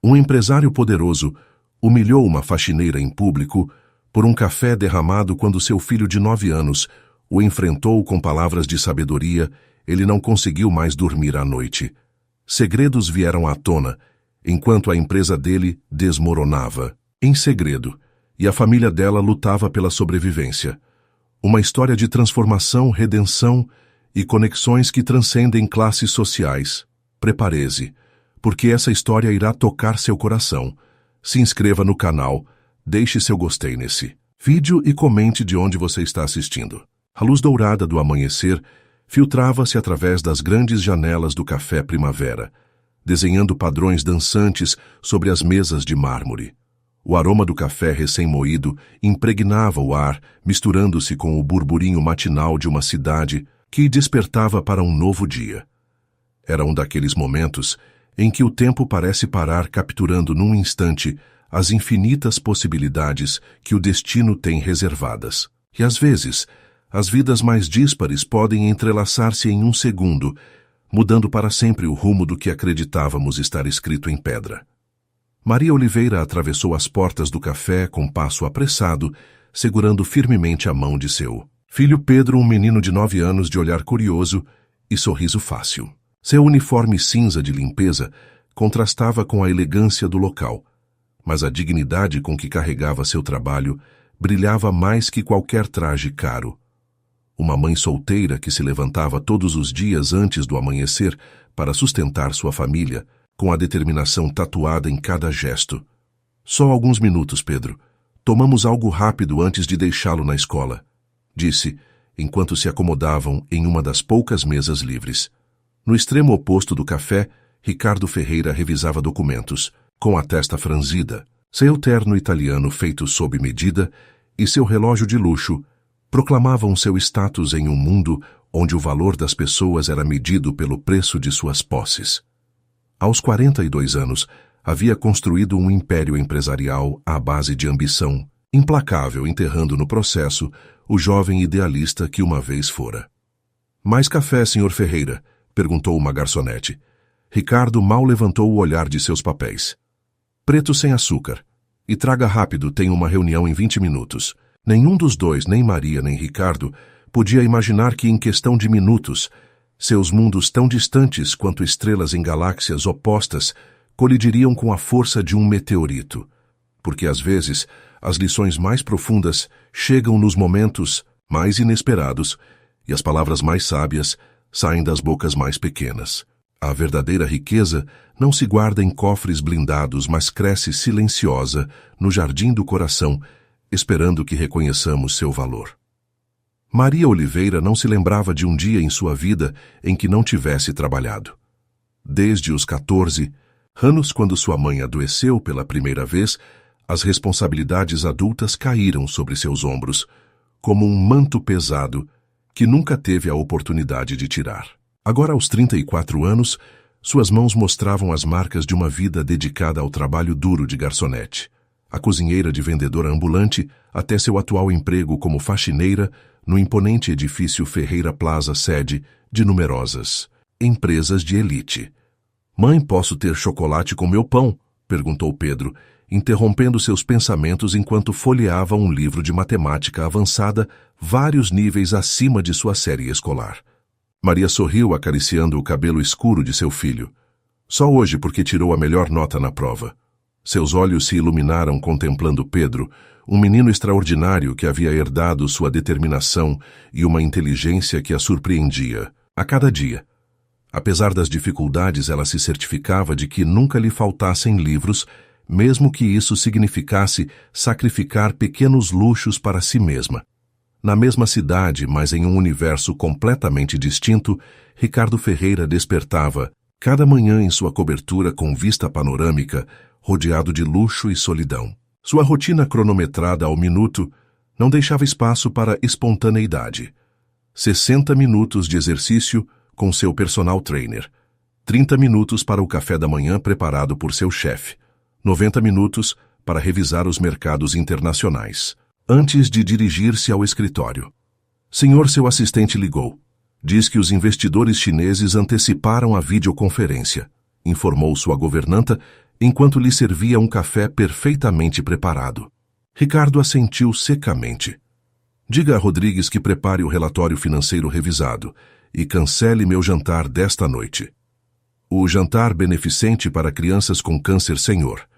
Um empresário poderoso humilhou uma faxineira em público por um café derramado quando seu filho de 9 anos o enfrentou com palavras de sabedoria. Ele não conseguiu mais dormir à noite. Segredos vieram à tona, enquanto a empresa dele desmoronava, em segredo, e a família dela lutava pela sobrevivência. Uma história de transformação, redenção e conexões que transcendem classes sociais. Prepare-se, porque essa história irá tocar seu coração. Se inscreva no canal, deixe seu gostei nesse vídeo e comente de onde você está assistindo. A luz dourada do amanhecer filtrava-se através das grandes janelas do café Primavera, desenhando padrões dançantes sobre as mesas de mármore. O aroma do café recém-moído impregnava o ar, misturando-se com o burburinho matinal de uma cidade que despertava para um novo dia. Era um daqueles momentos em que o tempo parece parar, capturando num instante as infinitas possibilidades que o destino tem reservadas. E às vezes, as vidas mais díspares podem entrelaçar-se em um segundo, mudando para sempre o rumo do que acreditávamos estar escrito em pedra. Maria Oliveira atravessou as portas do café com passo apressado, segurando firmemente a mão de seu filho Pedro, um menino de 9 anos de olhar curioso e sorriso fácil. Seu uniforme cinza de limpeza contrastava com a elegância do local, mas a dignidade com que carregava seu trabalho brilhava mais que qualquer traje caro. Uma mãe solteira que se levantava todos os dias antes do amanhecer para sustentar sua família, com a determinação tatuada em cada gesto. Só alguns minutos, Pedro. Tomamos algo rápido antes de deixá-lo na escola, disse, enquanto se acomodavam em uma das poucas mesas livres. No extremo oposto do café, Ricardo Ferreira revisava documentos, com a testa franzida. Seu terno italiano feito sob medida e seu relógio de luxo proclamavam seu status em um mundo onde o valor das pessoas era medido pelo preço de suas posses. Aos 42 anos, havia construído um império empresarial à base de ambição, implacável, enterrando no processo o jovem idealista que uma vez fora. Mais café, Sr. Ferreira? Perguntou uma garçonete. Ricardo mal levantou o olhar de seus papéis. Preto sem açúcar. E traga rápido, tenho uma reunião em 20 minutos. Nenhum dos dois, nem Maria nem Ricardo, podia imaginar que em questão de minutos, seus mundos tão distantes quanto estrelas em galáxias opostas colidiriam com a força de um meteorito. Porque às vezes, as lições mais profundas chegam nos momentos mais inesperados e as palavras mais sábias saem das bocas mais pequenas. A verdadeira riqueza não se guarda em cofres blindados, mas cresce silenciosa no jardim do coração, esperando que reconheçamos seu valor. Maria Oliveira não se lembrava de um dia em sua vida em que não tivesse trabalhado. Desde os 14 anos, quando sua mãe adoeceu pela primeira vez, as responsabilidades adultas caíram sobre seus ombros, como um manto pesado que nunca teve a oportunidade de tirar. Agora, aos 34 anos, suas mãos mostravam as marcas de uma vida dedicada ao trabalho duro de garçonete. A cozinheira de vendedora ambulante até seu atual emprego como faxineira no imponente edifício Ferreira Plaza, sede de numerosas empresas de elite. Mãe, posso ter chocolate com meu pão? Perguntou Pedro, interrompendo seus pensamentos enquanto folheava um livro de matemática avançada vários níveis acima de sua série escolar. Maria sorriu, acariciando o cabelo escuro de seu filho. Só hoje, porque tirou a melhor nota na prova. Seus olhos se iluminaram contemplando Pedro, um menino extraordinário que havia herdado sua determinação e uma inteligência que a surpreendia a cada dia. Apesar das dificuldades, ela se certificava de que nunca lhe faltassem livros, mesmo que isso significasse sacrificar pequenos luxos para si mesma. Na mesma cidade, mas em um universo completamente distinto, Ricardo Ferreira despertava cada manhã em sua cobertura com vista panorâmica, rodeado de luxo e solidão. Sua rotina cronometrada ao minuto não deixava espaço para espontaneidade. 60 minutos de exercício com seu personal trainer, 30 minutos para o café da manhã preparado por seu chefe, 90 minutos para revisar os mercados internacionais, antes de dirigir-se ao escritório. Senhor, seu assistente ligou. Diz que os investidores chineses anteciparam a videoconferência, informou sua governanta, enquanto lhe servia um café perfeitamente preparado. Ricardo assentiu secamente. Diga a Rodrigues que prepare o relatório financeiro revisado e cancele meu jantar desta noite. O jantar beneficente para crianças com câncer, senhor.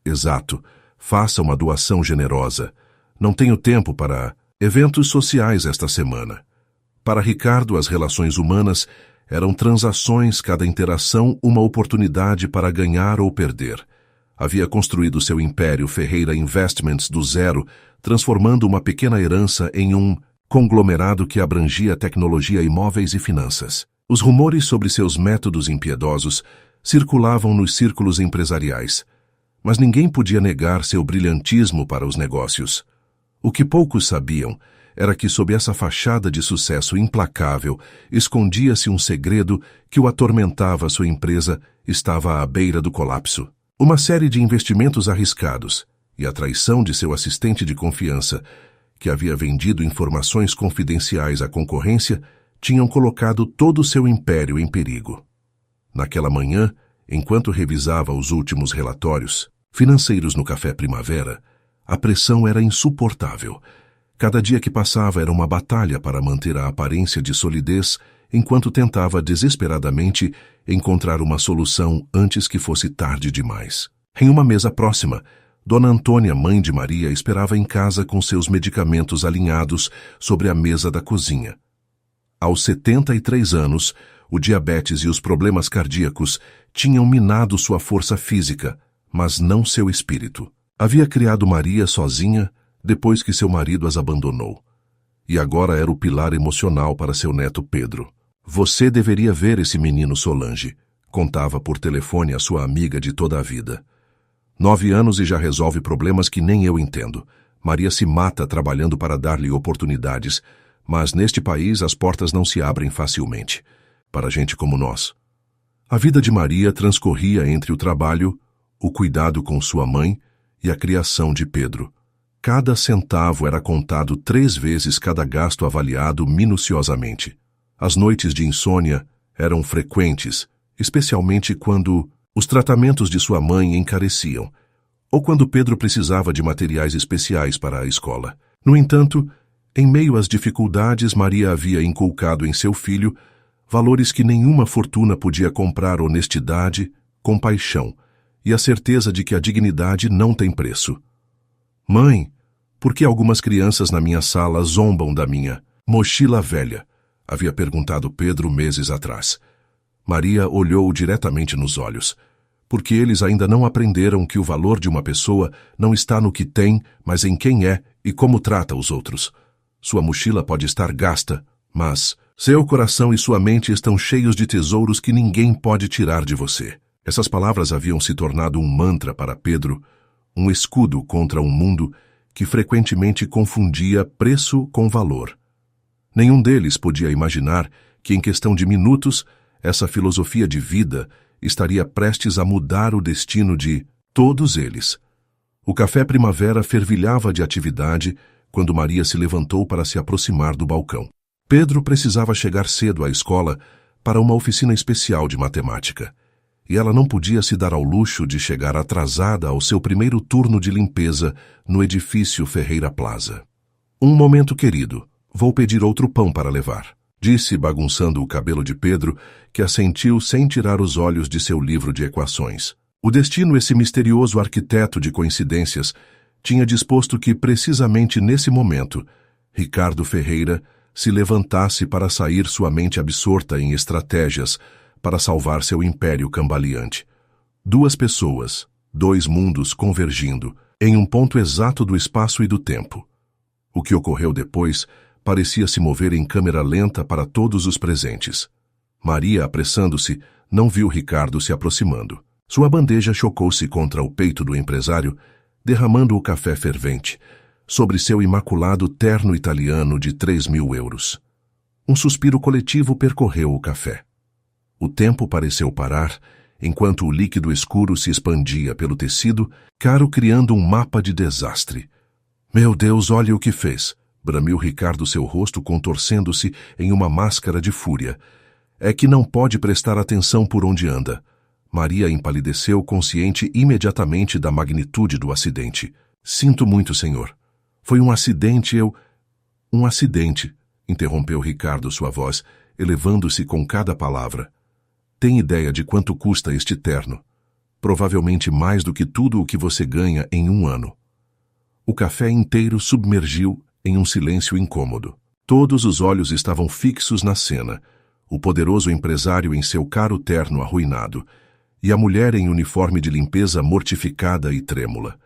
Exato. Faça uma doação generosa. Não tenho tempo para eventos sociais esta semana. Para Ricardo, as relações humanas eram transações, cada interação uma oportunidade para ganhar ou perder. Havia construído seu império Ferreira Investments do zero, transformando uma pequena herança em um conglomerado que abrangia tecnologia, imóveis e finanças. Os rumores sobre seus métodos impiedosos circulavam nos círculos empresariais, mas ninguém podia negar seu brilhantismo para os negócios. O que poucos sabiam era que sob essa fachada de sucesso implacável escondia-se um segredo que o atormentava. Sua empresa estava à beira do colapso. Uma série de investimentos arriscados e a traição de seu assistente de confiança, que havia vendido informações confidenciais à concorrência, tinham colocado todo o seu império em perigo. Naquela manhã, enquanto revisava os últimos relatórios financeiros no Café Primavera, a pressão era insuportável. Cada dia que passava era uma batalha para manter a aparência de solidez, enquanto tentava desesperadamente encontrar uma solução antes que fosse tarde demais. Em uma mesa próxima, Dona Antônia, mãe de Maria, esperava em casa com seus medicamentos alinhados sobre a mesa da cozinha. Aos 73 anos, o diabetes e os problemas cardíacos tinham minado sua força física, mas não seu espírito. Havia criado Maria sozinha depois que seu marido as abandonou. E agora era o pilar emocional para seu neto Pedro. Você deveria ver esse menino, Solange, contava por telefone a sua amiga de toda a vida. 9 anos e já resolve problemas que nem eu entendo. Maria se mata trabalhando para dar-lhe oportunidades, mas neste país as portas não se abrem facilmente, para gente como nós. A vida de Maria transcorria entre o trabalho, o cuidado com sua mãe e a criação de Pedro. Cada centavo era contado 3 vezes, cada gasto avaliado minuciosamente. As noites de insônia eram frequentes, especialmente quando os tratamentos de sua mãe encareciam, ou quando Pedro precisava de materiais especiais para a escola. No entanto, em meio às dificuldades, Maria havia inculcado em seu filho valores que nenhuma fortuna podia comprar: honestidade, compaixão e a certeza de que a dignidade não tem preço. Mãe, por que algumas crianças na minha sala zombam da minha mochila velha? Havia perguntado Pedro meses atrás. Maria olhou diretamente nos olhos. Porque eles ainda não aprenderam que o valor de uma pessoa não está no que tem, mas em quem é e como trata os outros. Sua mochila pode estar gasta, mas seu coração e sua mente estão cheios de tesouros que ninguém pode tirar de você. Essas palavras haviam se tornado um mantra para Pedro, um escudo contra um mundo que frequentemente confundia preço com valor. Nenhum deles podia imaginar que, em questão de minutos, essa filosofia de vida estaria prestes a mudar o destino de todos eles. O Café Primavera fervilhava de atividade quando Maria se levantou para se aproximar do balcão. Pedro precisava chegar cedo à escola para uma oficina especial de matemática, e ela não podia se dar ao luxo de chegar atrasada ao seu primeiro turno de limpeza no edifício Ferreira Plaza. Um momento, querido. Vou pedir outro pão para levar, disse, bagunçando o cabelo de Pedro, que assentiu sem tirar os olhos de seu livro de equações. O destino, esse misterioso arquiteto de coincidências, tinha disposto que, precisamente nesse momento, Ricardo Ferreira se levantasse para sair, sua mente absorta em estratégias para salvar seu império cambaleante. 2 pessoas, 2 mundos convergindo, em um ponto exato do espaço e do tempo. O que ocorreu depois parecia se mover em câmera lenta para todos os presentes. Maria, apressando-se, não viu Ricardo se aproximando. Sua bandeja chocou-se contra o peito do empresário, derramando o café fervente sobre seu imaculado terno italiano de 3.000 euros. Um suspiro coletivo percorreu o café. O tempo pareceu parar, enquanto o líquido escuro se expandia pelo tecido, Caro criando um mapa de desastre. Meu Deus, olhe o que fez! Bramiu Ricardo, seu rosto contorcendo-se em uma máscara de fúria. É que não pode prestar atenção por onde anda. Maria empalideceu, consciente imediatamente da magnitude do acidente. Sinto muito, senhor. Foi um acidente, Um acidente, interrompeu Ricardo sua voz, elevando-se com cada palavra. Tem ideia de quanto custa este terno? Provavelmente mais do que tudo o que você ganha em um ano. O café inteiro submergiu em um silêncio incômodo. Todos os olhos estavam fixos na cena, o poderoso empresário em seu caro terno arruinado, e a mulher em uniforme de limpeza mortificada e trêmula.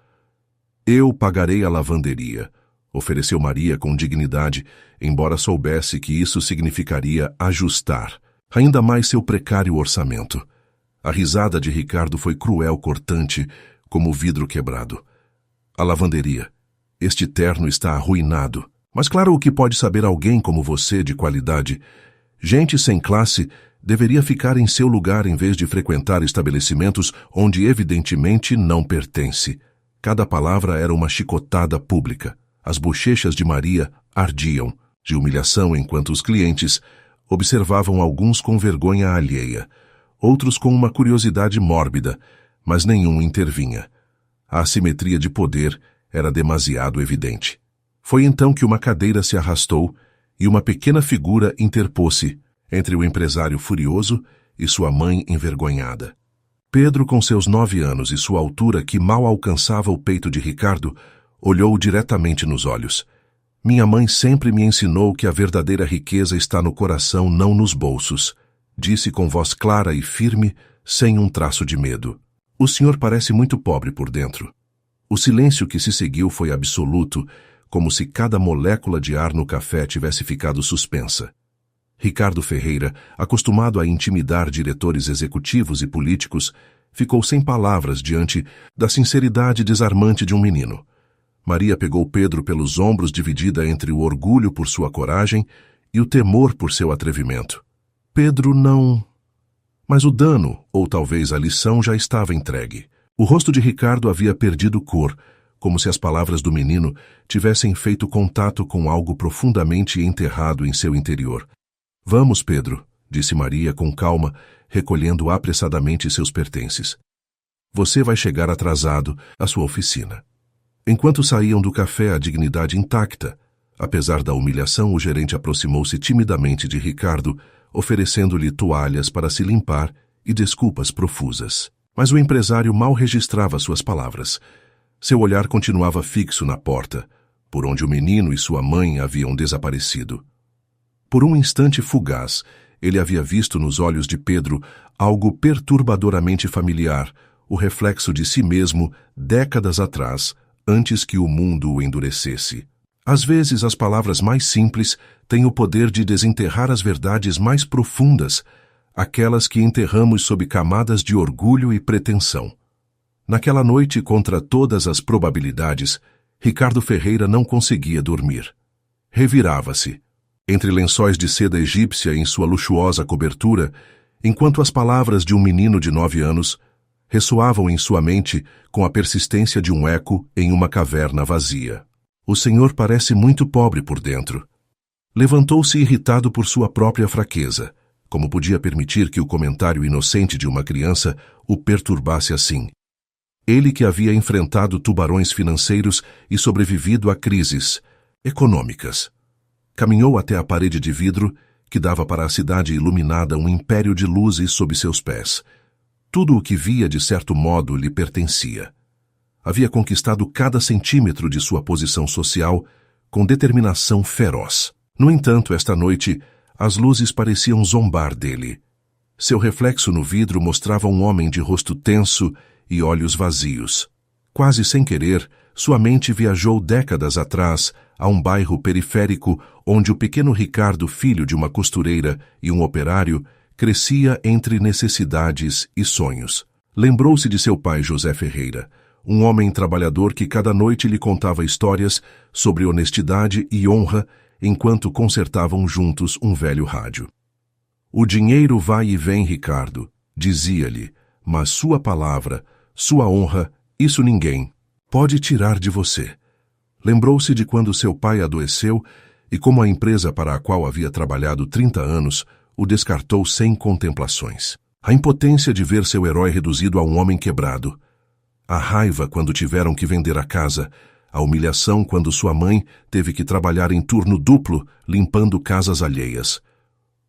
Eu pagarei a lavanderia, ofereceu Maria com dignidade, embora soubesse que isso significaria ajustar ainda mais seu precário orçamento. A risada de Ricardo foi cruel, cortante, como vidro quebrado. A lavanderia. Este terno está arruinado. Mas claro, o que pode saber alguém como você de qualidade? Gente sem classe deveria ficar em seu lugar em vez de frequentar estabelecimentos onde evidentemente não pertence. Cada palavra era uma chicotada pública. As bochechas de Maria ardiam, de humilhação, enquanto os clientes observavam alguns com vergonha alheia, outros com uma curiosidade mórbida, mas nenhum intervinha. A assimetria de poder era demasiado evidente. Foi então que uma cadeira se arrastou e uma pequena figura interpôs-se entre o empresário furioso e sua mãe envergonhada. Pedro, com seus 9 anos e sua altura que mal alcançava o peito de Ricardo, olhou diretamente nos olhos. Minha mãe sempre me ensinou que a verdadeira riqueza está no coração, não nos bolsos, disse com voz clara e firme, sem um traço de medo. O senhor parece muito pobre por dentro. O silêncio que se seguiu foi absoluto, como se cada molécula de ar no café tivesse ficado suspensa. Ricardo Ferreira, acostumado a intimidar diretores executivos e políticos, ficou sem palavras diante da sinceridade desarmante de um menino. Maria pegou Pedro pelos ombros, dividida entre o orgulho por sua coragem e o temor por seu atrevimento. Pedro não... Mas o dano, ou talvez a lição, já estava entregue. O rosto de Ricardo havia perdido cor, como se as palavras do menino tivessem feito contato com algo profundamente enterrado em seu interior. Vamos, Pedro, disse Maria com calma, recolhendo apressadamente seus pertences. Você vai chegar atrasado à sua oficina. Enquanto saíam do café, a dignidade intacta, apesar da humilhação, o gerente aproximou-se timidamente de Ricardo, oferecendo-lhe toalhas para se limpar e desculpas profusas. Mas o empresário mal registrava suas palavras. Seu olhar continuava fixo na porta, por onde o menino e sua mãe haviam desaparecido. Por um instante fugaz, ele havia visto nos olhos de Pedro algo perturbadoramente familiar, o reflexo de si mesmo décadas atrás, antes que o mundo o endurecesse. Às vezes, as palavras mais simples têm o poder de desenterrar as verdades mais profundas, aquelas que enterramos sob camadas de orgulho e pretensão. Naquela noite, contra todas as probabilidades, Ricardo Ferreira não conseguia dormir. Revirava-se, entre lençóis de seda egípcia em sua luxuosa cobertura, enquanto as palavras de um menino de 9 anos ressoavam em sua mente com a persistência de um eco em uma caverna vazia. O senhor parece muito pobre por dentro. Levantou-se irritado por sua própria fraqueza. Como podia permitir que o comentário inocente de uma criança o perturbasse assim? Ele que havia enfrentado tubarões financeiros e sobrevivido a crises econômicas. Caminhou até a parede de vidro que dava para a cidade iluminada, um império de luzes sob seus pés. Tudo o que via, de certo modo, lhe pertencia. Havia conquistado cada centímetro de sua posição social com determinação feroz. No entanto, esta noite, as luzes pareciam zombar dele. Seu reflexo no vidro mostrava um homem de rosto tenso e olhos vazios. Quase sem querer, sua mente viajou décadas atrás a um bairro periférico onde o pequeno Ricardo, filho de uma costureira e um operário, crescia entre necessidades e sonhos. Lembrou-se de seu pai José Ferreira, um homem trabalhador que cada noite lhe contava histórias sobre honestidade e honra enquanto consertavam juntos um velho rádio. O dinheiro vai e vem, Ricardo, dizia-lhe, mas sua palavra, sua honra, isso ninguém pode tirar de você. Lembrou-se de quando seu pai adoeceu e como a empresa para a qual havia trabalhado 30 anos o descartou sem contemplações. A impotência de ver seu herói reduzido a um homem quebrado. A raiva quando tiveram que vender a casa. A humilhação quando sua mãe teve que trabalhar em turno duplo, limpando casas alheias.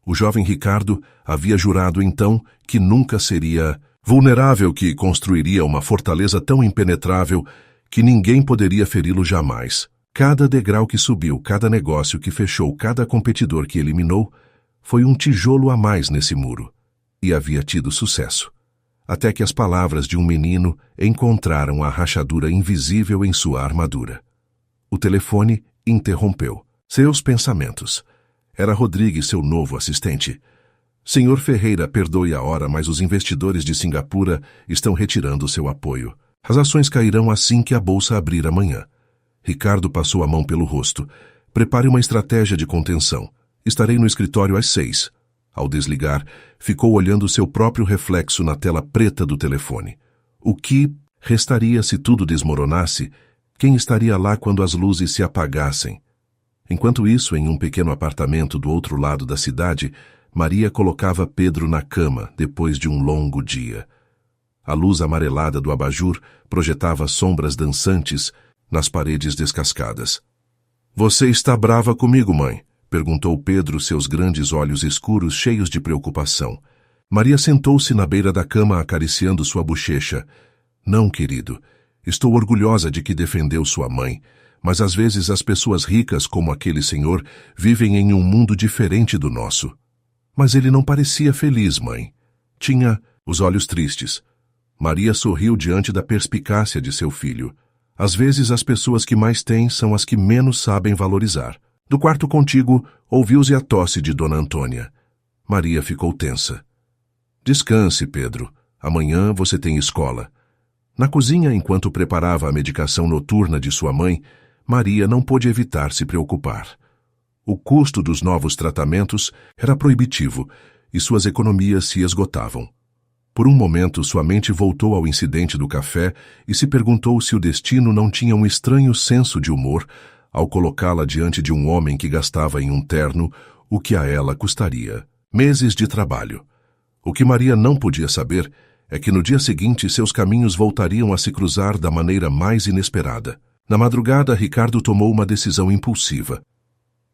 O jovem Ricardo havia jurado então que nunca seria vulnerável, que construiria uma fortaleza tão impenetrável que ninguém poderia feri-lo jamais. Cada degrau que subiu, cada negócio que fechou, cada competidor que eliminou, foi um tijolo a mais nesse muro. E havia tido sucesso. Até que as palavras de um menino encontraram a rachadura invisível em sua armadura. O telefone interrompeu seus pensamentos. Era Rodrigues, seu novo assistente. Senhor Ferreira, perdoe a hora, mas os investidores de Singapura estão retirando seu apoio. As ações cairão assim que a bolsa abrir amanhã. Ricardo passou a mão pelo rosto. Prepare uma estratégia de contenção. Estarei no escritório às 6. Ao desligar, ficou olhando seu próprio reflexo na tela preta do telefone. O que restaria se tudo desmoronasse? Quem estaria lá quando as luzes se apagassem? Enquanto isso, em um pequeno apartamento do outro lado da cidade, Maria colocava Pedro na cama depois de um longo dia. A luz amarelada do abajur projetava sombras dançantes nas paredes descascadas. "Você está brava comigo, mãe?" perguntou Pedro, seus grandes olhos escuros cheios de preocupação. Maria sentou-se na beira da cama acariciando sua bochecha. "Não, querido. Estou orgulhosa de que defendeu sua mãe. Mas às vezes as pessoas ricas como aquele senhor vivem em um mundo diferente do nosso." "Mas ele não parecia feliz, mãe. Tinha os olhos tristes." Maria sorriu diante da perspicácia de seu filho. "Às vezes as pessoas que mais têm são as que menos sabem valorizar." Do quarto contíguo, ouviu-se a tosse de Dona Antônia. Maria ficou tensa. "Descanse, Pedro. Amanhã você tem escola." Na cozinha, enquanto preparava a medicação noturna de sua mãe, Maria não pôde evitar se preocupar. O custo dos novos tratamentos era proibitivo e suas economias se esgotavam. Por um momento, sua mente voltou ao incidente do café e se perguntou se o destino não tinha um estranho senso de humor ao colocá-la diante de um homem que gastava em um terno o que a ela custaria meses de trabalho. O que Maria não podia saber é que no dia seguinte seus caminhos voltariam a se cruzar da maneira mais inesperada. Na madrugada, Ricardo tomou uma decisão impulsiva.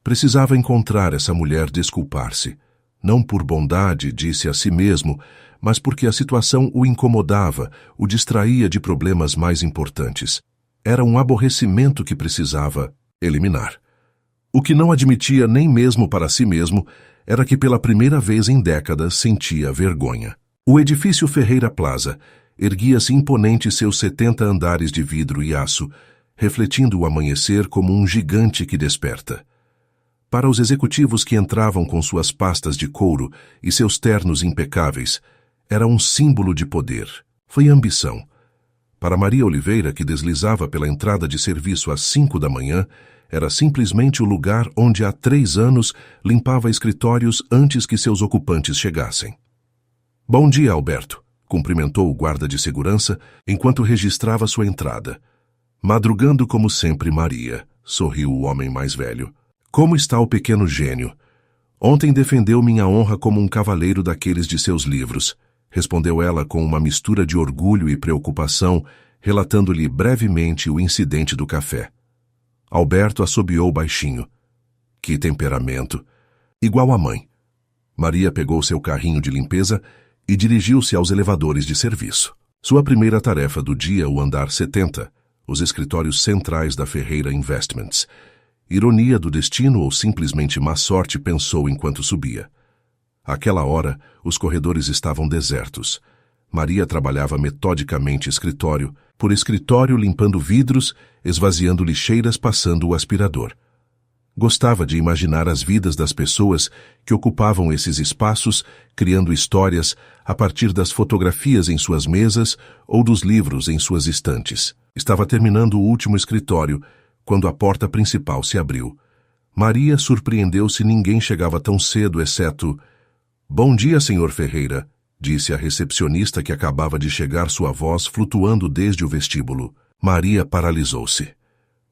Precisava encontrar essa mulher, desculpar-se. Não por bondade, disse a si mesmo, mas porque a situação o incomodava, o distraía de problemas mais importantes. Era um aborrecimento que precisava eliminar. O que não admitia nem mesmo para si mesmo era que pela primeira vez em décadas sentia vergonha. O edifício Ferreira Plaza erguia-se imponente seus 70 andares de vidro e aço, refletindo o amanhecer como um gigante que desperta. Para os executivos que entravam com suas pastas de couro e seus ternos impecáveis, era um símbolo de poder. Foi ambição. Para Maria Oliveira, que deslizava pela entrada de serviço às 5 da manhã, era simplesmente o lugar onde há 3 anos limpava escritórios antes que seus ocupantes chegassem. "Bom dia, Alberto", cumprimentou o guarda de segurança enquanto registrava sua entrada. "Madrugando como sempre, Maria", sorriu o homem mais velho. "Como está o pequeno gênio?" "Ontem defendeu minha honra como um cavaleiro daqueles de seus livros", respondeu ela com uma mistura de orgulho e preocupação, relatando-lhe brevemente o incidente do café. Alberto assobiou baixinho. "Que temperamento! Igual à mãe." Maria pegou seu carrinho de limpeza e dirigiu-se aos elevadores de serviço. Sua primeira tarefa do dia, o andar 70, os escritórios centrais da Ferreira Investments. Ironia do destino ou simplesmente má sorte, pensou enquanto subia. Àquela hora, os corredores estavam desertos. Maria trabalhava metodicamente escritório por escritório, limpando vidros, esvaziando lixeiras, passando o aspirador. Gostava de imaginar as vidas das pessoas que ocupavam esses espaços, criando histórias a partir das fotografias em suas mesas ou dos livros em suas estantes. Estava terminando o último escritório, quando a porta principal se abriu. Maria surpreendeu-se, ninguém chegava tão cedo, exceto... "Bom dia, senhor Ferreira", disse a recepcionista, que acabava de chegar, sua voz flutuando desde o vestíbulo. Maria paralisou-se.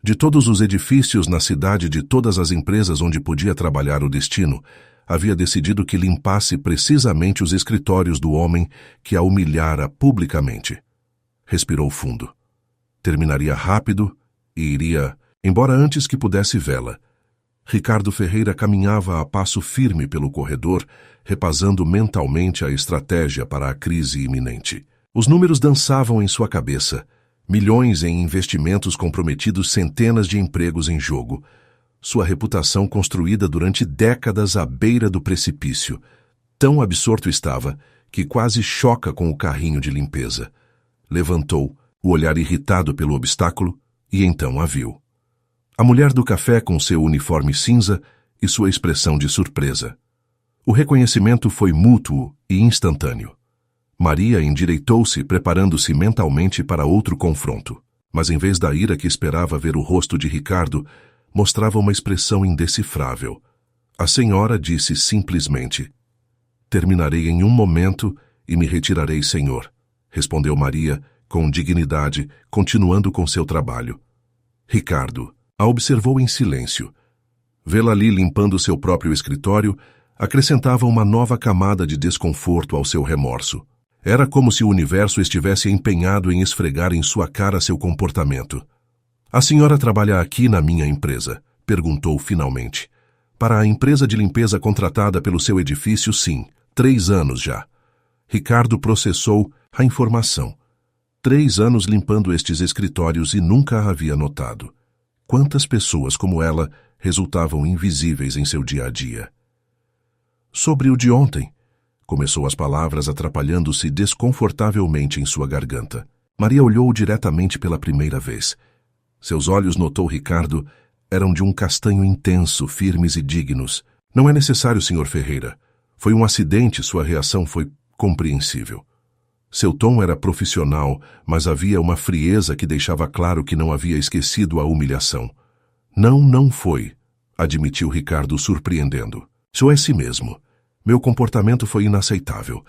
De todos os edifícios na cidade, de todas as empresas onde podia trabalhar o destino, havia decidido que limpasse precisamente os escritórios do homem que a humilhara publicamente. Respirou fundo. Terminaria rápido e iria, embora antes que pudesse vê-la. Ricardo Ferreira caminhava a passo firme pelo corredor, repasando mentalmente a estratégia para a crise iminente. Os números dançavam em sua cabeça. Milhões em investimentos comprometidos, centenas de empregos em jogo. Sua reputação construída durante décadas à beira do precipício. Tão absorto estava que quase choca com o carrinho de limpeza. Levantou, o olhar irritado pelo obstáculo, e então a viu. A mulher do café com seu uniforme cinza e sua expressão de surpresa. O reconhecimento foi mútuo e instantâneo. Maria endireitou-se, preparando-se mentalmente para outro confronto. Mas em vez da ira que esperava ver o rosto de Ricardo, mostrava uma expressão indecifrável. A senhora disse simplesmente: "Terminarei em um momento e me retirarei, senhor", respondeu Maria, com dignidade, continuando com seu trabalho. Ricardo a observou em silêncio. Vê-la ali limpando seu próprio escritório acrescentava uma nova camada de desconforto ao seu remorso. Era como se o universo estivesse empenhado em esfregar em sua cara seu comportamento. "A senhora trabalha aqui na minha empresa?", perguntou finalmente. "Para a empresa de limpeza contratada pelo seu edifício, sim. 3 anos já." Ricardo processou a informação. 3 anos limpando estes escritórios e nunca a havia notado. Quantas pessoas como ela resultavam invisíveis em seu dia a dia? "Sobre o de ontem", começou as palavras atrapalhando-se desconfortavelmente em sua garganta. Maria olhou diretamente pela primeira vez. Seus olhos, notou Ricardo, eram de um castanho intenso, firmes e dignos. "Não é necessário, Sr. Ferreira. Foi um acidente", sua reação foi compreensível. Seu tom era profissional, mas havia uma frieza que deixava claro que não havia esquecido a humilhação. Não foi", admitiu Ricardo, surpreendendo. "Sou esse mesmo. Meu comportamento foi inaceitável.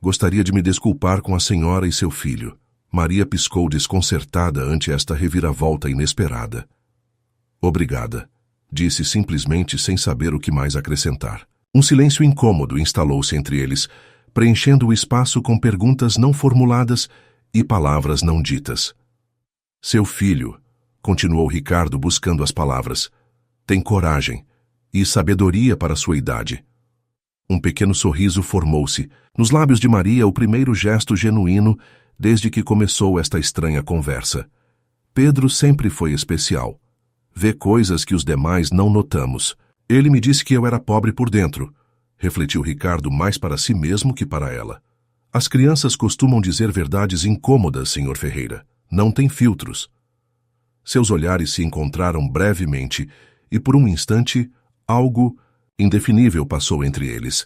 Gostaria de me desculpar com a senhora e seu filho." Maria piscou desconcertada ante esta reviravolta inesperada. "Obrigada", disse simplesmente sem saber o que mais acrescentar. Um silêncio incômodo instalou-se entre eles, preenchendo o espaço com perguntas não formuladas e palavras não ditas. "Seu filho", continuou Ricardo buscando as palavras, "tem coragem e sabedoria para sua idade." Um pequeno sorriso formou-se. Nos lábios de Maria, o primeiro gesto genuíno desde que começou esta estranha conversa. "Pedro sempre foi especial. Vê coisas que os demais não notamos. Ele me disse que eu era pobre por dentro", refletiu Ricardo mais para si mesmo que para ela. "As crianças costumam dizer verdades incômodas, Sr. Ferreira. Não tem filtros." Seus olhares se encontraram brevemente e, por um instante, algo indefinível passou entre eles.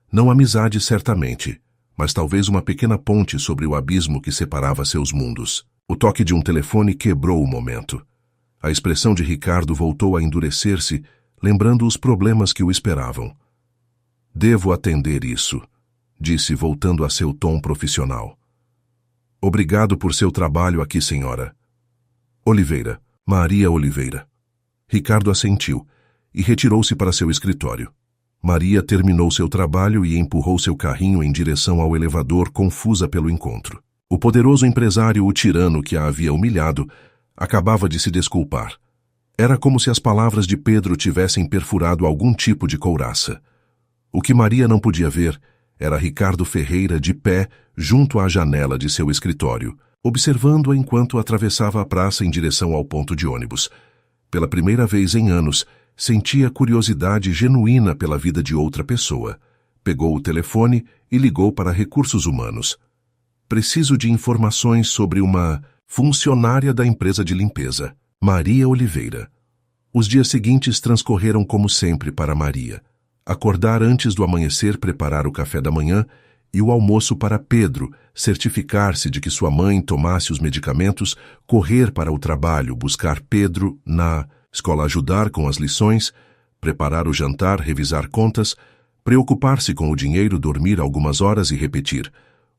Não amizade, certamente, mas talvez uma pequena ponte sobre o abismo que separava seus mundos. O toque de um telefone quebrou o momento. A expressão de Ricardo voltou a endurecer-se, lembrando os problemas que o esperavam. "Devo atender isso", disse, voltando a seu tom profissional. "Obrigado por seu trabalho aqui, senhora." "Oliveira, Maria Oliveira." Ricardo assentiu e retirou-se para seu escritório. Maria terminou seu trabalho e empurrou seu carrinho em direção ao elevador, confusa pelo encontro. O poderoso empresário, o tirano que a havia humilhado, acabava de se desculpar. Era como se as palavras de Pedro tivessem perfurado algum tipo de couraça. O que Maria não podia ver era Ricardo Ferreira de pé junto à janela de seu escritório, observando-a enquanto atravessava a praça em direção ao ponto de ônibus. Pela primeira vez em anos, sentia curiosidade genuína pela vida de outra pessoa. Pegou o telefone e ligou para Recursos Humanos. "Preciso de informações sobre uma funcionária da empresa de limpeza, Maria Oliveira." Os dias seguintes transcorreram como sempre para Maria. Acordar antes do amanhecer, preparar o café da manhã e o almoço para Pedro, certificar-se de que sua mãe tomasse os medicamentos, correr para o trabalho, buscar Pedro na escola, ajudar com as lições, preparar o jantar, revisar contas, preocupar-se com o dinheiro, dormir algumas horas e repetir.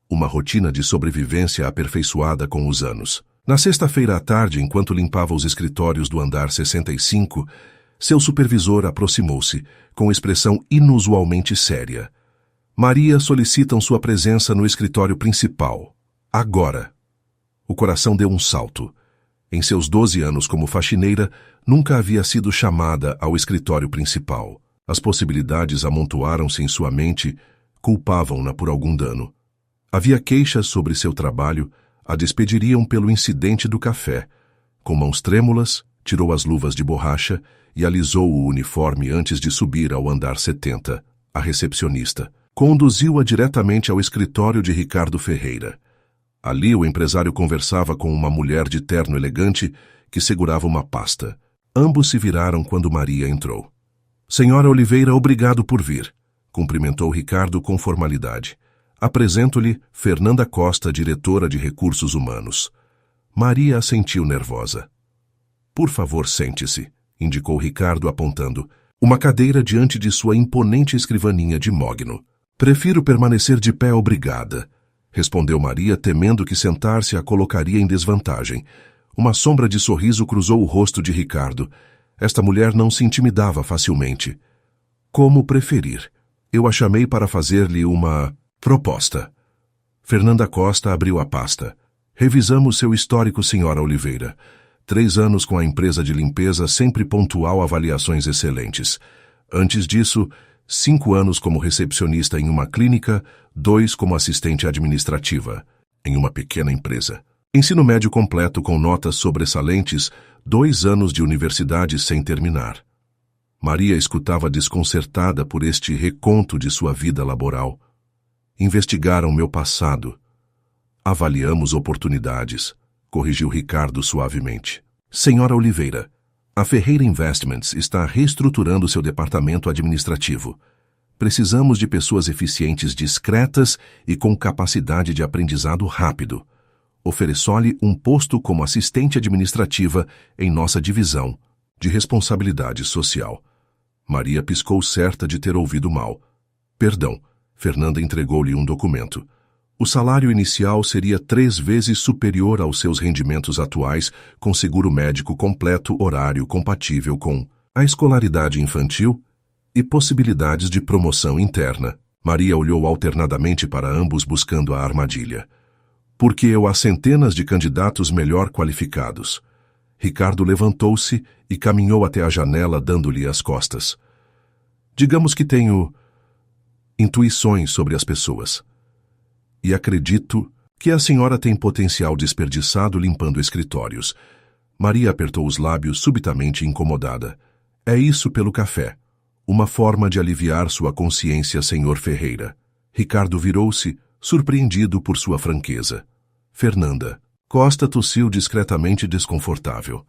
Uma rotina de sobrevivência aperfeiçoada com os anos. Na sexta-feira à tarde, enquanto limpava os escritórios do andar 65, Seu supervisor aproximou-se, com expressão inusualmente séria. Maria solicitam sua presença no escritório principal. Agora. O coração deu um salto. Em seus 12 anos como faxineira, nunca havia sido chamada ao escritório principal. As possibilidades amontoaram-se em sua mente, culpavam-na por algum dano. Havia queixas sobre seu trabalho, a despediriam pelo incidente do café. Com mãos trêmulas, tirou as luvas de borracha e alisou o uniforme antes de subir ao andar 70, a recepcionista. Conduziu-a diretamente ao escritório de Ricardo Ferreira. Ali o empresário conversava com uma mulher de terno elegante que segurava uma pasta. Ambos se viraram quando Maria entrou. Senhora Oliveira, obrigado por vir, cumprimentou Ricardo com formalidade. Apresento-lhe Fernanda Costa, diretora de Recursos Humanos. Maria assentiu nervosa. Por favor, sente-se, indicou Ricardo apontando. Uma cadeira diante de sua imponente escrivaninha de mogno. Prefiro permanecer de pé, obrigada, respondeu Maria, temendo que sentar-se a colocaria em desvantagem. Uma sombra de sorriso cruzou o rosto de Ricardo. Esta mulher não se intimidava facilmente. Como preferir. Eu a chamei para fazer-lhe uma proposta. Fernanda Costa abriu a pasta. Revisamos seu histórico, senhora Oliveira. 3 anos com a empresa de limpeza, sempre pontual, avaliações excelentes. Antes disso, 5 anos como recepcionista em uma clínica, 2 como assistente administrativa, em uma pequena empresa. Ensino médio completo com notas sobressalentes, 2 anos de universidade sem terminar. Maria escutava desconcertada por este reconto de sua vida laboral. Investigaram meu passado. Avaliamos oportunidades, corrigiu Ricardo suavemente. Senhora Oliveira, a Ferreira Investments está reestruturando seu departamento administrativo. Precisamos de pessoas eficientes, discretas e com capacidade de aprendizado rápido. Ofereço-lhe um posto como assistente administrativa em nossa divisão de responsabilidade social. Maria piscou, certa de ter ouvido mal. Perdão, Fernanda entregou-lhe um documento. O salário inicial seria 3 vezes superior aos seus rendimentos atuais, com seguro médico completo, horário compatível com a escolaridade infantil e possibilidades de promoção interna. Maria olhou alternadamente para ambos buscando a armadilha. Porque eu há centenas de candidatos melhor qualificados. Ricardo levantou-se e caminhou até a janela, dando-lhe as costas. Digamos que tenho intuições sobre as pessoas. E acredito que a senhora tem potencial desperdiçado limpando escritórios. Maria apertou os lábios, subitamente incomodada. É isso pelo café. Uma forma de aliviar sua consciência, senhor Ferreira. Ricardo virou-se, surpreendido por sua franqueza. Fernanda. Costa tossiu discretamente, desconfortável.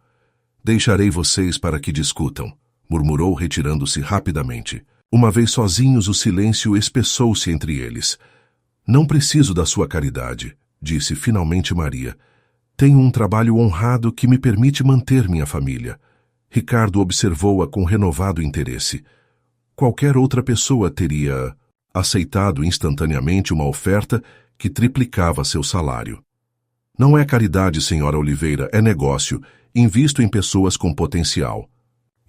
Deixarei vocês para que discutam, murmurou, retirando-se rapidamente. Uma vez sozinhos, o silêncio espessou-se entre eles. Não preciso da sua caridade, disse finalmente Maria. Tenho um trabalho honrado que me permite manter minha família. Ricardo observou-a com renovado interesse. Qualquer outra pessoa teria aceitado instantaneamente uma oferta que triplicava seu salário. Não é caridade, senhora Oliveira, é negócio. Invisto em pessoas com potencial.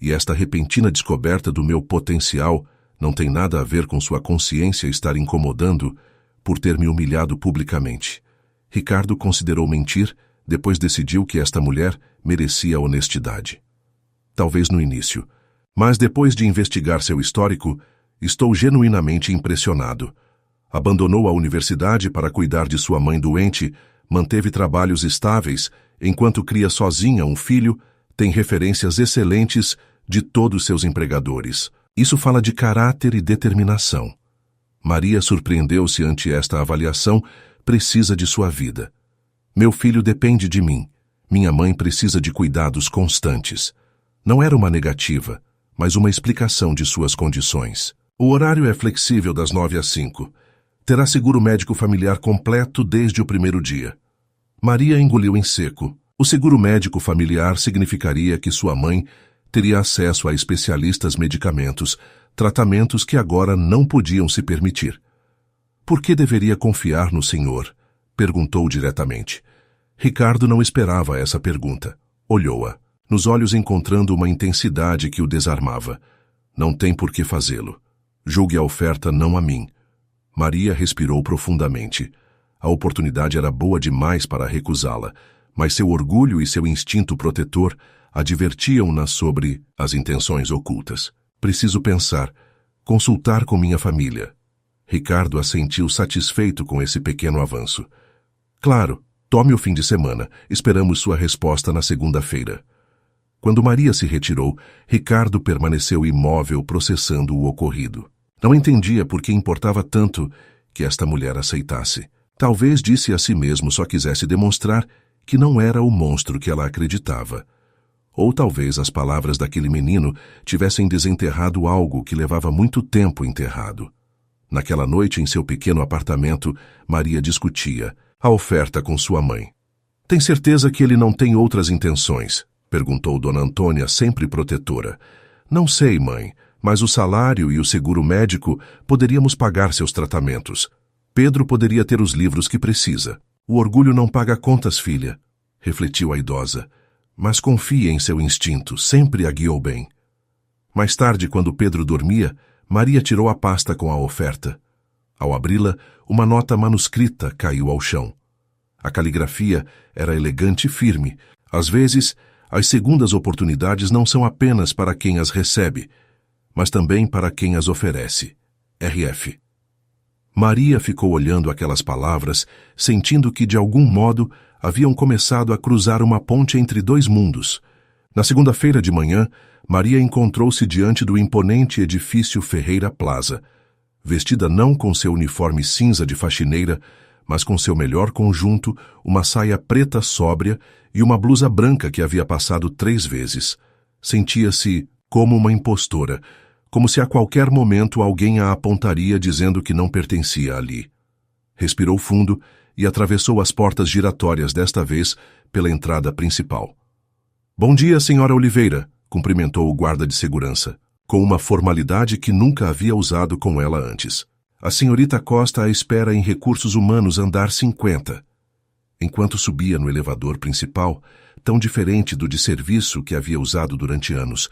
E esta repentina descoberta do meu potencial não tem nada a ver com sua consciência estar incomodando por ter me humilhado publicamente. Ricardo considerou mentir, depois decidiu que esta mulher merecia honestidade. Talvez no início, mas depois de investigar seu histórico, estou genuinamente impressionado. Abandonou a universidade para cuidar de sua mãe doente, manteve trabalhos estáveis, enquanto cria sozinha um filho, tem referências excelentes de todos seus empregadores. Isso fala de caráter e determinação. Maria surpreendeu-se ante esta avaliação. Precisa de sua vida. Meu filho depende de mim. Minha mãe precisa de cuidados constantes. Não era uma negativa, mas uma explicação de suas condições. O horário é flexível das 9 às 5. Terá seguro médico familiar completo desde o primeiro dia. Maria engoliu em seco. O seguro médico familiar significaria que sua mãe teria acesso a especialistas, medicamentos, tratamentos que agora não podiam se permitir. Por que deveria confiar no senhor? Perguntou diretamente. Ricardo não esperava essa pergunta. Olhou-a. nos olhos encontrando uma intensidade que o desarmava. Não tem por que fazê-lo. Julgue a oferta, não a mim. Maria respirou profundamente. A oportunidade era boa demais para recusá-la, mas seu orgulho e seu instinto protetor advertiam-na sobre as intenções ocultas. Preciso pensar, consultar com minha família. Ricardo assentiu satisfeito com esse pequeno avanço. Claro, tome o fim de semana. Esperamos sua resposta na segunda-feira. Quando Maria se retirou, Ricardo permaneceu imóvel processando o ocorrido. Não entendia por que importava tanto que esta mulher aceitasse. Talvez, disse a si mesmo, só quisesse demonstrar que não era o monstro que ela acreditava. Ou talvez as palavras daquele menino tivessem desenterrado algo que levava muito tempo enterrado. Naquela noite, em seu pequeno apartamento, Maria discutia a oferta com sua mãe. Tem certeza que ele não tem outras intenções? Perguntou Dona Antônia, sempre protetora. Não sei, mãe, mas o salário e o seguro médico poderíamos pagar seus tratamentos. Pedro poderia ter os livros que precisa. O orgulho não paga contas, filha, refletiu a idosa. Mas confie em seu instinto, sempre a guiou bem. Mais tarde, quando Pedro dormia, Maria tirou a pasta com a oferta. Ao abri-la, uma nota manuscrita caiu ao chão. A caligrafia era elegante e firme. Às vezes, as segundas oportunidades não são apenas para quem as recebe, mas também para quem as oferece. R.F. Maria ficou olhando aquelas palavras, sentindo que, de algum modo, haviam começado a cruzar uma ponte entre dois mundos. Na segunda-feira de manhã, Maria encontrou-se diante do imponente edifício Ferreira Plaza, vestida não com seu uniforme cinza de faxineira, mas com seu melhor conjunto, uma saia preta sóbria e uma blusa branca que havia passado 3 vezes. Sentia-se como uma impostora, como se a qualquer momento alguém a apontaria dizendo que não pertencia ali. Respirou fundo e atravessou as portas giratórias, desta vez pela entrada principal. Bom dia, senhora Oliveira, cumprimentou o guarda de segurança, com uma formalidade que nunca havia usado com ela antes. A senhorita Costa a espera em Recursos Humanos, andar 50. Enquanto subia no elevador principal, tão diferente do de serviço que havia usado durante anos,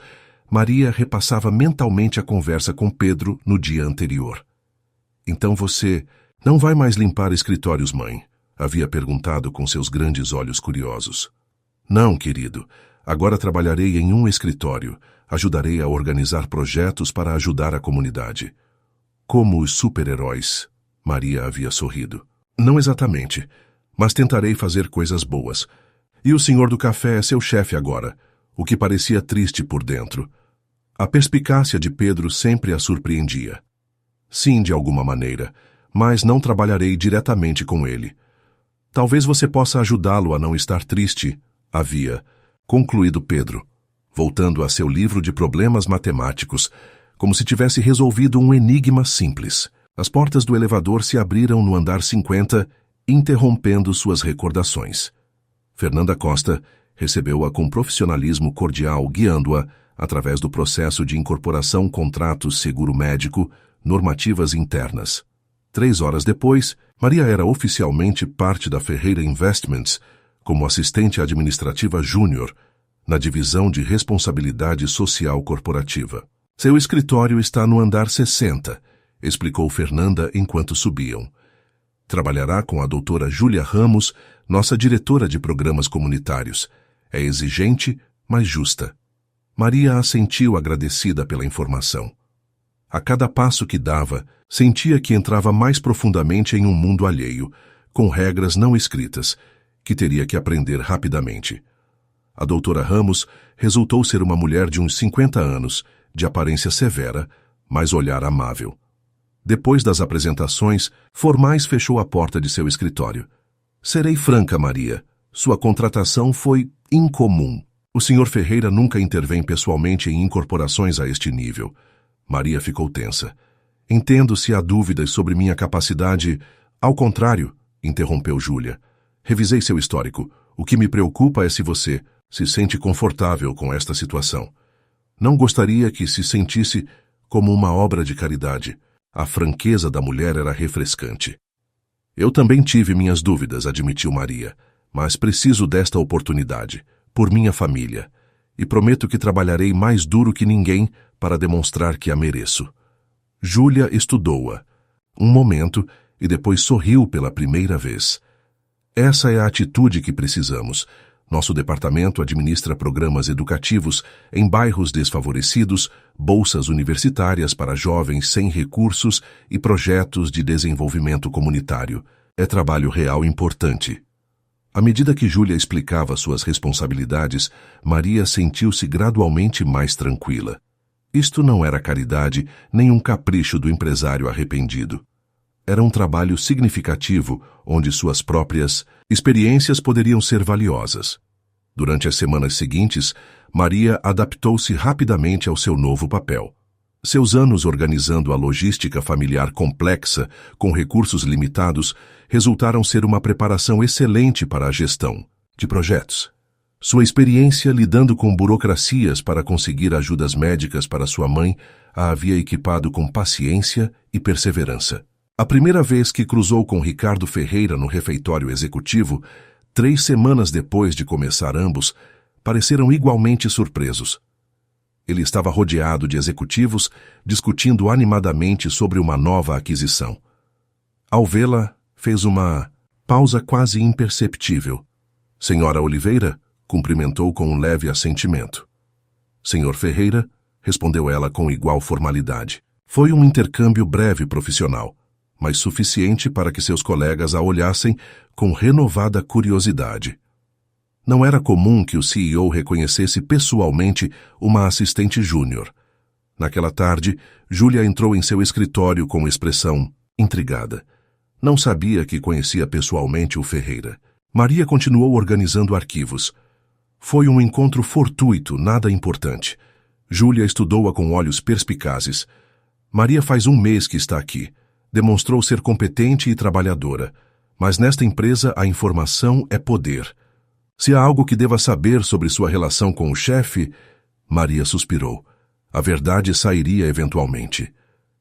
Maria repassava mentalmente a conversa com Pedro no dia anterior. Então você não vai mais limpar escritórios, mãe? Havia perguntado com seus grandes olhos curiosos. Não, querido. Agora trabalharei em um escritório. Ajudarei a organizar projetos para ajudar a comunidade. Como os super-heróis, Maria havia sorrido. Não exatamente, mas tentarei fazer coisas boas. E o senhor do café é seu chefe agora, o que parecia triste por dentro. A perspicácia de Pedro sempre a surpreendia. Sim, de alguma maneira, mas não trabalharei diretamente com ele. Talvez você possa ajudá-lo a não estar triste, havia concluído Pedro, voltando a seu livro de problemas matemáticos, como se tivesse resolvido um enigma simples. As portas do elevador se abriram no andar 50, interrompendo suas recordações. Fernanda Costa recebeu-a com profissionalismo cordial, guiando-a, através do processo de incorporação, contratos, seguro médico, normativas internas. 3 horas depois, Maria era oficialmente parte da Ferreira Investments, como assistente administrativa júnior, na divisão de responsabilidade social corporativa. Seu escritório está no andar 60, explicou Fernanda enquanto subiam. Trabalhará com a doutora Júlia Ramos, nossa diretora de programas comunitários. É exigente, mas justa. Maria assentiu agradecida pela informação. A cada passo que dava, sentia que entrava mais profundamente em um mundo alheio, com regras não escritas, que teria que aprender rapidamente. A doutora Ramos resultou ser uma mulher de uns 50 anos, de aparência severa, mas olhar amável. Depois das apresentações, formais fechou a porta de seu escritório. Serei franca, Maria. Sua contratação foi incomum. O Sr. Ferreira nunca intervém pessoalmente em incorporações a este nível. Maria ficou tensa. Entendo se há dúvidas sobre minha capacidade. Ao contrário, interrompeu Júlia. Revisei seu histórico. O que me preocupa é se você se sente confortável com esta situação. Não gostaria que se sentisse como uma obra de caridade. A franqueza da mulher era refrescante. Eu também tive minhas dúvidas, admitiu Maria, mas preciso desta oportunidade, por minha família. e prometo que trabalharei mais duro que ninguém para demonstrar que a mereço. Júlia estudou-a um momento e depois sorriu pela primeira vez. Essa é a atitude que precisamos. Nosso departamento administra programas educativos em bairros desfavorecidos, bolsas universitárias para jovens sem recursos e projetos de desenvolvimento comunitário. É trabalho real importante. À medida que Júlia explicava suas responsabilidades, Maria sentiu-se gradualmente mais tranquila. Isto não era caridade, nem um capricho do empresário arrependido. Era um trabalho significativo, onde suas próprias experiências poderiam ser valiosas. Durante as semanas seguintes, Maria adaptou-se rapidamente ao seu novo papel. Seus anos organizando a logística familiar complexa, com recursos limitados, resultaram ser uma preparação excelente para a gestão de projetos. Sua experiência lidando com burocracias para conseguir ajudas médicas para sua mãe a havia equipado com paciência e perseverança. A primeira vez que cruzou com Ricardo Ferreira no refeitório executivo, 3 semanas depois de começar ambos, pareceram igualmente surpresos. Ele estava rodeado de executivos, discutindo animadamente sobre uma nova aquisição. Ao vê-la, fez uma pausa quase imperceptível. Senhora Oliveira, cumprimentou com um leve assentimento. Senhor Ferreira, respondeu ela com igual formalidade. Foi um intercâmbio breve profissional, mas suficiente para que seus colegas a olhassem com renovada curiosidade. Não era comum que o CEO reconhecesse pessoalmente uma assistente júnior. Naquela tarde, Júlia entrou em seu escritório com expressão intrigada. Não sabia que conhecia pessoalmente o Ferreira. Maria continuou organizando arquivos. Foi um encontro fortuito, nada importante. Júlia estudou-a com olhos perspicazes. Maria faz 1 mês que está aqui. Demonstrou ser competente e trabalhadora. Mas nesta empresa a informação é poder. Se há algo que deva saber sobre sua relação com o chefe, Maria suspirou. A verdade sairia eventualmente.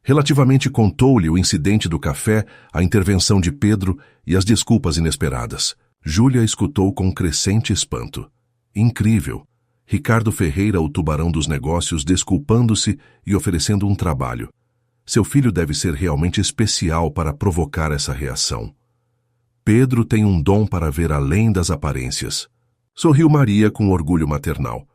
Relativamente contou-lhe o incidente do café, a intervenção de Pedro e as desculpas inesperadas. Júlia escutou com crescente espanto. Incrível! Ricardo Ferreira, o tubarão dos negócios, desculpando-se e oferecendo um trabalho. Seu filho deve ser realmente especial para provocar essa reação. Pedro tem um dom para ver além das aparências. Sorriu Maria com orgulho maternal.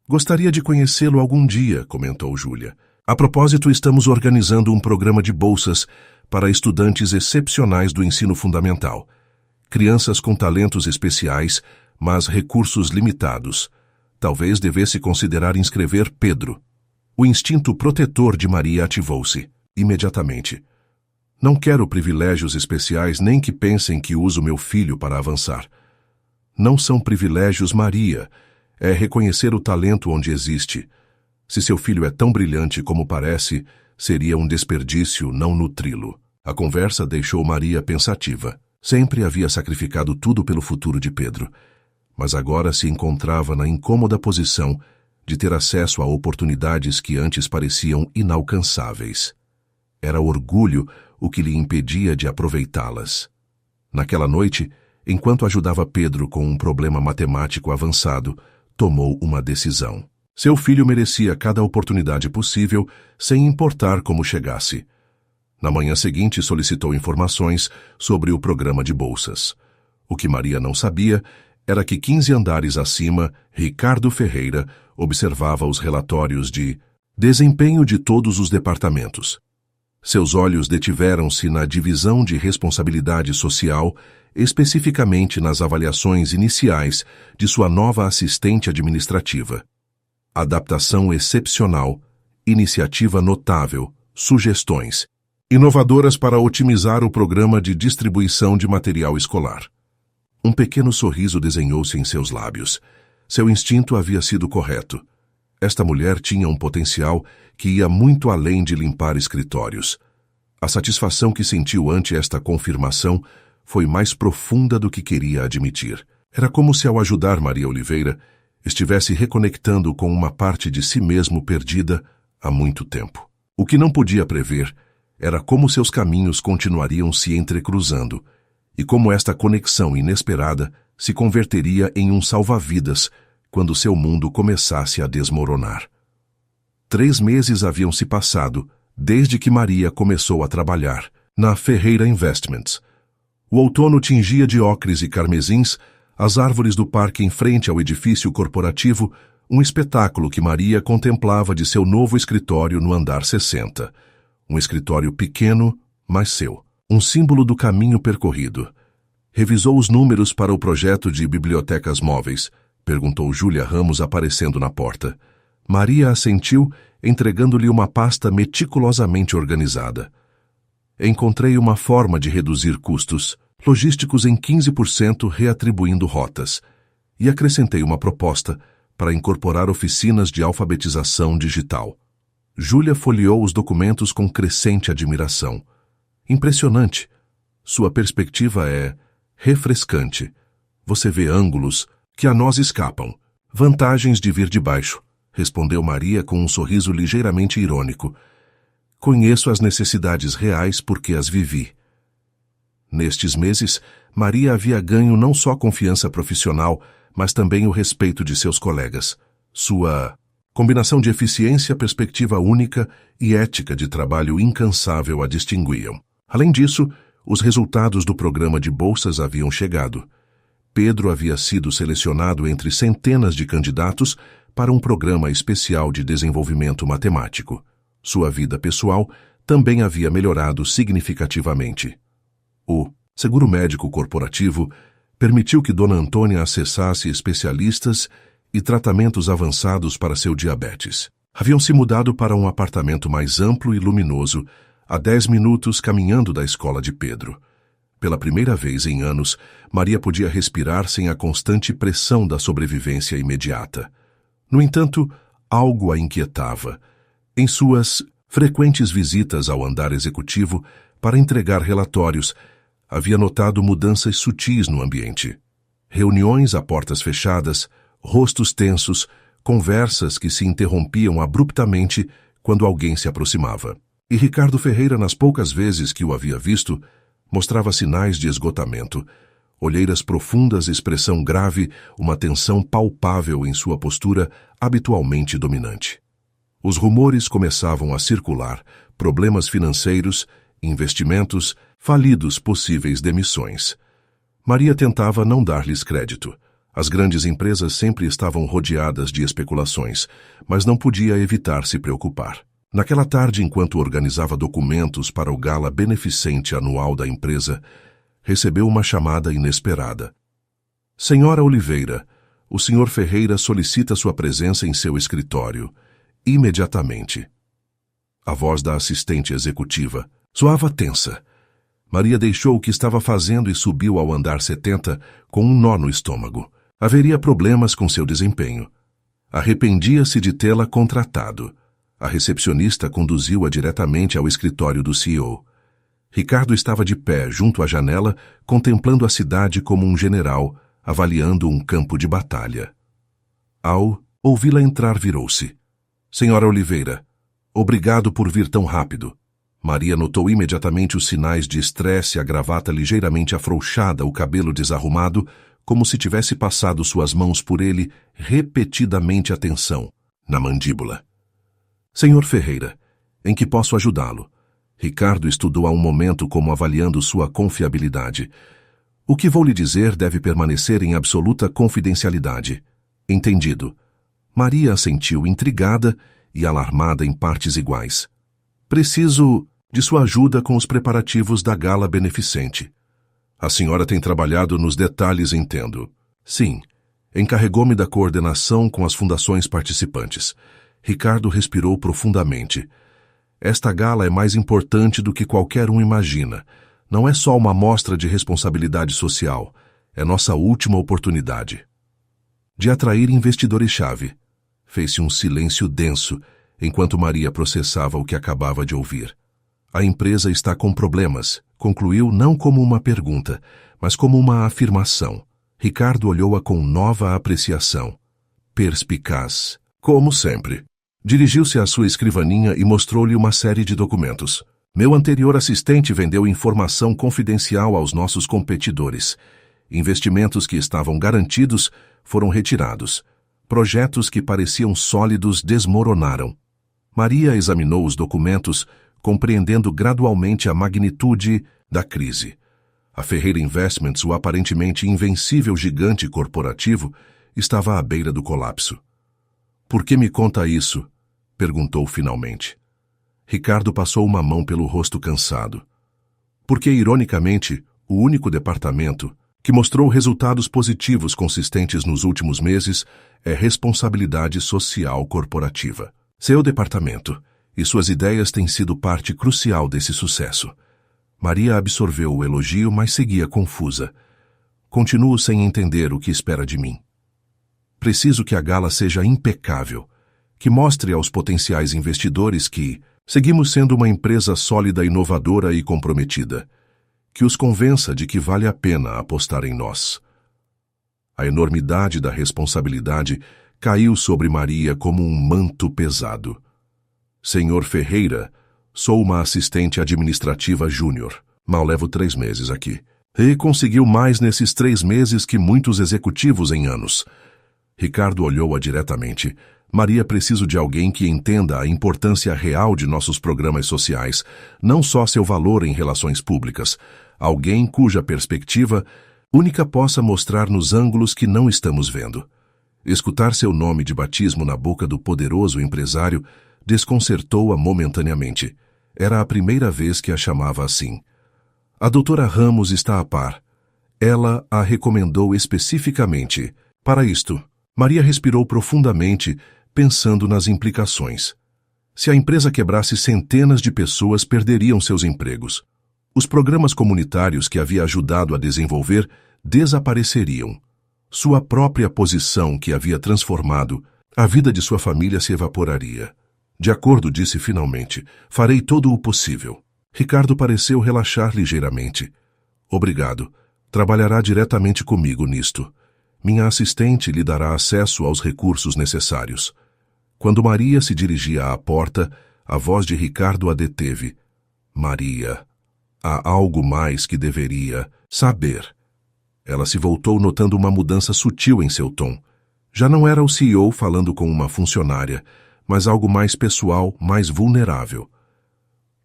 Gostaria de conhecê-lo algum dia, comentou Júlia. A propósito, estamos organizando um programa de bolsas para estudantes excepcionais do ensino fundamental. Crianças com talentos especiais, mas recursos limitados. Talvez devesse considerar inscrever Pedro. O instinto protetor de Maria ativou-se, imediatamente. Não quero privilégios especiais nem que pensem que uso meu filho para avançar. Não são privilégios, Maria. É reconhecer o talento onde existe. Se seu filho é tão brilhante como parece, seria um desperdício não nutri-lo. A conversa deixou Maria pensativa. Sempre havia sacrificado tudo pelo futuro de Pedro, mas agora se encontrava na incômoda posição de ter acesso a oportunidades que antes pareciam inalcançáveis. Era orgulho o que lhe impedia de aproveitá-las. Naquela noite, enquanto ajudava Pedro com um problema matemático avançado, tomou uma decisão. Seu filho merecia cada oportunidade possível, sem importar como chegasse. Na manhã seguinte, solicitou informações sobre o programa de bolsas. O que Maria não sabia era que 15 andares acima, Ricardo Ferreira observava os relatórios de desempenho de todos os departamentos. Seus olhos detiveram-se na divisão de responsabilidade social, especificamente nas avaliações iniciais de sua nova assistente administrativa. Adaptação excepcional, iniciativa notável, sugestões inovadoras para otimizar o programa de distribuição de material escolar. Um pequeno sorriso desenhou-se em seus lábios. Seu instinto havia sido correto. Esta mulher tinha um potencial que ia muito além de limpar escritórios. A satisfação que sentiu ante esta confirmação foi mais profunda do que queria admitir. Era como se, ao ajudar Maria Oliveira, estivesse reconectando com uma parte de si mesmo perdida há muito tempo. O que não podia prever era como seus caminhos continuariam se entrecruzando, e como esta conexão inesperada se converteria em um salva-vidas quando seu mundo começasse a desmoronar. 3 meses haviam se passado desde que Maria começou a trabalhar na Ferreira Investments. O outono tingia de ocres e carmesins as árvores do parque em frente ao edifício corporativo, um espetáculo que Maria contemplava de seu novo escritório no andar 60. Um escritório pequeno, mas seu. Um símbolo do caminho percorrido. Revisou os números para o projeto de bibliotecas móveis, perguntou Júlia Ramos aparecendo na porta. Maria assentiu, entregando-lhe uma pasta meticulosamente organizada. Encontrei uma forma de reduzir custos logísticos em 15% reatribuindo rotas, e acrescentei uma proposta para incorporar oficinas de alfabetização digital. Júlia folheou os documentos com crescente admiração. Impressionante. Sua perspectiva é refrescante. Você vê ângulos que a nós escapam. Vantagens de vir de baixo, respondeu Maria com um sorriso ligeiramente irônico. Conheço as necessidades reais porque as vivi. Nestes meses, Maria havia ganho não só confiança profissional, mas também o respeito de seus colegas. Sua combinação de eficiência, perspectiva única e ética de trabalho incansável a distinguiam. Além disso, os resultados do programa de bolsas haviam chegado. Pedro havia sido selecionado entre centenas de candidatos para um programa especial de desenvolvimento matemático. Sua vida pessoal também havia melhorado significativamente. O seguro médico corporativo permitiu que Dona Antônia acessasse especialistas e tratamentos avançados para seu diabetes. Haviam se mudado para um apartamento mais amplo e luminoso, a 10 minutos caminhando da escola de Pedro. Pela primeira vez em anos, Maria podia respirar sem a constante pressão da sobrevivência imediata. No entanto, algo a inquietava. Em suas frequentes visitas ao andar executivo para entregar relatórios, havia notado mudanças sutis no ambiente. Reuniões a portas fechadas, rostos tensos, conversas que se interrompiam abruptamente quando alguém se aproximava. E Ricardo Ferreira, nas poucas vezes que o havia visto, mostrava sinais de esgotamento, olheiras profundas, expressão grave, uma tensão palpável em sua postura habitualmente dominante. Os rumores começavam a circular, problemas financeiros, investimentos, falidos, possíveis demissões. Maria tentava não dar-lhes crédito. As grandes empresas sempre estavam rodeadas de especulações, mas não podia evitar se preocupar. Naquela tarde, enquanto organizava documentos para o gala beneficente anual da empresa, recebeu uma chamada inesperada. Senhora Oliveira, o Sr. Ferreira solicita sua presença em seu escritório. Imediatamente. A voz da assistente executiva soava tensa. Maria deixou o que estava fazendo e subiu ao andar 70 com um nó no estômago. Haveria problemas com seu desempenho. Arrependia-se de tê-la contratado. A recepcionista conduziu-a diretamente ao escritório do CEO. Ricardo estava de pé, junto à janela, contemplando a cidade como um general, avaliando um campo de batalha. Ao ouvi-la entrar, virou-se. Senhora Oliveira, obrigado por vir tão rápido. Maria notou imediatamente os sinais de estresse, a gravata ligeiramente afrouxada, o cabelo desarrumado, como se tivesse passado suas mãos por ele repetidamente a tensão, na mandíbula. Senhor Ferreira, em que posso ajudá-lo? Ricardo estudou há um momento como avaliando sua confiabilidade. O que vou lhe dizer deve permanecer em absoluta confidencialidade. Entendido. Maria assentiu intrigada e alarmada em partes iguais. Preciso de sua ajuda com os preparativos da gala beneficente. A senhora tem trabalhado nos detalhes, entendo. Sim. Encarregou-me da coordenação com as fundações participantes. Ricardo respirou profundamente. Esta gala é mais importante do que qualquer um imagina. Não é só uma mostra de responsabilidade social. É nossa última oportunidade de atrair investidores-chave. Fez-se um silêncio denso, enquanto Maria processava o que acabava de ouvir. A empresa está com problemas, concluiu não como uma pergunta, mas como uma afirmação. Ricardo olhou-a com nova apreciação. Perspicaz, como sempre. Dirigiu-se à sua escrivaninha e mostrou-lhe uma série de documentos. Meu anterior assistente vendeu informação confidencial aos nossos competidores. Investimentos que estavam garantidos foram retirados. Projetos que pareciam sólidos desmoronaram. Maria examinou os documentos, compreendendo gradualmente a magnitude da crise. A Ferreira Investments, o aparentemente invencível gigante corporativo, estava à beira do colapso. "Por que me conta isso?" perguntou finalmente. Ricardo passou uma mão pelo rosto cansado. Porque, ironicamente, o único departamento que mostrou resultados positivos consistentes nos últimos meses é responsabilidade social corporativa. Seu departamento e suas ideias têm sido parte crucial desse sucesso. Maria absorveu o elogio, mas seguia confusa. "Continuo sem entender o que espera de mim. Preciso que a gala seja impecável, que mostre aos potenciais investidores que seguimos sendo uma empresa sólida, inovadora e comprometida, que os convença de que vale a pena apostar em nós." A enormidade da responsabilidade caiu sobre Maria como um manto pesado. "Senhor Ferreira, sou uma assistente administrativa júnior. Mal levo 3 meses aqui. E conseguiu mais nesses 3 meses que muitos executivos em anos." Ricardo olhou-a diretamente. "Maria, preciso de alguém que entenda a importância real de nossos programas sociais, não só seu valor em relações públicas. Alguém cuja perspectiva única possa mostrar nos ângulos que não estamos vendo." Escutar seu nome de batismo na boca do poderoso empresário desconcertou-a momentaneamente. Era a primeira vez que a chamava assim. "A doutora Ramos está a par. Ela a recomendou especificamente para isto." Maria respirou profundamente, pensando nas implicações. Se a empresa quebrasse, centenas de pessoas perderiam seus empregos. Os programas comunitários que havia ajudado a desenvolver desapareceriam. Sua própria posição, que havia transformado a vida de sua família, se evaporaria. "De acordo", disse finalmente. "Farei todo o possível." Ricardo pareceu relaxar ligeiramente. "Obrigado. Trabalhará diretamente comigo nisto. Minha assistente lhe dará acesso aos recursos necessários." Quando Maria se dirigia à porta, a voz de Ricardo a deteve. "Maria, há algo mais que deveria saber." Ela se voltou, notando uma mudança sutil em seu tom. Já não era o CEO falando com uma funcionária, mas algo mais pessoal, mais vulnerável.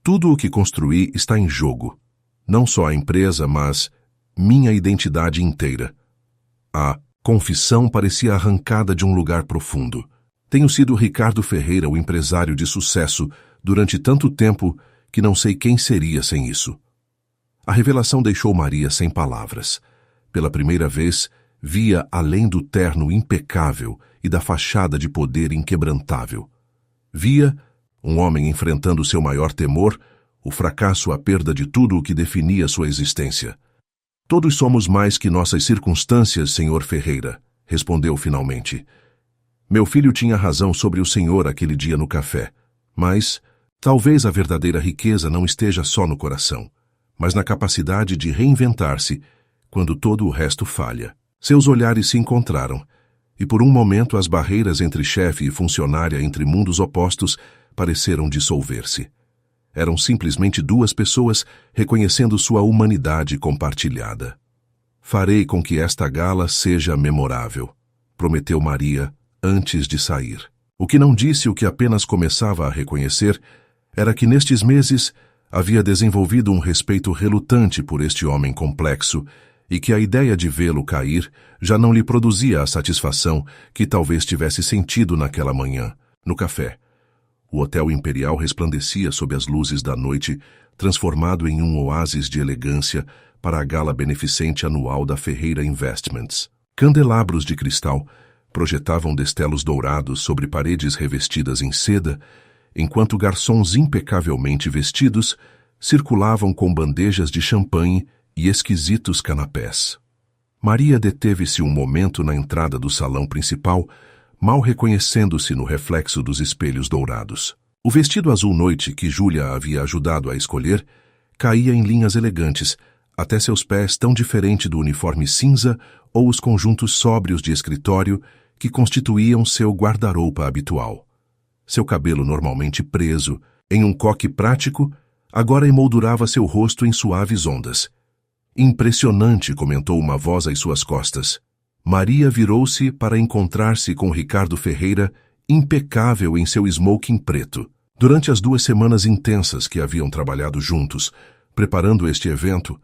"Tudo o que construí está em jogo. Não só a empresa, mas minha identidade inteira." A confissão parecia arrancada de um lugar profundo. "Tenho sido Ricardo Ferreira, o empresário de sucesso, durante tanto tempo que não sei quem seria sem isso." A revelação deixou Maria sem palavras. Pela primeira vez, via além do terno impecável e da fachada de poder inquebrantável. Via um homem enfrentando seu maior temor, o fracasso, a perda de tudo o que definia sua existência. "Todos somos mais que nossas circunstâncias, senhor Ferreira", respondeu finalmente. "Meu filho tinha razão sobre o senhor aquele dia no café, mas talvez a verdadeira riqueza não esteja só no coração, mas na capacidade de reinventar-se quando todo o resto falha." Seus olhares se encontraram, e por um momento as barreiras entre chefe e funcionária, entre mundos opostos, pareceram dissolver-se. Eram simplesmente 2 pessoas reconhecendo sua humanidade compartilhada. "Farei com que esta gala seja memorável", prometeu Maria antes de sair. O que não disse, o que apenas começava a reconhecer, era que nestes meses havia desenvolvido um respeito relutante por este homem complexo e que a ideia de vê-lo cair já não lhe produzia a satisfação que talvez tivesse sentido naquela manhã, no café. O Hotel Imperial resplandecia sob as luzes da noite, transformado em um oásis de elegância para a gala beneficente anual da Ferreira Investments. Candelabros de cristal projetavam destelos dourados sobre paredes revestidas em seda, enquanto garçons impecavelmente vestidos circulavam com bandejas de champanhe e exquisitos canapés. Maria deteve-se um momento na entrada do salão principal, mal reconhecendo-se no reflexo dos espelhos dourados. O vestido azul noite que Júlia havia ajudado a escolher caía em linhas elegantes, até seus pés, tão diferente do uniforme cinza ou os conjuntos sóbrios de escritório que constituíam seu guarda-roupa habitual. Seu cabelo, normalmente preso em um coque prático, agora emoldurava seu rosto em suaves ondas. "Impressionante", comentou uma voz às suas costas. Maria virou-se para encontrar-se com Ricardo Ferreira, impecável em seu smoking preto. Durante as 2 semanas intensas que haviam trabalhado juntos, preparando este evento,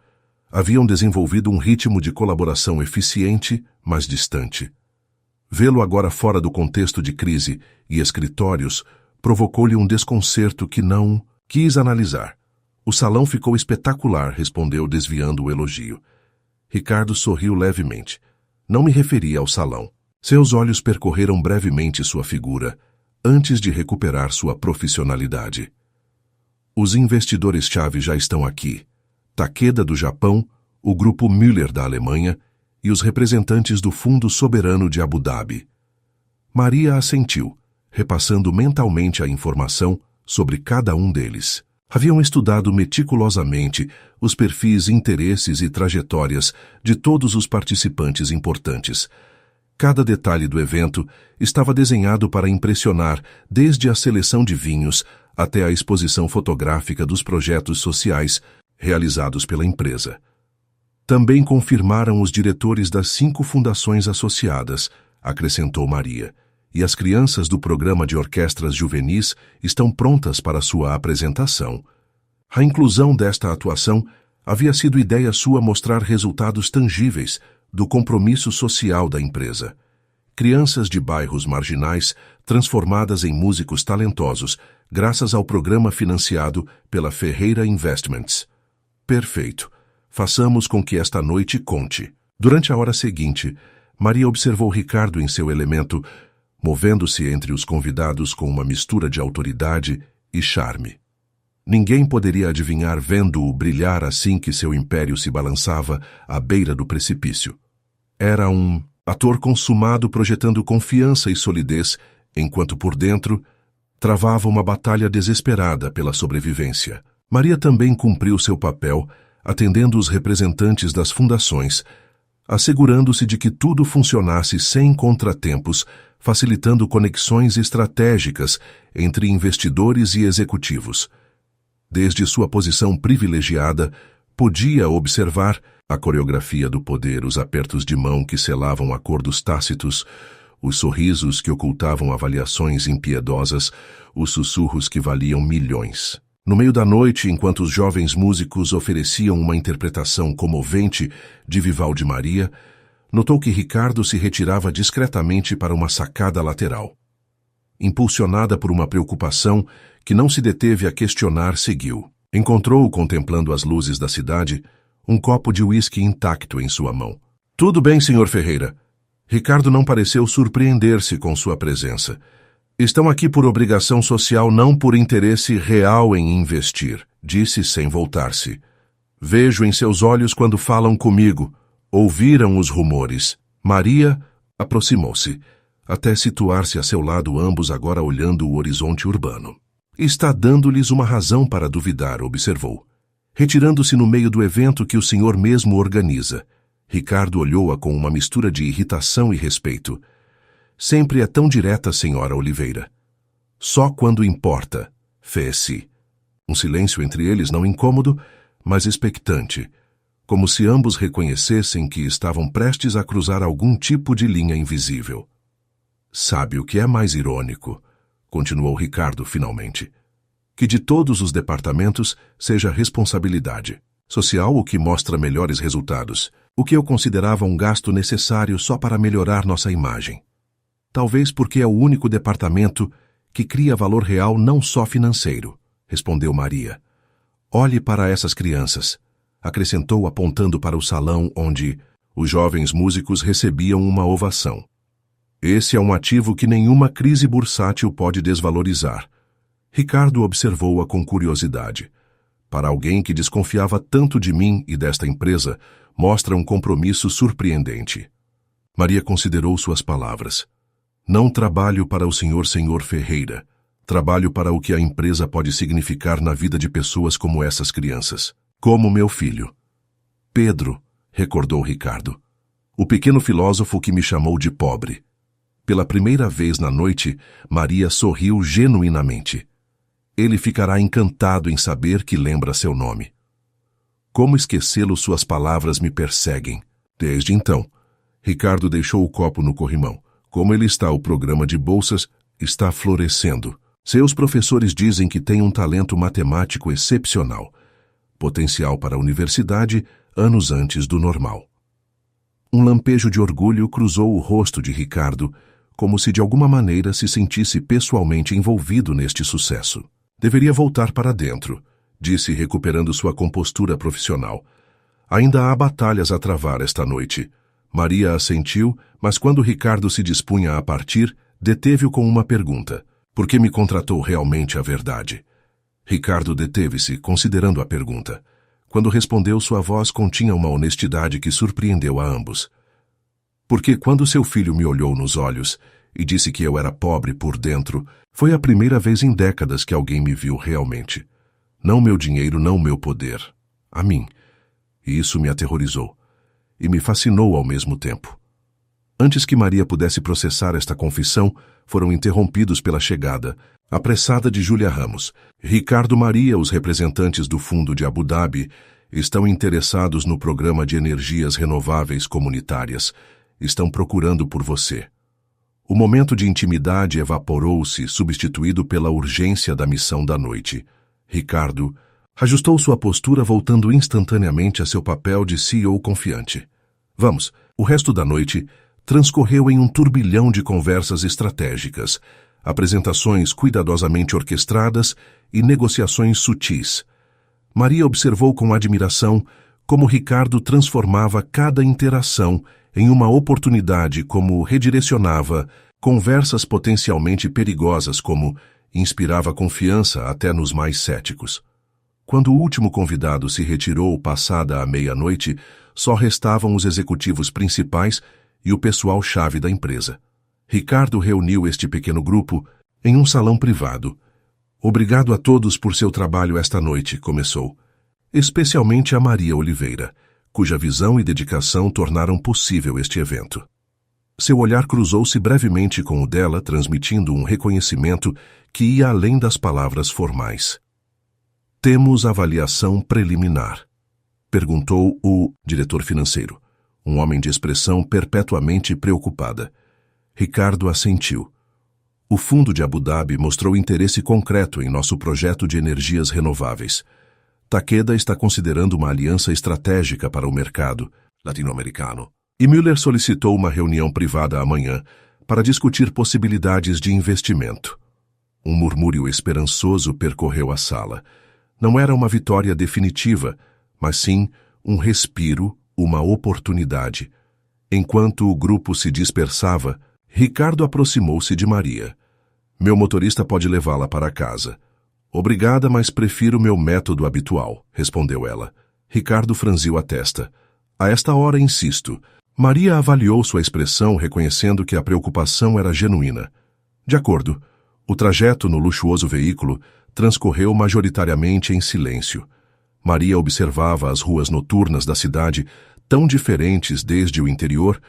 haviam desenvolvido um ritmo de colaboração eficiente, mas distante. Vê-lo agora fora do contexto de crise e escritórios provocou-lhe um desconcerto que não quis analisar. O salão ficou espetacular, respondeu, desviando o elogio. Ricardo sorriu levemente. Não me referia ao salão. Seus olhos percorreram brevemente sua figura, antes de recuperar sua profissionalidade. Os investidores-chave já estão aqui. Takeda do Japão, o grupo Müller da Alemanha e os representantes do Fundo Soberano de Abu Dhabi. Maria assentiu, repassando mentalmente a informação sobre cada um deles. Haviam estudado meticulosamente os perfis, interesses e trajetórias de todos os participantes importantes. Cada detalhe do evento estava desenhado para impressionar, desde a seleção de vinhos até a exposição fotográfica dos projetos sociais realizados pela empresa. Também confirmaram os diretores das 5 fundações associadas, acrescentou Maria, e as crianças do programa de orquestras juvenis estão prontas para sua apresentação. A inclusão desta atuação havia sido ideia sua mostrar resultados tangíveis do compromisso social da empresa. Crianças de bairros marginais transformadas em músicos talentosos, graças ao programa financiado pela Ferreira Investments. Perfeito. Façamos com que esta noite conte. Durante a hora seguinte, Maria observou Ricardo em seu elemento, movendo-se entre os convidados com uma mistura de autoridade e charme. Ninguém poderia adivinhar vendo-o brilhar assim que seu império se balançava à beira do precipício. Era um ator consumado projetando confiança e solidez, enquanto por dentro travava uma batalha desesperada pela sobrevivência. Maria também cumpriu seu papel, atendendo os representantes das fundações, assegurando-se de que tudo funcionasse sem contratempos, facilitando conexões estratégicas entre investidores e executivos. Desde sua posição privilegiada, podia observar a coreografia do poder, os apertos de mão que selavam acordos tácitos, os sorrisos que ocultavam avaliações impiedosas, os sussurros que valiam milhões. No meio da noite, enquanto os jovens músicos ofereciam uma interpretação comovente de Vivaldi Maria, notou que Ricardo se retirava discretamente para uma sacada lateral. Impulsionada por uma preocupação que não se deteve a questionar, seguiu. Encontrou-o contemplando as luzes da cidade, um copo de uísque intacto em sua mão. Tudo bem, Sr. Ferreira. Ricardo não pareceu surpreender-se com sua presença. Estão aqui por obrigação social, não por interesse real em investir, disse sem voltar-se. Vejo em seus olhos quando falam comigo. Ouviram os rumores. Maria aproximou-se, até situar-se a seu lado, ambos agora olhando o horizonte urbano. Está dando-lhes uma razão para duvidar, observou. Retirando-se no meio do evento que o senhor mesmo organiza. Ricardo olhou-a com uma mistura de irritação e respeito. Sempre é tão direta, senhora Oliveira. Só quando importa, fez-se. Um silêncio entre eles, não incômodo, mas expectante, como se ambos reconhecessem que estavam prestes a cruzar algum tipo de linha invisível. Sabe o que é mais irônico? Continuou Ricardo finalmente. Que de todos os departamentos seja responsabilidade social o que mostra melhores resultados, o que eu considerava um gasto necessário só para melhorar nossa imagem. Talvez porque é o único departamento que cria valor real não só financeiro, respondeu Maria. Olhe para essas crianças, acrescentou apontando para o salão onde os jovens músicos recebiam uma ovação. Esse é um ativo que nenhuma crise bursátil pode desvalorizar. Ricardo observou-a com curiosidade. Para alguém que desconfiava tanto de mim e desta empresa, mostra um compromisso surpreendente. Maria considerou suas palavras. Não trabalho para o senhor Ferreira. Trabalho para o que a empresa pode significar na vida de pessoas como essas crianças. Como meu filho. Pedro, recordou Ricardo. O pequeno filósofo que me chamou de pobre. Pela primeira vez na noite, Maria sorriu genuinamente. Ele ficará encantado em saber que lembra seu nome. Como esquecê-lo, suas palavras me perseguem. Desde então, Ricardo deixou o copo no corrimão. Como ele está, o programa de bolsas está florescendo. Seus professores dizem que tem um talento matemático excepcional. Potencial para a universidade anos antes do normal. Um lampejo de orgulho cruzou o rosto de Ricardo, como se de alguma maneira se sentisse pessoalmente envolvido neste sucesso. Deveria voltar para dentro, disse, recuperando sua compostura profissional. Ainda há batalhas a travar esta noite. Maria assentiu, mas quando Ricardo se dispunha a partir, deteve-o com uma pergunta. Por que me contratou realmente a verdade? Ricardo deteve-se, considerando a pergunta. Quando respondeu, sua voz continha uma honestidade que surpreendeu a ambos. Porque quando seu filho me olhou nos olhos e disse que eu era pobre por dentro, foi a primeira vez em décadas que alguém me viu realmente. Não meu dinheiro, não meu poder. A mim. E isso me aterrorizou. E me fascinou ao mesmo tempo. Antes que Maria pudesse processar esta confissão, foram interrompidos pela chegada, apressada de Júlia Ramos. Ricardo Maria, os representantes do Fundo de Abu Dhabi, estão interessados no programa de energias renováveis comunitárias. Estão procurando por você. O momento de intimidade evaporou-se, substituído pela urgência da missão da noite. Ricardo ajustou sua postura, voltando instantaneamente a seu papel de CEO confiante. Vamos, o resto da noite transcorreu em um turbilhão de conversas estratégicas, apresentações cuidadosamente orquestradas e negociações sutis. Maria observou com admiração como Ricardo transformava cada interação em uma oportunidade, como redirecionava conversas potencialmente perigosas, como inspirava confiança até nos mais céticos. Quando o último convidado se retirou passada a meia-noite, só restavam os executivos principais e o pessoal-chave da empresa. Ricardo reuniu este pequeno grupo em um salão privado. Obrigado a todos por seu trabalho esta noite, começou. Especialmente a Maria Oliveira, cuja visão e dedicação tornaram possível este evento. Seu olhar cruzou-se brevemente com o dela, transmitindo um reconhecimento que ia além das palavras formais. Temos avaliação preliminar, perguntou o diretor financeiro, um homem de expressão perpetuamente preocupada. Ricardo assentiu. O Fundo de Abu Dhabi mostrou interesse concreto em nosso projeto de energias renováveis. Takeda está considerando uma aliança estratégica para o mercado latino-americano. E Müller solicitou uma reunião privada amanhã para discutir possibilidades de investimento. Um murmúrio esperançoso percorreu a sala. Não era uma vitória definitiva, mas sim um respiro, uma oportunidade. Enquanto o grupo se dispersava, Ricardo aproximou-se de Maria. Meu motorista pode levá-la para casa. Obrigada, mas prefiro meu método habitual, respondeu ela. Ricardo franziu a testa. A esta hora insisto. Maria avaliou sua expressão, reconhecendo que a preocupação era genuína. De acordo. O trajeto no luxuoso veículo transcorreu majoritariamente em silêncio. Maria observava as ruas noturnas da cidade, tão diferentes desde o interior,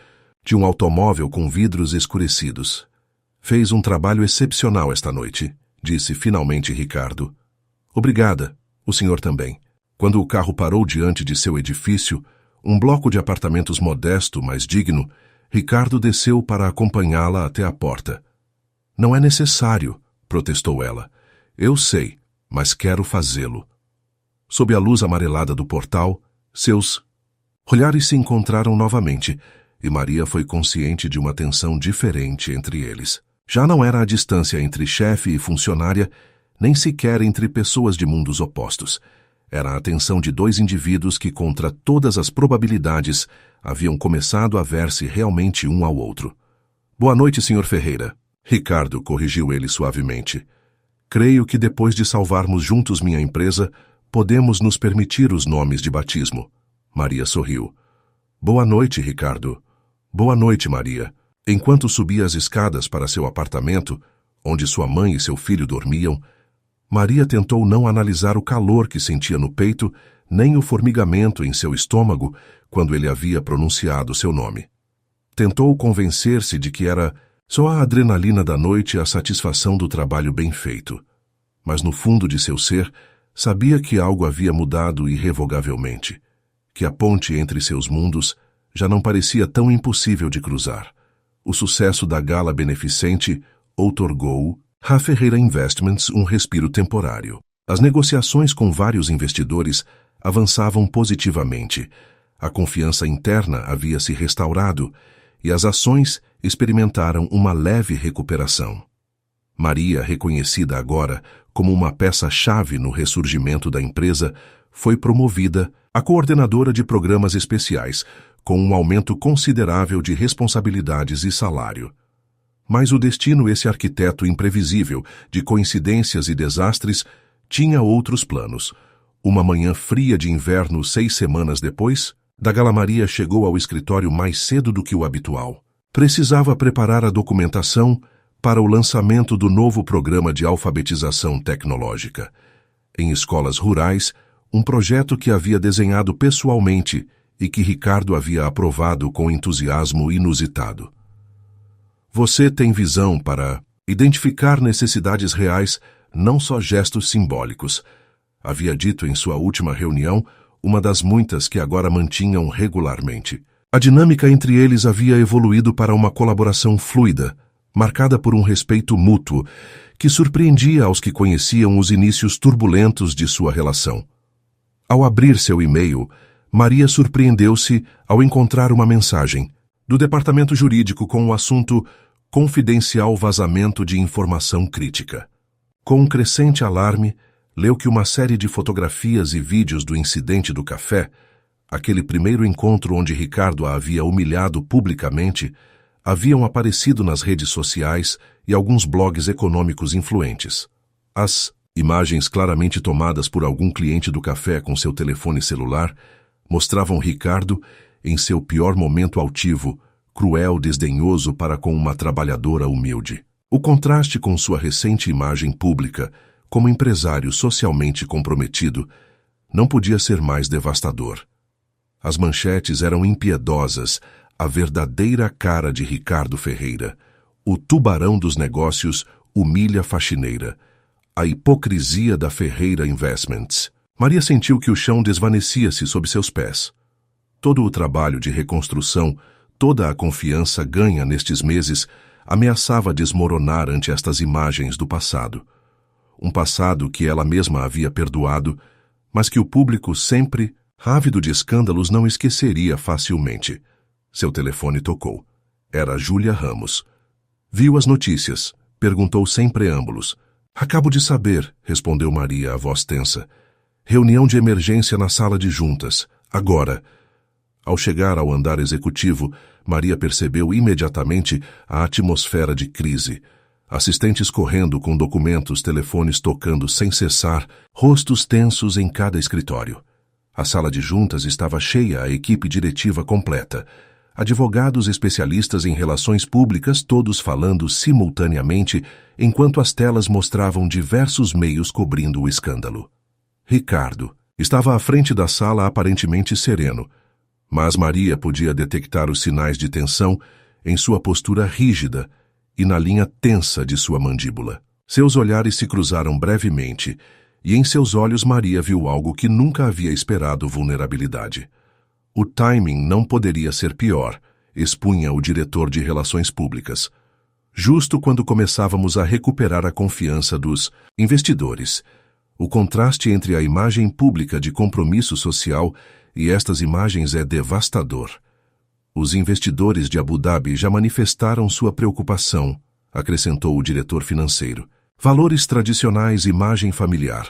de um automóvel com vidros escurecidos. Fez um trabalho excepcional esta noite, disse finalmente Ricardo. Obrigada, o senhor também. Quando o carro parou diante de seu edifício, um bloco de apartamentos modesto, mas digno, Ricardo desceu para acompanhá-la até a porta. Não é necessário, protestou ela. Eu sei, mas quero fazê-lo. Sob a luz amarelada do portal, seus olhares se encontraram novamente, e Maria foi consciente de uma tensão diferente entre eles. Já não era a distância entre chefe e funcionária, nem sequer entre pessoas de mundos opostos. Era a tensão de dois indivíduos que, contra todas as probabilidades, haviam começado a ver-se realmente um ao outro. Boa noite, Sr. Ferreira. Ricardo corrigiu ele suavemente. Creio que depois de salvarmos juntos minha empresa, podemos nos permitir os nomes de batismo. Maria sorriu. Boa noite, Ricardo. Boa noite, Maria. Enquanto subia as escadas para seu apartamento, onde sua mãe e seu filho dormiam, Maria tentou não analisar o calor que sentia no peito, nem o formigamento em seu estômago quando ele havia pronunciado seu nome. Tentou convencer-se de que era só a adrenalina da noite e a satisfação do trabalho bem feito. Mas no fundo de seu ser, sabia que algo havia mudado irrevogavelmente, que a ponte entre seus mundos já não parecia tão impossível de cruzar. O sucesso da gala beneficente outorgou à Ferreira Investments um respiro temporário. As negociações com vários investidores avançavam positivamente. A confiança interna havia se restaurado e as ações experimentaram uma leve recuperação. Maria, reconhecida agora como uma peça-chave no ressurgimento da empresa, foi promovida a coordenadora de programas especiais, com um aumento considerável de responsabilidades e salário. Mas o destino, esse arquiteto imprevisível de coincidências e desastres, tinha outros planos. Uma manhã fria de inverno 6 semanas depois, da Gala Maria chegou ao escritório mais cedo do que o habitual. Precisava preparar a documentação para o lançamento do novo programa de alfabetização tecnológica. Em escolas rurais, um projeto que havia desenhado pessoalmente e que Ricardo havia aprovado com entusiasmo inusitado. Você tem visão para identificar necessidades reais, não só gestos simbólicos, havia dito em sua última reunião, uma das muitas que agora mantinham regularmente. A dinâmica entre eles havia evoluído para uma colaboração fluida, marcada por um respeito mútuo, que surpreendia aos que conheciam os inícios turbulentos de sua relação. Ao abrir seu e-mail, Maria surpreendeu-se ao encontrar uma mensagem do departamento jurídico com o assunto confidencial vazamento de informação crítica. Com um crescente alarme, leu que uma série de fotografias e vídeos do incidente do café, aquele primeiro encontro onde Ricardo a havia humilhado publicamente, haviam aparecido nas redes sociais e alguns blogs econômicos influentes. As imagens claramente tomadas por algum cliente do café com seu telefone celular mostravam Ricardo em seu pior momento altivo, cruel, desdenhoso para com uma trabalhadora humilde. O contraste com sua recente imagem pública, como empresário socialmente comprometido, não podia ser mais devastador. As manchetes eram impiedosas, a verdadeira cara de Ricardo Ferreira. O tubarão dos negócios humilha a faxineira. A hipocrisia da Ferreira Investments. Maria sentiu que o chão desvanecia-se sob seus pés. Todo o trabalho de reconstrução, toda a confiança ganha nestes meses, ameaçava desmoronar ante estas imagens do passado. Um passado que ela mesma havia perdoado, mas que o público sempre, ávido de escândalos, não esqueceria facilmente. Seu telefone tocou. Era Júlia Ramos. Viu as notícias. Perguntou sem preâmbulos. Acabo de saber, respondeu Maria, a voz tensa. Reunião de emergência na sala de juntas. Agora. Ao chegar ao andar executivo, Maria percebeu imediatamente a atmosfera de crise. Assistentes correndo com documentos, telefones tocando sem cessar, rostos tensos em cada escritório. A sala de juntas estava cheia, a equipe diretiva completa. Advogados especialistas em relações públicas, todos falando simultaneamente, enquanto as telas mostravam diversos meios cobrindo o escândalo. Ricardo estava à frente da sala aparentemente sereno, mas Maria podia detectar os sinais de tensão em sua postura rígida e na linha tensa de sua mandíbula. Seus olhares se cruzaram brevemente, e em seus olhos Maria viu algo que nunca havia esperado: vulnerabilidade. O timing não poderia ser pior, expunha o diretor de Relações Públicas. Justo quando começávamos a recuperar a confiança dos investidores. O contraste entre a imagem pública de compromisso social e estas imagens é devastador. Os investidores de Abu Dhabi já manifestaram sua preocupação, acrescentou o diretor financeiro. Valores tradicionais, imagem familiar.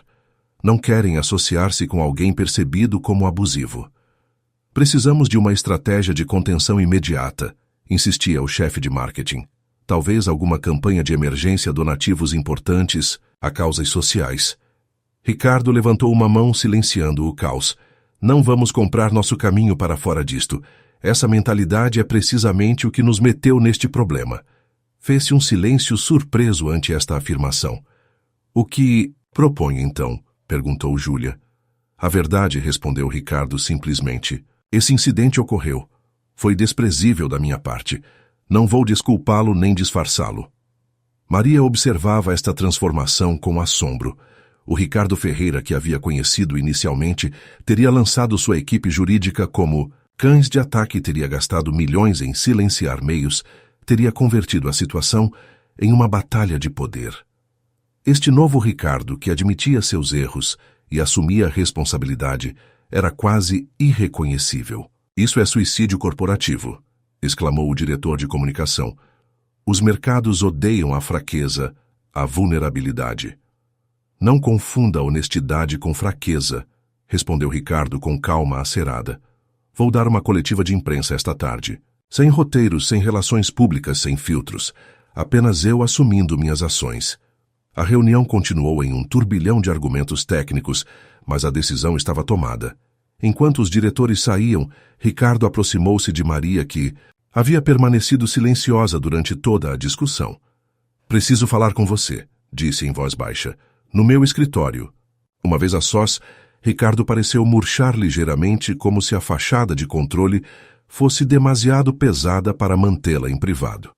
Não querem associar-se com alguém percebido como abusivo. Precisamos de uma estratégia de contenção imediata, insistia o chefe de marketing. Talvez alguma campanha de emergência, donativos importantes a causas sociais. Ricardo levantou uma mão silenciando o caos. Não vamos comprar nosso caminho para fora disto. Essa mentalidade é precisamente o que nos meteu neste problema. Fez-se um silêncio surpreso ante esta afirmação. O que propõe, então? Perguntou Júlia. A verdade, respondeu Ricardo simplesmente. Esse incidente ocorreu. Foi desprezível da minha parte. Não vou desculpá-lo nem disfarçá-lo. Maria observava esta transformação com assombro. O Ricardo Ferreira, que havia conhecido inicialmente, teria lançado sua equipe jurídica como Cães de ataque teria gastado milhões em silenciar meios, teria convertido a situação em uma batalha de poder. Este novo Ricardo, que admitia seus erros e assumia a responsabilidade, era quase irreconhecível. Isso é suicídio corporativo, exclamou o diretor de comunicação. Os mercados odeiam a fraqueza, a vulnerabilidade. Não confunda honestidade com fraqueza, respondeu Ricardo com calma acerada. Vou dar uma coletiva de imprensa esta tarde. Sem roteiros, sem relações públicas, sem filtros. Apenas eu assumindo minhas ações. A reunião continuou em um turbilhão de argumentos técnicos, mas a decisão estava tomada. Enquanto os diretores saíam, Ricardo aproximou-se de Maria, que havia permanecido silenciosa durante toda a discussão. Preciso falar com você, disse em voz baixa. No meu escritório. Uma vez a sós, Ricardo pareceu murchar ligeiramente, como se a fachada de controle fosse demasiado pesada para mantê-la em privado.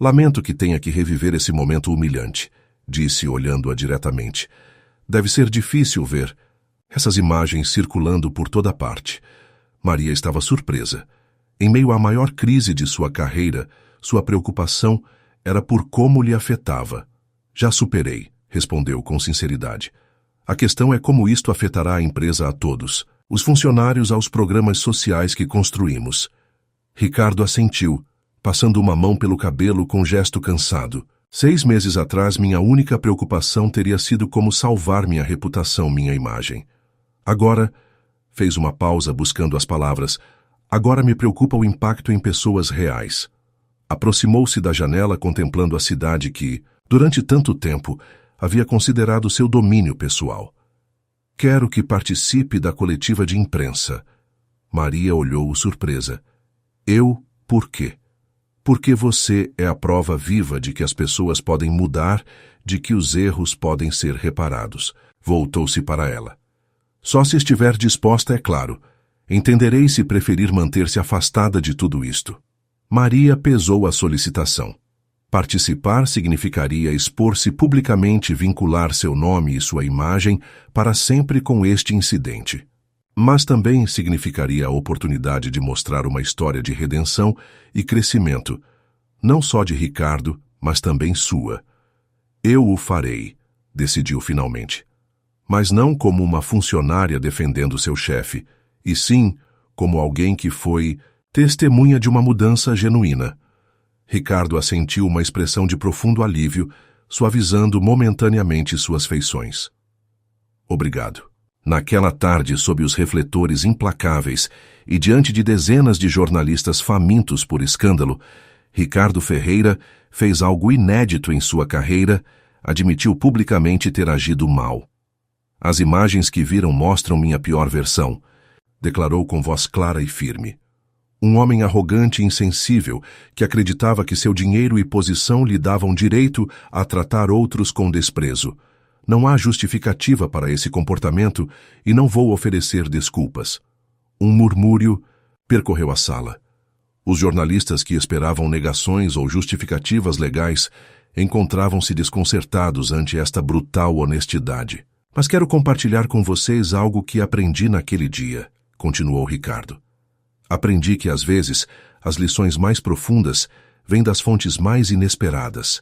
Lamento que tenha que reviver esse momento humilhante, disse olhando-a diretamente. Deve ser difícil ver essas imagens circulando por toda parte. Maria estava surpresa. Em meio à maior crise de sua carreira, sua preocupação era por como lhe afetava. Já superei, respondeu com sinceridade. A questão é como isto afetará a empresa a todos, os funcionários aos programas sociais que construímos. Ricardo assentiu, passando uma mão pelo cabelo com gesto cansado. 6 meses atrás, minha única preocupação teria sido como salvar minha reputação, minha imagem. Agora, fez uma pausa buscando as palavras, agora me preocupa o impacto em pessoas reais. Aproximou-se da janela contemplando a cidade que, durante tanto tempo, havia considerado seu domínio pessoal. Quero que participe da coletiva de imprensa. Maria olhou surpresa. Eu, por quê? Porque você é a prova viva de que as pessoas podem mudar, de que os erros podem ser reparados. Voltou-se para ela. Só se estiver disposta, é claro. Entenderei se preferir manter-se afastada de tudo isto. Maria pesou a solicitação. Participar significaria expor-se publicamente e vincular seu nome e sua imagem para sempre com este incidente. Mas também significaria a oportunidade de mostrar uma história de redenção e crescimento, não só de Ricardo, mas também sua. Eu o farei, decidiu finalmente. Mas não como uma funcionária defendendo seu chefe, e sim como alguém que foi testemunha de uma mudança genuína. Ricardo assentiu uma expressão de profundo alívio, suavizando momentaneamente suas feições. Obrigado. Naquela tarde, sob os refletores implacáveis e diante de dezenas de jornalistas famintos por escândalo, Ricardo Ferreira fez algo inédito em sua carreira, admitiu publicamente ter agido mal. As imagens que viram mostram minha pior versão, declarou com voz clara e firme. Um homem arrogante e insensível, que acreditava que seu dinheiro e posição lhe davam direito a tratar outros com desprezo. Não há justificativa para esse comportamento e não vou oferecer desculpas. Um murmúrio percorreu a sala. Os jornalistas que esperavam negações ou justificativas legais encontravam-se desconcertados ante esta brutal honestidade. Mas quero compartilhar com vocês algo que aprendi naquele dia, continuou Ricardo. Aprendi que, às vezes, as lições mais profundas vêm das fontes mais inesperadas.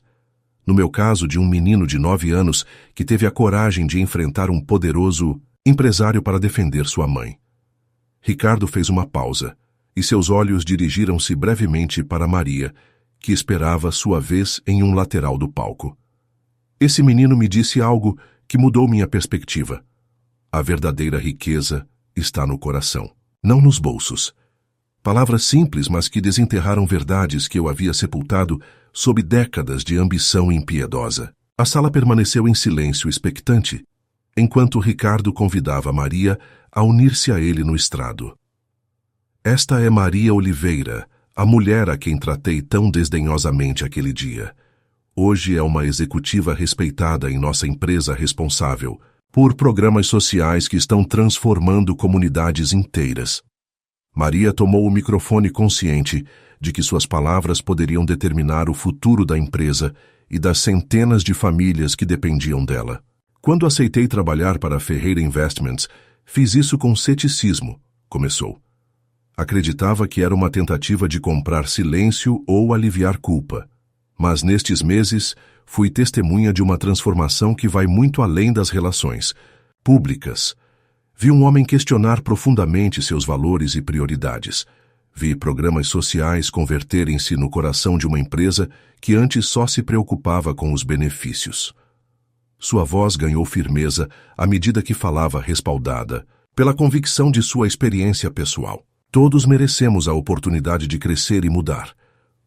No meu caso, de um menino de 9 anos que teve a coragem de enfrentar um poderoso empresário para defender sua mãe. Ricardo fez uma pausa, e seus olhos dirigiram-se brevemente para Maria, que esperava sua vez em um lateral do palco. Esse menino me disse algo que mudou minha perspectiva. A verdadeira riqueza está no coração, não nos bolsos. Palavras simples, mas que desenterraram verdades que eu havia sepultado sob décadas de ambição impiedosa. A sala permaneceu em silêncio expectante, enquanto Ricardo convidava Maria a unir-se a ele no estrado. Esta é Maria Oliveira, a mulher a quem tratei tão desdenhosamente aquele dia. Hoje é uma executiva respeitada em nossa empresa responsável por programas sociais que estão transformando comunidades inteiras. Maria tomou o microfone consciente de que suas palavras poderiam determinar o futuro da empresa e das centenas de famílias que dependiam dela. Quando aceitei trabalhar para a Ferreira Investments, fiz isso com ceticismo, começou. Acreditava que era uma tentativa de comprar silêncio ou aliviar culpa. Mas nestes meses, fui testemunha de uma transformação que vai muito além das relações públicas. Vi um homem questionar profundamente seus valores e prioridades. Vi programas sociais converterem-se no coração de uma empresa que antes só se preocupava com os benefícios. Sua voz ganhou firmeza à medida que falava respaldada pela convicção de sua experiência pessoal. Todos merecemos a oportunidade de crescer e mudar.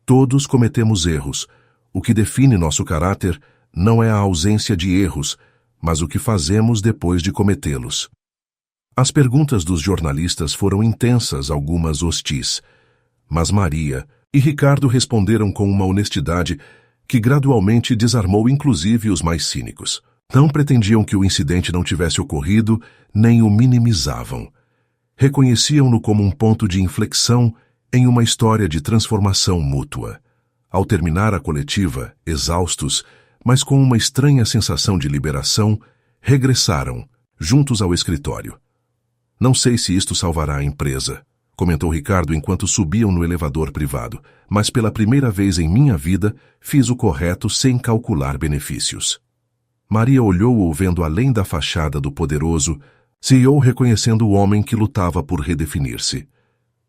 Todos cometemos erros. O que define nosso caráter não é a ausência de erros, mas o que fazemos depois de cometê-los. As perguntas dos jornalistas foram intensas, algumas hostis. Mas Maria e Ricardo responderam com uma honestidade que gradualmente desarmou inclusive os mais cínicos. Não pretendiam que o incidente não tivesse ocorrido, nem o minimizavam. Reconheciam-no como um ponto de inflexão em uma história de transformação mútua. Ao terminar a coletiva, exaustos, mas com uma estranha sensação de liberação, regressaram, juntos ao escritório. Não sei se isto salvará a empresa, comentou Ricardo enquanto subiam no elevador privado, mas pela primeira vez em minha vida fiz o correto sem calcular benefícios. Maria olhou-o vendo além da fachada do poderoso, CEO reconhecendo o homem que lutava por redefinir-se.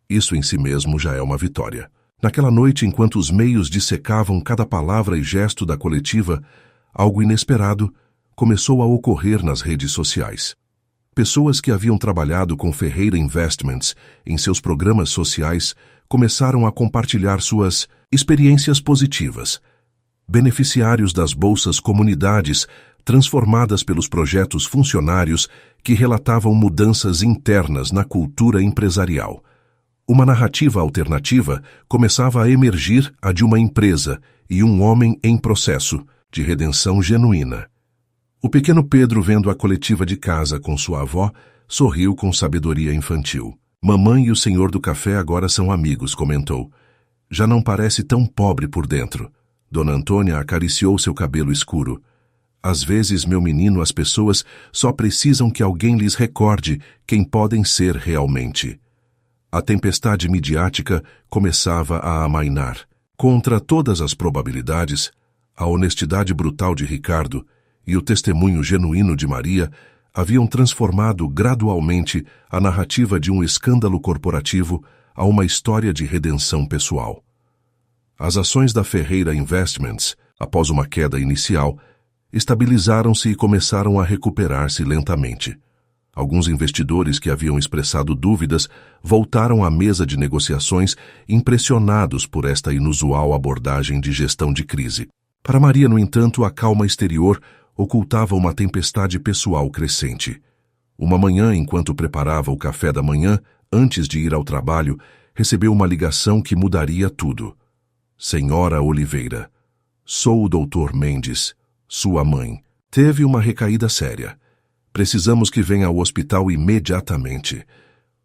Isso em si mesmo já é uma vitória. Naquela noite, enquanto os meios dissecavam cada palavra e gesto da coletiva, algo inesperado começou a ocorrer nas redes sociais. Pessoas que haviam trabalhado com Ferreira Investments em seus programas sociais começaram a compartilhar suas experiências positivas. Beneficiários das bolsas comunidades transformadas pelos projetos funcionários que relatavam mudanças internas na cultura empresarial. Uma narrativa alternativa começava a emergir, a de uma empresa e um homem em processo de redenção genuína. O pequeno Pedro, vendo a coletiva de casa com sua avó, sorriu com sabedoria infantil. Mamãe e o senhor do café agora são amigos, comentou. Já não parece tão pobre por dentro. Dona Antônia acariciou seu cabelo escuro. Às vezes, meu menino, as pessoas só precisam que alguém lhes recorde quem podem ser realmente. A tempestade midiática começava a amainar. Contra todas as probabilidades, a honestidade brutal de Ricardo e o testemunho genuíno de Maria haviam transformado gradualmente a narrativa de um escândalo corporativo a uma história de redenção pessoal. As ações da Ferreira Investments, após uma queda inicial, estabilizaram-se e começaram a recuperar-se lentamente. Alguns investidores que haviam expressado dúvidas voltaram à mesa de negociações impressionados por esta inusual abordagem de gestão de crise. Para Maria, no entanto, a calma exterior ocultava uma tempestade pessoal crescente. Uma manhã, enquanto preparava o café da manhã, antes de ir ao trabalho, recebeu uma ligação que mudaria tudo. Senhora Oliveira, sou o Dr. Mendes, sua mãe. Teve uma recaída séria. Precisamos que venha ao hospital imediatamente.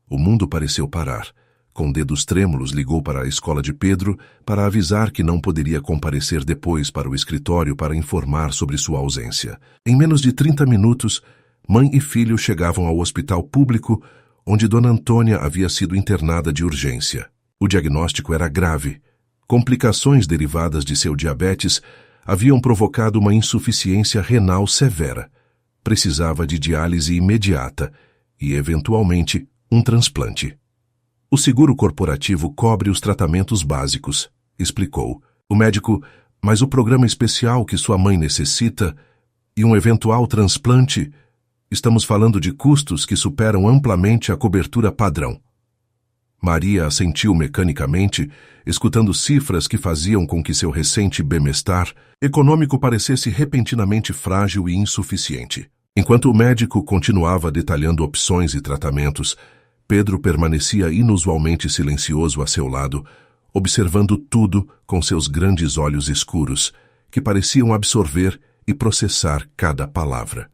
O mundo pareceu parar. Com dedos trêmulos, ligou para a escola de Pedro para avisar que não poderia comparecer depois para o escritório para informar sobre sua ausência. Em menos de 30 minutos, mãe e filho chegavam ao hospital público, onde Dona Antônia havia sido internada de urgência. O diagnóstico era grave. Complicações derivadas de seu diabetes haviam provocado uma insuficiência renal severa. Precisava de diálise imediata e, eventualmente, um transplante. O seguro corporativo cobre os tratamentos básicos, explicou. O médico, mas o programa especial que sua mãe necessita e um eventual transplante, estamos falando de custos que superam amplamente a cobertura padrão. Maria assentiu mecanicamente, escutando cifras que faziam com que seu recente bem-estar econômico parecesse repentinamente frágil e insuficiente. Enquanto o médico continuava detalhando opções e tratamentos, Pedro permanecia inusualmente silencioso a seu lado, observando tudo com seus grandes olhos escuros, que pareciam absorver e processar cada palavra.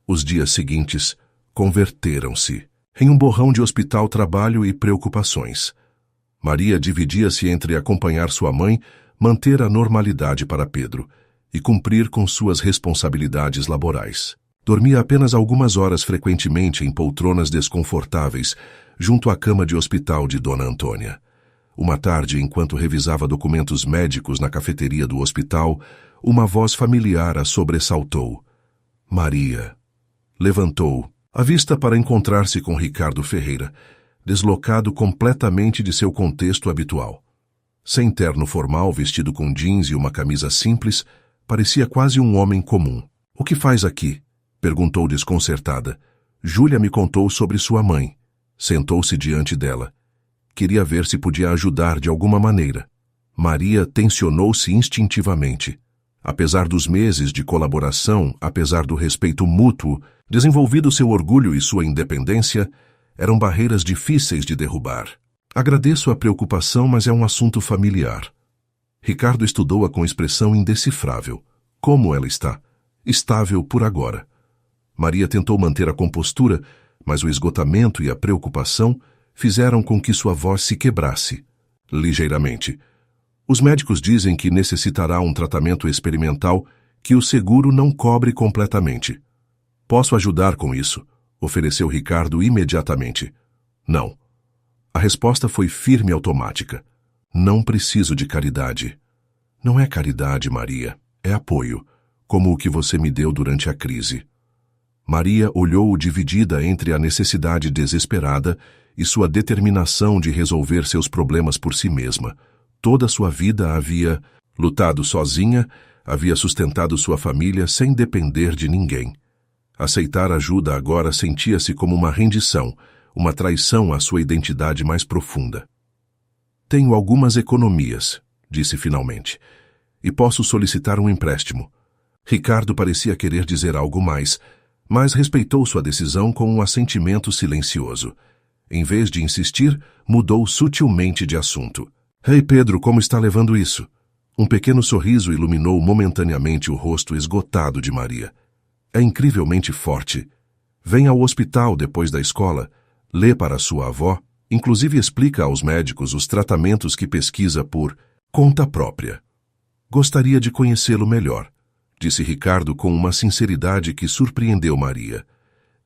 Os dias seguintes converteram-se em um borrão de hospital, trabalho e preocupações. Maria dividia-se entre acompanhar sua mãe, manter a normalidade para Pedro e cumprir com suas responsabilidades laborais. Dormia apenas algumas horas frequentemente em poltronas desconfortáveis, junto à cama de hospital de Dona Antônia. Uma tarde, enquanto revisava documentos médicos na cafeteria do hospital, uma voz familiar a sobressaltou. Maria. Levantou a vista para encontrar-se com Ricardo Ferreira, deslocado completamente de seu contexto habitual. Sem terno formal, vestido com jeans e uma camisa simples, parecia quase um homem comum. — O que faz aqui? Perguntou desconcertada. Júlia me contou sobre sua mãe. Sentou-se diante dela. Queria ver se podia ajudar de alguma maneira. Maria tensionou-se instintivamente. Apesar dos meses de colaboração, apesar do respeito mútuo, desenvolvido seu orgulho e sua independência, eram barreiras difíceis de derrubar. Agradeço a preocupação, mas é um assunto familiar. Ricardo estudou-a com expressão indecifrável. Como ela está? Estável por agora. Maria tentou manter a compostura, mas o esgotamento e a preocupação fizeram com que sua voz se quebrasse, ligeiramente. Os médicos dizem que necessitará um tratamento experimental que o seguro não cobre completamente. Posso ajudar com isso? Ofereceu Ricardo imediatamente. Não. A resposta foi firme e automática. Não preciso de caridade. Não é caridade, Maria. É apoio, como o que você me deu durante a crise. Maria olhou-o dividida entre a necessidade desesperada e sua determinação de resolver seus problemas por si mesma. Toda sua vida havia lutado sozinha, havia sustentado sua família sem depender de ninguém. Aceitar ajuda agora sentia-se como uma rendição, uma traição à sua identidade mais profunda. Tenho algumas economias, disse finalmente, e posso solicitar um empréstimo. Ricardo parecia querer dizer algo mais, mas respeitou sua decisão com um assentimento silencioso. Em vez de insistir, mudou sutilmente de assunto. Ei, Pedro, como está levando isso? Um pequeno sorriso iluminou momentaneamente o rosto esgotado de Maria. É incrivelmente forte. Vem ao hospital depois da escola, lê para sua avó, inclusive explica aos médicos os tratamentos que pesquisa por conta própria. Gostaria de conhecê-lo melhor, disse Ricardo com uma sinceridade que surpreendeu Maria.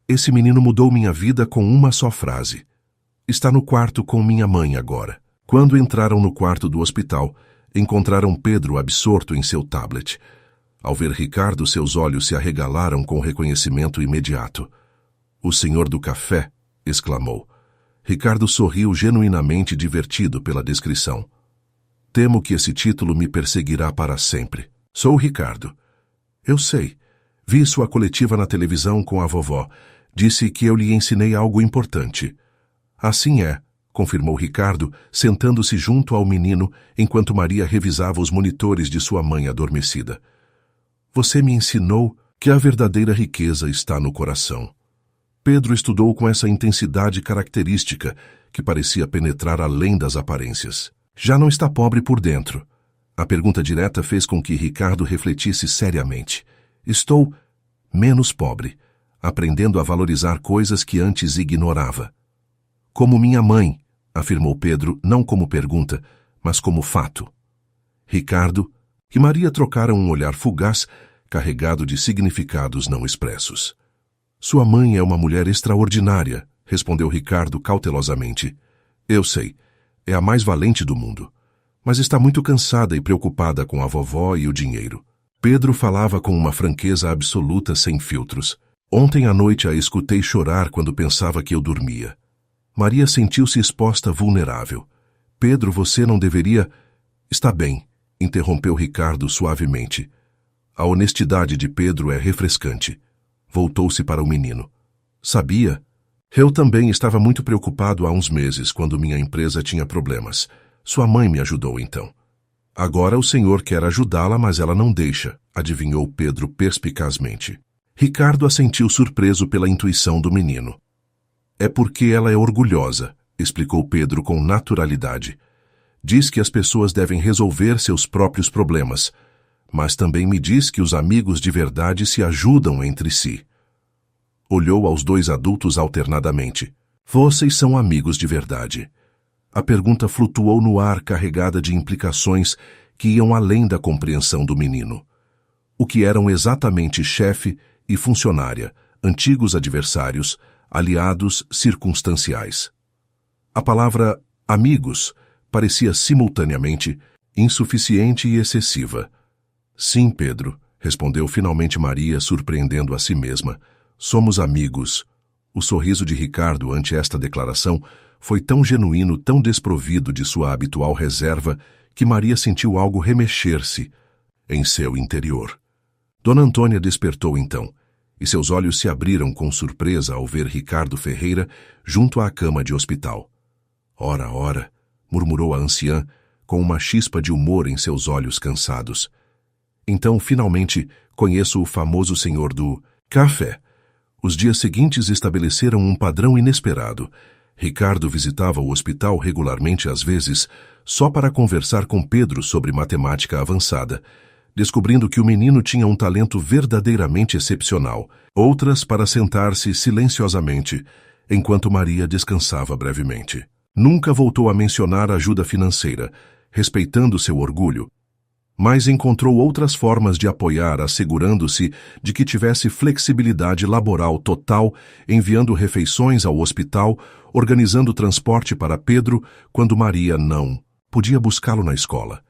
Esse menino mudou minha vida com uma só frase. Está no quarto com minha mãe agora. Quando entraram no quarto do hospital, encontraram Pedro absorto em seu tablet. Ao ver Ricardo, seus olhos se arregalaram com reconhecimento imediato. O senhor do café, exclamou. Ricardo sorriu genuinamente divertido pela descrição. Temo que esse título me perseguirá para sempre. Sou Ricardo. Eu sei. Vi sua coletiva na televisão com a vovó. Disse que eu lhe ensinei algo importante. Assim é, confirmou Ricardo, sentando-se junto ao menino enquanto Maria revisava os monitores de sua mãe adormecida. Você me ensinou que a verdadeira riqueza está no coração. Pedro estudou com essa intensidade característica que parecia penetrar além das aparências. Já não está pobre por dentro. A pergunta direta fez com que Ricardo refletisse seriamente. Estou menos pobre, aprendendo a valorizar coisas que antes ignorava. Como minha mãe, afirmou Pedro, não como pergunta, mas como fato. Ricardo e Maria trocaram um olhar fugaz, carregado de significados não expressos. Sua mãe é uma mulher extraordinária, respondeu Ricardo cautelosamente. Eu sei, é a mais valente do mundo, mas está muito cansada e preocupada com a vovó e o dinheiro. Pedro falava com uma franqueza absoluta sem filtros. Ontem à noite a escutei chorar quando pensava que eu dormia. Maria sentiu-se exposta vulnerável. Pedro, você não deveria... Está bem, interrompeu Ricardo suavemente. A honestidade de Pedro é refrescante. Voltou-se para o menino. Sabia? Eu também estava muito preocupado há uns meses, quando minha empresa tinha problemas. Sua mãe me ajudou então. Agora o senhor quer ajudá-la, mas ela não deixa, adivinhou Pedro perspicazmente. Ricardo assentiu surpreso pela intuição do menino. É porque ela é orgulhosa, explicou Pedro com naturalidade. Diz que as pessoas devem resolver seus próprios problemas, mas também me diz que os amigos de verdade se ajudam entre si. Olhou aos dois adultos alternadamente. Vocês são amigos de verdade. A pergunta flutuou no ar carregada de implicações que iam além da compreensão do menino. O que eram exatamente chefe e funcionária, antigos adversários, aliados circunstanciais. A palavra amigos parecia simultaneamente insuficiente e excessiva. Sim, Pedro, respondeu finalmente Maria, surpreendendo a si mesma. Somos amigos. O sorriso de Ricardo ante esta declaração foi tão genuíno, tão desprovido de sua habitual reserva, que Maria sentiu algo remexer-se em seu interior. Dona Antônia despertou então, e seus olhos se abriram com surpresa ao ver Ricardo Ferreira junto à cama de hospital. Ora, ora, murmurou a anciã, com uma chispa de humor em seus olhos cansados. Então, finalmente, conheço o famoso senhor do café. Os dias seguintes estabeleceram um padrão inesperado. Ricardo visitava o hospital regularmente às vezes, só para conversar com Pedro sobre matemática avançada, descobrindo que o menino tinha um talento verdadeiramente excepcional, outras para sentar-se silenciosamente, enquanto Maria descansava brevemente. Nunca voltou a mencionar ajuda financeira, respeitando seu orgulho, mas encontrou outras formas de apoiar, assegurando-se de que tivesse flexibilidade laboral total, enviando refeições ao hospital, organizando transporte para Pedro quando Maria não podia buscá-lo na escola.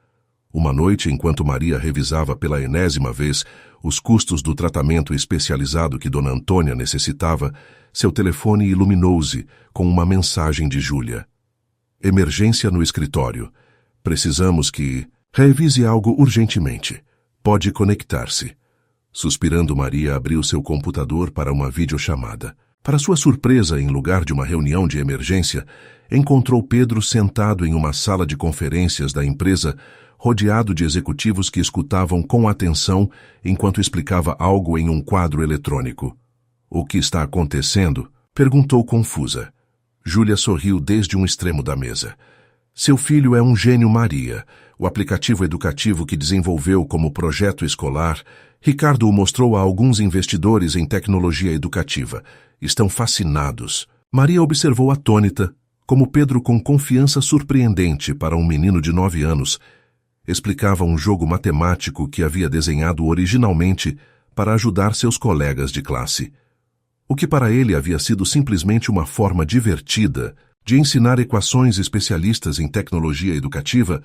Uma noite, enquanto Maria revisava pela enésima vez os custos do tratamento especializado que Dona Antônia necessitava, seu telefone iluminou-se com uma mensagem de Júlia. Emergência no escritório. Precisamos que revise algo urgentemente. Pode conectar-se. Suspirando, Maria abriu seu computador para uma videochamada. Para sua surpresa, em lugar de uma reunião de emergência, encontrou Pedro sentado em uma sala de conferências da empresa, rodeado de executivos que escutavam com atenção enquanto explicava algo em um quadro eletrônico. O que está acontecendo? Perguntou confusa. Júlia sorriu desde um extremo da mesa. Seu filho é um gênio, Maria. O aplicativo educativo que desenvolveu como projeto escolar, Ricardo o mostrou a alguns investidores em tecnologia educativa. Estão fascinados. Maria observou atônita, como Pedro, com confiança surpreendente para um menino de 9 anos, explicava um jogo matemático que havia desenhado originalmente para ajudar seus colegas de classe. O que para ele havia sido simplesmente uma forma divertida de ensinar equações especialistas em tecnologia educativa,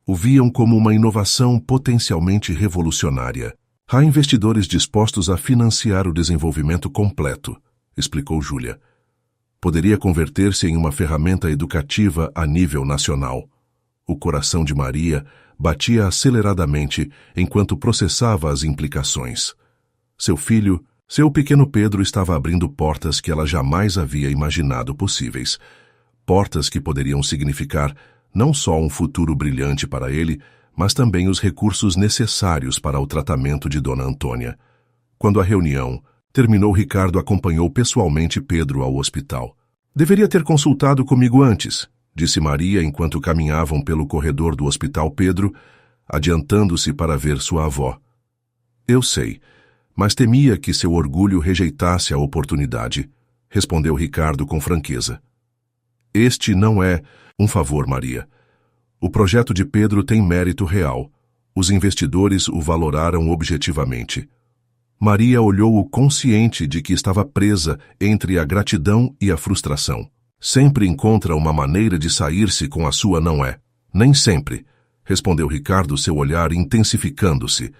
o viam como uma inovação potencialmente revolucionária. Há investidores dispostos a financiar o desenvolvimento completo, explicou Júlia. Poderia converter-se em uma ferramenta educativa a nível nacional. O coração de Maria batia aceleradamente enquanto processava as implicações. Seu filho, seu pequeno Pedro, estava abrindo portas que ela jamais havia imaginado possíveis. Portas que poderiam significar não só um futuro brilhante para ele, mas também os recursos necessários para o tratamento de Dona Antônia. Quando a reunião terminou, Ricardo acompanhou pessoalmente Pedro ao hospital. Deveria ter consultado comigo antes, disse Maria enquanto caminhavam pelo corredor do hospital Pedro, adiantando-se para ver sua avó. Eu sei, mas temia que seu orgulho rejeitasse a oportunidade, respondeu Ricardo com franqueza. Este não é um favor, Maria. O projeto de Pedro tem mérito real. Os investidores o valoraram objetivamente. Maria olhou-o consciente de que estava presa entre a gratidão e a frustração. Sempre encontra uma maneira de sair-se com a sua não é. Nem sempre, respondeu Ricardo, seu olhar intensificando-se.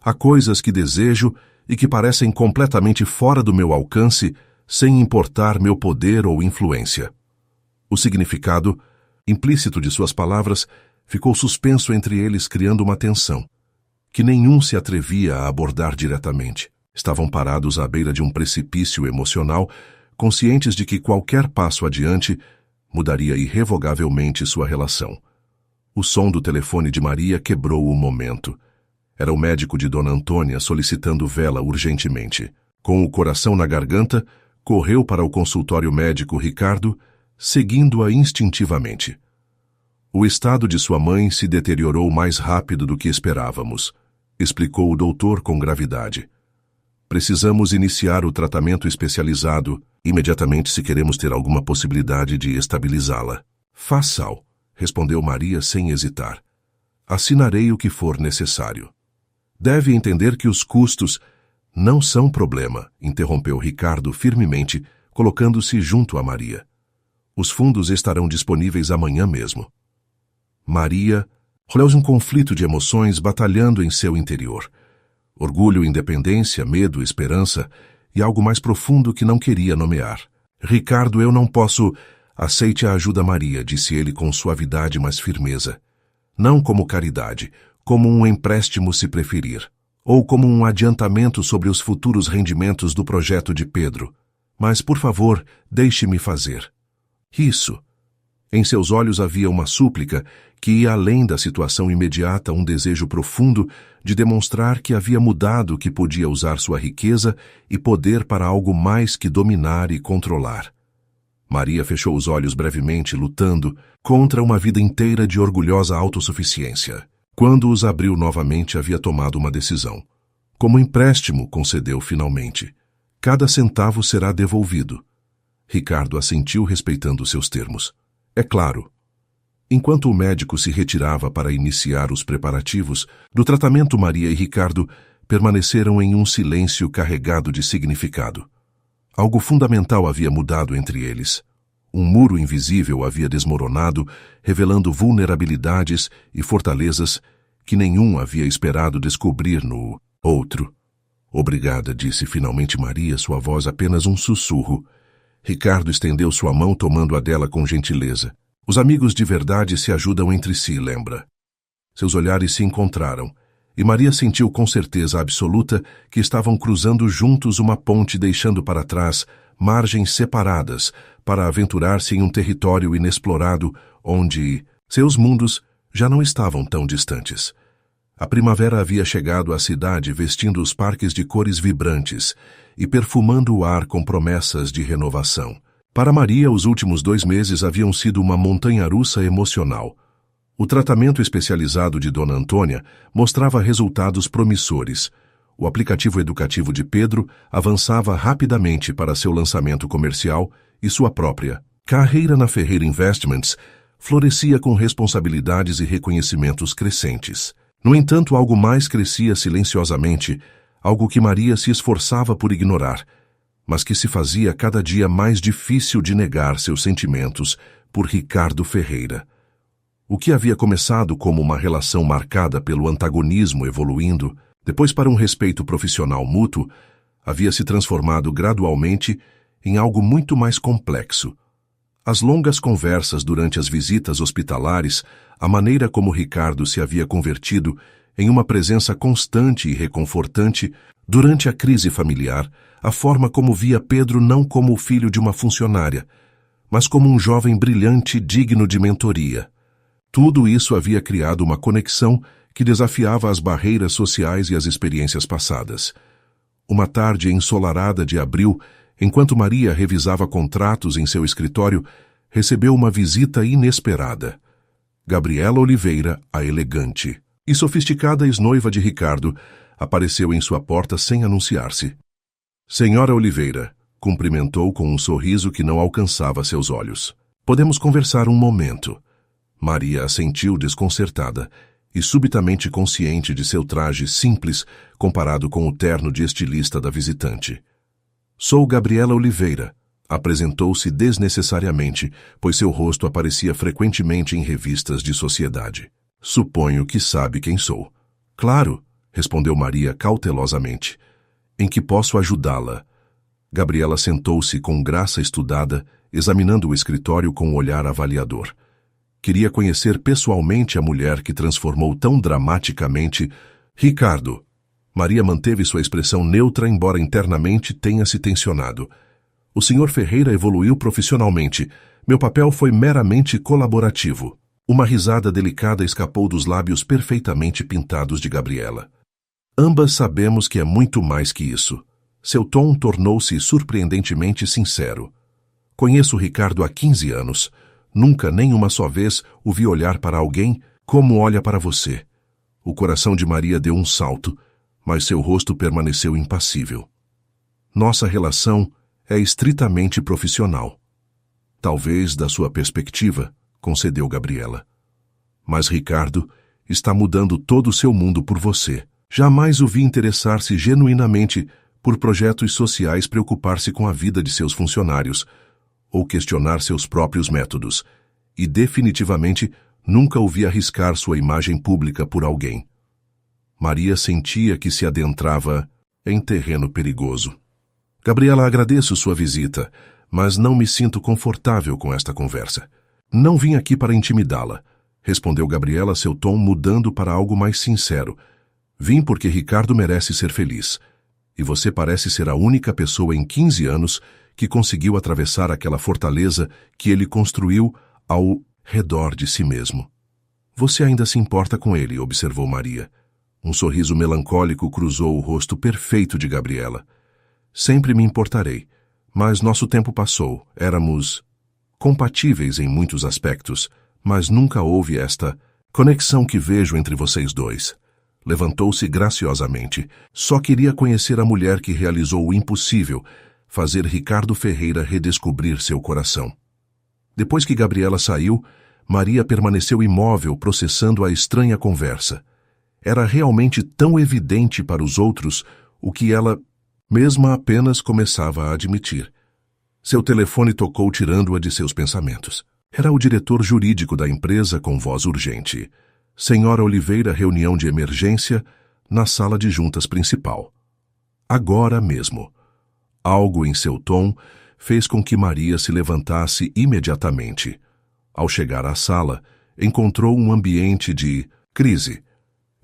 Há coisas que desejo e que parecem completamente fora do meu alcance, sem importar meu poder ou influência. O significado implícito de suas palavras ficou suspenso entre eles, criando uma tensão que nenhum se atrevia a abordar diretamente. Estavam parados à beira de um precipício emocional, conscientes de que qualquer passo adiante mudaria irrevogavelmente sua relação. O som do telefone de Maria quebrou o momento. Era o médico de Dona Antônia solicitando vela urgentemente. Com o coração na garganta, correu para o consultório médico Ricardo, seguindo-a instintivamente. O estado de sua mãe se deteriorou mais rápido do que esperávamos, explicou o doutor com gravidade. Precisamos iniciar o tratamento especializado imediatamente se queremos ter alguma possibilidade de estabilizá-la. Faça-o, respondeu Maria sem hesitar. Assinarei o que for necessário. Deve entender que os custos... Não são problema, interrompeu Ricardo firmemente, colocando-se junto a Maria. Os fundos estarão disponíveis amanhã mesmo. Maria olhou um conflito de emoções batalhando em seu interior. Orgulho, independência, medo, esperança e algo mais profundo que não queria nomear. Ricardo, eu não posso... Aceite a ajuda, Maria, disse ele com suavidade, mas firmeza. Não como caridade, como um empréstimo se preferir, ou como um adiantamento sobre os futuros rendimentos do projeto de Pedro. Mas, por favor, deixe-me fazer. Isso. Em seus olhos havia uma súplica que ia além da situação imediata, um desejo profundo de demonstrar que havia mudado, que podia usar sua riqueza e poder para algo mais que dominar e controlar. Maria fechou os olhos brevemente, lutando contra uma vida inteira de orgulhosa autossuficiência. Quando os abriu novamente, havia tomado uma decisão. Como empréstimo, concedeu finalmente. Cada centavo será devolvido. Ricardo assentiu, respeitando seus termos. É claro. Enquanto o médico se retirava para iniciar os preparativos do tratamento, Maria e Ricardo permaneceram em um silêncio carregado de significado. Algo fundamental havia mudado entre eles. Um muro invisível havia desmoronado, revelando vulnerabilidades e fortalezas que nenhum havia esperado descobrir no outro. Obrigada, disse finalmente Maria, sua voz apenas um sussurro. Ricardo estendeu sua mão, tomando a dela com gentileza. Os amigos de verdade se ajudam entre si, lembra? Seus olhares se encontraram, e Maria sentiu com certeza absoluta que estavam cruzando juntos uma ponte, deixando para trás margens separadas para aventurar-se em um território inexplorado onde seus mundos já não estavam tão distantes. A primavera havia chegado à cidade, vestindo os parques de cores vibrantes e perfumando o ar com promessas de renovação. Para Maria, os últimos 2 meses haviam sido uma montanha-russa emocional. O tratamento especializado de Dona Antônia mostrava resultados promissores. O aplicativo educativo de Pedro avançava rapidamente para seu lançamento comercial e sua própria carreira na Ferreira Investments florescia com responsabilidades e reconhecimentos crescentes. No entanto, algo mais crescia silenciosamente, algo que Maria se esforçava por ignorar, mas que se fazia cada dia mais difícil de negar seus sentimentos por Ricardo Ferreira. O que havia começado como uma relação marcada pelo antagonismo evoluindo, depois para um respeito profissional mútuo, havia se transformado gradualmente em algo muito mais complexo. As longas conversas durante as visitas hospitalares, a maneira como Ricardo se havia convertido em uma presença constante e reconfortante durante a crise familiar, a forma como via Pedro não como o filho de uma funcionária, mas como um jovem brilhante digno de mentoria. Tudo isso havia criado uma conexão que desafiava as barreiras sociais e as experiências passadas. Uma tarde ensolarada de abril, enquanto Maria revisava contratos em seu escritório, recebeu uma visita inesperada. Gabriela Oliveira, a elegante e sofisticada ex-noiva de Ricardo, apareceu em sua porta sem anunciar-se. Senhora Oliveira, cumprimentou com um sorriso que não alcançava seus olhos. Podemos conversar um momento. Maria assentiu desconcertada e subitamente consciente de seu traje simples comparado com o terno de estilista da visitante. Sou Gabriela Oliveira, apresentou-se desnecessariamente, pois seu rosto aparecia frequentemente em revistas de sociedade. Suponho que sabe quem sou. Claro, respondeu Maria cautelosamente. Em que posso ajudá-la? Gabriela sentou-se com graça estudada, examinando o escritório com um olhar avaliador. Queria conhecer pessoalmente a mulher que transformou tão dramaticamente Ricardo. Maria manteve sua expressão neutra, embora internamente tenha se tensionado. O Sr. Ferreira evoluiu profissionalmente. Meu papel foi meramente colaborativo. Uma risada delicada escapou dos lábios perfeitamente pintados de Gabriela. Ambas sabemos que é muito mais que isso. Seu tom tornou-se surpreendentemente sincero. Conheço Ricardo há 15 anos. Nunca, nem uma só vez, o vi olhar para alguém como olha para você. O coração de Maria deu um salto, mas seu rosto permaneceu impassível. Nossa relação é estritamente profissional. Talvez da sua perspectiva, concedeu Gabriela. Mas Ricardo está mudando todo o seu mundo por você. Jamais o vi interessar-se genuinamente por projetos sociais preocupar-se com a vida de seus funcionários, ou questionar seus próprios métodos, e definitivamente nunca o vi arriscar sua imagem pública por alguém. Maria sentia que se adentrava em terreno perigoso. Gabriela, agradeço sua visita, mas não me sinto confortável com esta conversa. Não vim aqui para intimidá-la, respondeu Gabriela, seu tom mudando para algo mais sincero. Vim porque Ricardo merece ser feliz. E você parece ser a única pessoa em 15 anos que conseguiu atravessar aquela fortaleza que ele construiu ao redor de si mesmo. Você ainda se importa com ele, observou Maria. Um sorriso melancólico cruzou o rosto perfeito de Gabriela. Sempre me importarei, mas nosso tempo passou. Éramos compatíveis em muitos aspectos, mas nunca houve esta conexão que vejo entre vocês dois. Levantou-se graciosamente. Só queria conhecer a mulher que realizou o impossível, fazer Ricardo Ferreira redescobrir seu coração. Depois que Gabriela saiu, Maria permaneceu imóvel, processando a estranha conversa. Era realmente tão evidente para os outros o que ela mesma apenas começava a admitir. Seu telefone tocou, tirando-a de seus pensamentos. Era o diretor jurídico da empresa com voz urgente. Senhora Oliveira, reunião de emergência na sala de juntas principal. Agora mesmo. Algo em seu tom fez com que Maria se levantasse imediatamente. Ao chegar à sala, encontrou um ambiente de crise.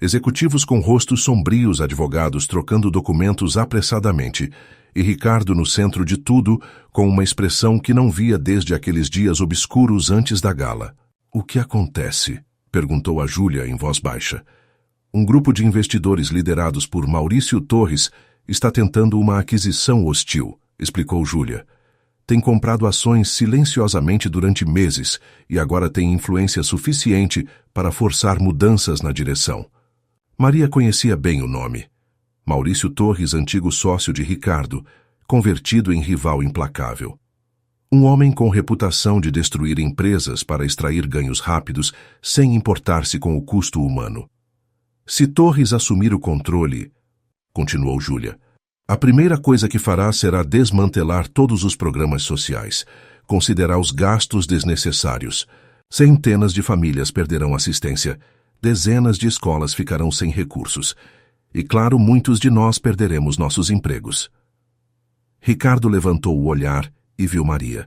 Executivos com rostos sombrios, advogados trocando documentos apressadamente, e Ricardo no centro de tudo, com uma expressão que não via desde aqueles dias obscuros antes da gala. O que acontece? Perguntou a Júlia em voz baixa. Um grupo de investidores liderados por Maurício Torres está tentando uma aquisição hostil, explicou Júlia. Tem comprado ações silenciosamente durante meses e agora tem influência suficiente para forçar mudanças na direção. Maria conhecia bem o nome. Maurício Torres, antigo sócio de Ricardo, convertido em rival implacável. Um homem com reputação de destruir empresas para extrair ganhos rápidos sem importar-se com o custo humano. Se Torres assumir o controle, continuou Júlia, a primeira coisa que fará será desmantelar todos os programas sociais, considerar os gastos desnecessários. Centenas de famílias perderão assistência, dezenas de escolas ficarão sem recursos. E, claro, muitos de nós perderemos nossos empregos. Ricardo levantou o olhar e viu Maria.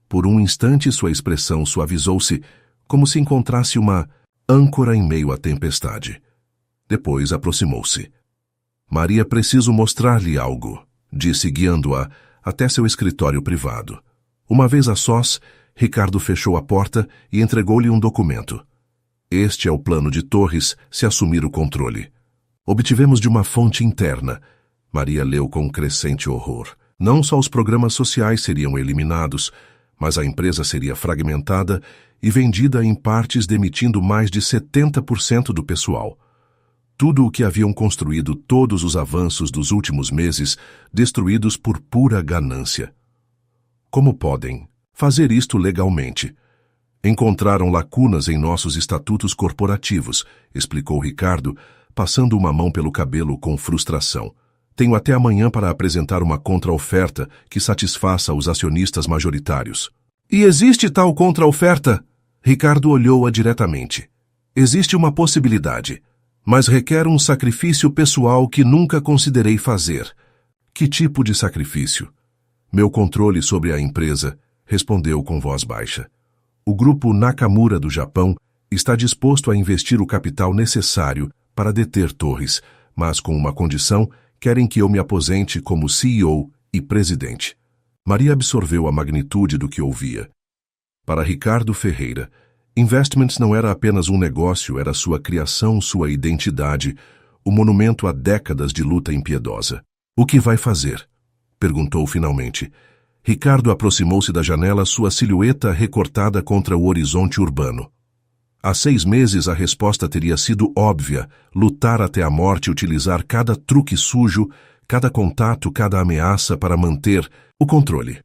Por um instante sua expressão suavizou-se, como se encontrasse uma âncora em meio à tempestade. Depois aproximou-se. Maria, preciso mostrar-lhe algo, disse, guiando-a até seu escritório privado. Uma vez a sós, Ricardo fechou a porta e entregou-lhe um documento. Este é o plano de Torres se assumir o controle. Obtivemos de uma fonte interna. Maria leu com crescente horror. Não só os programas sociais seriam eliminados, mas a empresa seria fragmentada e vendida em partes, demitindo mais de 70% do pessoal. Tudo o que haviam construído, todos os avanços dos últimos meses, destruídos por pura ganância. Como podem fazer isto legalmente? Encontraram lacunas em nossos estatutos corporativos, explicou Ricardo, passando uma mão pelo cabelo com frustração. Tenho até amanhã para apresentar uma contra-oferta que satisfaça os acionistas majoritários. E existe tal contra-oferta? Ricardo olhou-a diretamente. Existe uma possibilidade, mas requer um sacrifício pessoal que nunca considerei fazer. Que tipo de sacrifício? Meu controle sobre a empresa, respondeu com voz baixa. O grupo Nakamura do Japão está disposto a investir o capital necessário para deter Torres, mas com uma condição: querem que eu me aposente como CEO e presidente. Maria absorveu a magnitude do que ouvia. Para Ricardo Ferreira, Investments não era apenas um negócio, era sua criação, sua identidade, o monumento a décadas de luta impiedosa. O que vai fazer? Perguntou finalmente. Ricardo aproximou-se da janela, sua silhueta recortada contra o horizonte urbano. Há 6 meses a resposta teria sido óbvia: lutar até a morte, utilizar cada truque sujo, cada contato, cada ameaça para manter o controle.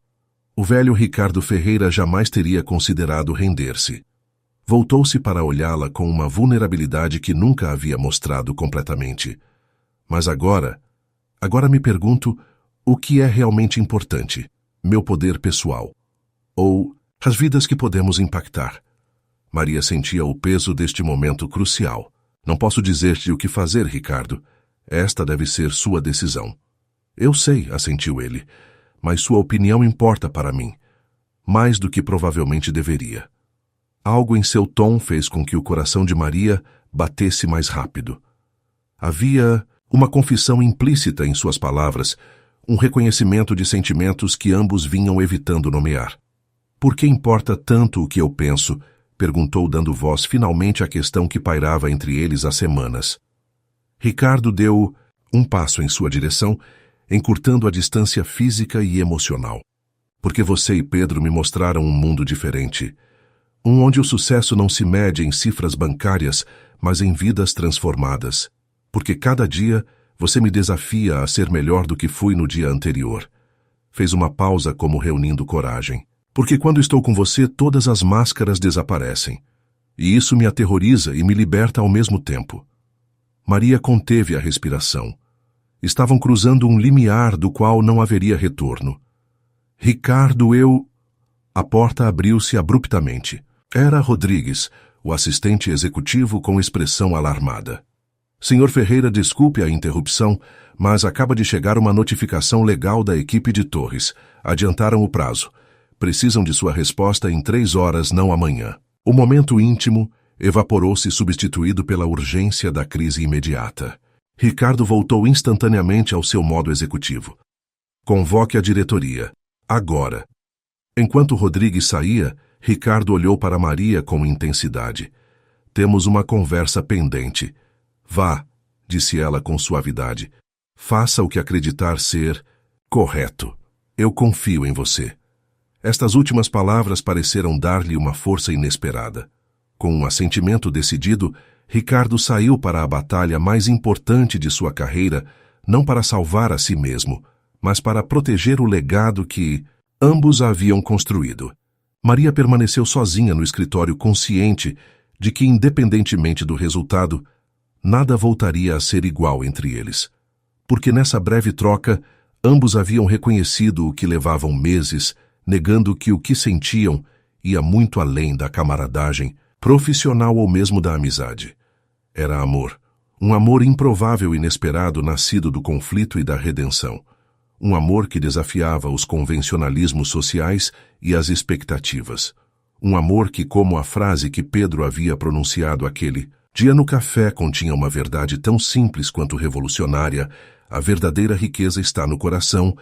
O velho Ricardo Ferreira jamais teria considerado render-se. Voltou-se para olhá-la com uma vulnerabilidade que nunca havia mostrado completamente. Mas agora, Agora me pergunto o que é realmente importante: meu poder pessoal ou as vidas que podemos impactar? Maria sentia o peso deste momento crucial. Não posso dizer-te o que fazer, Ricardo. Esta deve ser sua decisão. Eu sei, assentiu ele, mas sua opinião importa para mim, mais do que provavelmente deveria. Algo em seu tom fez com que o coração de Maria batesse mais rápido. Havia uma confissão implícita em suas palavras, um reconhecimento de sentimentos que ambos vinham evitando nomear. Por que importa tanto o que eu penso? Perguntou, dando voz finalmente à questão que pairava entre eles há semanas. Ricardo deu um passo em sua direção, encurtando a distância física e emocional. Porque você e Pedro me mostraram um mundo diferente. Um onde o sucesso não se mede em cifras bancárias, mas em vidas transformadas. Porque cada dia você me desafia a ser melhor do que fui no dia anterior. Fez uma pausa como reunindo coragem. Porque quando estou com você, todas as máscaras desaparecem. E isso me aterroriza e me liberta ao mesmo tempo. Maria conteve a respiração. Estavam cruzando um limiar do qual não haveria retorno. Ricardo, eu... A porta abriu-se abruptamente. Era Rodrigues, o assistente executivo com expressão alarmada. Senhor Ferreira, desculpe a interrupção, mas acaba de chegar uma notificação legal da equipe de Torres. Adiantaram o prazo. Precisam de sua resposta em 3 horas, não amanhã. O momento íntimo evaporou-se, substituído pela urgência da crise imediata. Ricardo voltou instantaneamente ao seu modo executivo. Convoque a diretoria. Agora. Enquanto Rodrigues saía, Ricardo olhou para Maria com intensidade. Temos uma conversa pendente. Vá, disse ela com suavidade. Faça o que acreditar ser correto. Eu confio em você. Estas últimas palavras pareceram dar-lhe uma força inesperada. Com um assentimento decidido, Ricardo saiu para a batalha mais importante de sua carreira, não para salvar a si mesmo, mas para proteger o legado que ambos haviam construído. Maria permaneceu sozinha no escritório, consciente de que, independentemente do resultado, nada voltaria a ser igual entre eles. Porque nessa breve troca, ambos haviam reconhecido o que levavam meses, negando que o que sentiam ia muito além da camaradagem profissional ou mesmo da amizade. Era amor. Um amor improvável e inesperado, nascido do conflito e da redenção. Um amor que desafiava os convencionalismos sociais e as expectativas. Um amor que, como a frase que Pedro havia pronunciado aquele dia no café, continha uma verdade tão simples quanto revolucionária: a verdadeira riqueza está no coração,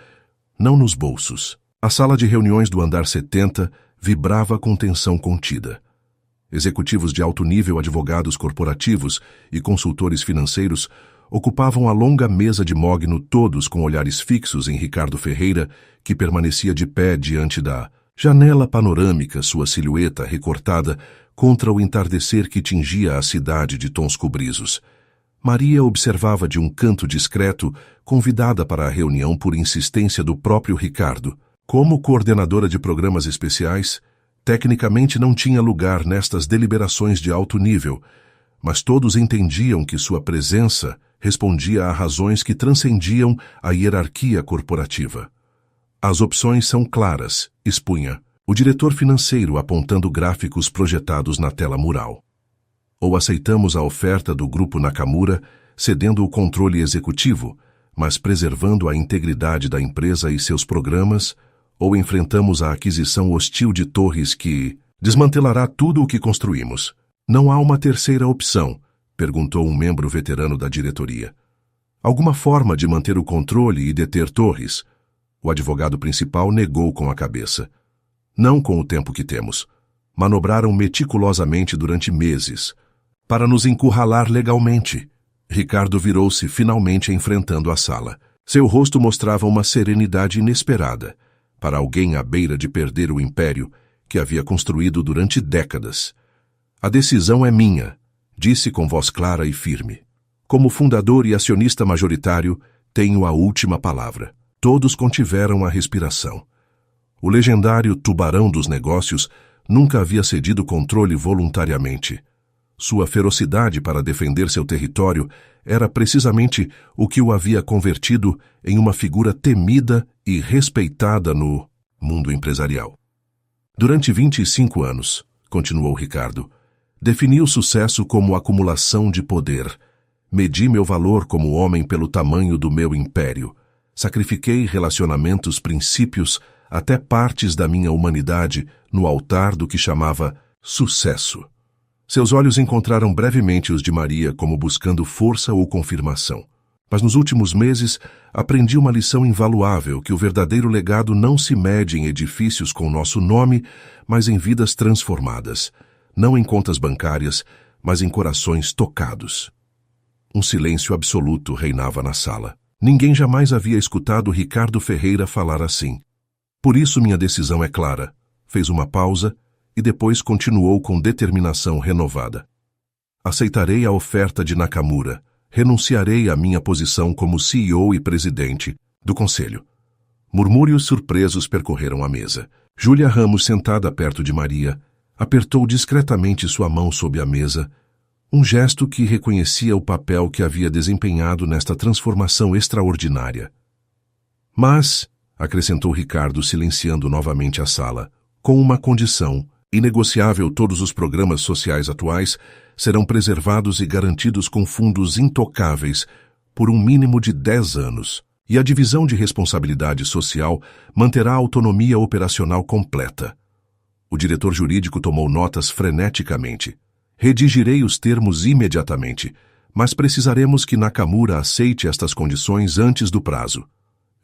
não nos bolsos. A sala de reuniões do andar 70 vibrava com tensão contida. Executivos de alto nível, advogados corporativos e consultores financeiros ocupavam a longa mesa de mogno, todos com olhares fixos em Ricardo Ferreira, que permanecia de pé diante da janela panorâmica, sua silhueta recortada contra o entardecer que tingia a cidade de tons cobrizos. Maria observava de um canto discreto, convidada para a reunião por insistência do próprio Ricardo. Como coordenadora de programas especiais, tecnicamente não tinha lugar nestas deliberações de alto nível, mas todos entendiam que sua presença respondia a razões que transcendiam a hierarquia corporativa. As opções são claras, expunha o diretor financeiro, apontando gráficos projetados na tela mural. Ou aceitamos a oferta do Grupo Nakamura, cedendo o controle executivo, mas preservando a integridade da empresa e seus programas, ou enfrentamos a aquisição hostil de Torres que desmantelará tudo o que construímos. Não há uma terceira opção, perguntou um membro veterano da diretoria. Alguma forma de manter o controle e deter Torres? O advogado principal negou com a cabeça. Não com o tempo que temos. Manobraram meticulosamente durante meses, para nos encurralar legalmente. Ricardo virou-se, finalmente enfrentando a sala. Seu rosto mostrava uma serenidade inesperada para alguém à beira de perder o império que havia construído durante décadas. A decisão é minha, disse com voz clara e firme. Como fundador e acionista majoritário, tenho a última palavra. Todos contiveram a respiração. O legendário tubarão dos negócios nunca havia cedido controle voluntariamente. Sua ferocidade para defender seu território era precisamente o que o havia convertido em uma figura temida e respeitada no mundo empresarial. Durante 25 anos, continuou Ricardo, defini o sucesso como acumulação de poder. Medi meu valor como homem pelo tamanho do meu império. Sacrifiquei relacionamentos, princípios, até partes da minha humanidade no altar do que chamava sucesso. Seus olhos encontraram brevemente os de Maria como buscando força ou confirmação. Mas nos últimos meses, aprendi uma lição invaluável que o verdadeiro legado não se mede em edifícios com nosso nome, mas em vidas transformadas. Não em contas bancárias, mas em corações tocados. Um silêncio absoluto reinava na sala. Ninguém jamais havia escutado Ricardo Ferreira falar assim. Por isso minha decisão é clara. Fez uma pausa e depois continuou com determinação renovada. Aceitarei a oferta de Nakamura. Renunciarei à minha posição como CEO e presidente do conselho. Murmúrios surpresos percorreram a mesa. Júlia Ramos, sentada perto de Maria, apertou discretamente sua mão sob a mesa, um gesto que reconhecia o papel que havia desempenhado nesta transformação extraordinária. Mas, acrescentou Ricardo, silenciando novamente a sala, com uma condição inegociável: todos os programas sociais atuais serão preservados e garantidos com fundos intocáveis por um mínimo de 10 anos, e a divisão de responsabilidade social manterá a autonomia operacional completa. O diretor jurídico tomou notas freneticamente. Redigirei os termos imediatamente, mas precisaremos que Nakamura aceite estas condições antes do prazo.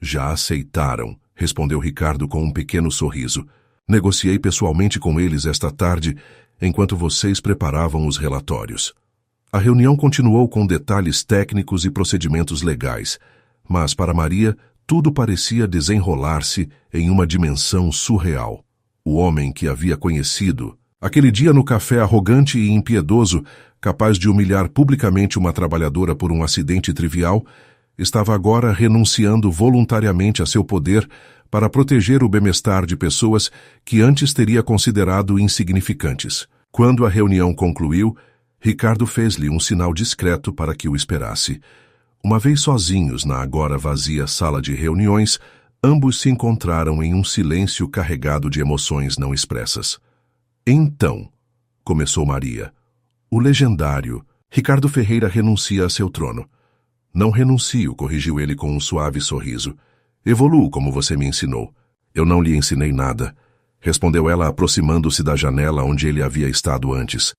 Já aceitaram, respondeu Ricardo com um pequeno sorriso. Negociei pessoalmente com eles esta tarde, enquanto vocês preparavam os relatórios. A reunião continuou com detalhes técnicos e procedimentos legais, mas para Maria tudo parecia desenrolar-se em uma dimensão surreal. O homem que havia conhecido, aquele dia no café arrogante e impiedoso, capaz de humilhar publicamente uma trabalhadora por um acidente trivial, estava agora renunciando voluntariamente a seu poder para proteger o bem-estar de pessoas que antes teria considerado insignificantes. Quando a reunião concluiu, Ricardo fez-lhe um sinal discreto para que o esperasse. Uma vez sozinhos na agora vazia sala de reuniões, ambos se encontraram em um silêncio carregado de emoções não expressas. Então, começou Maria, o legendário Ricardo Ferreira renuncia a seu trono. Não renuncio, corrigiu ele com um suave sorriso. Evoluo como você me ensinou. Eu não lhe ensinei nada, respondeu ela aproximando-se da janela onde ele havia estado antes.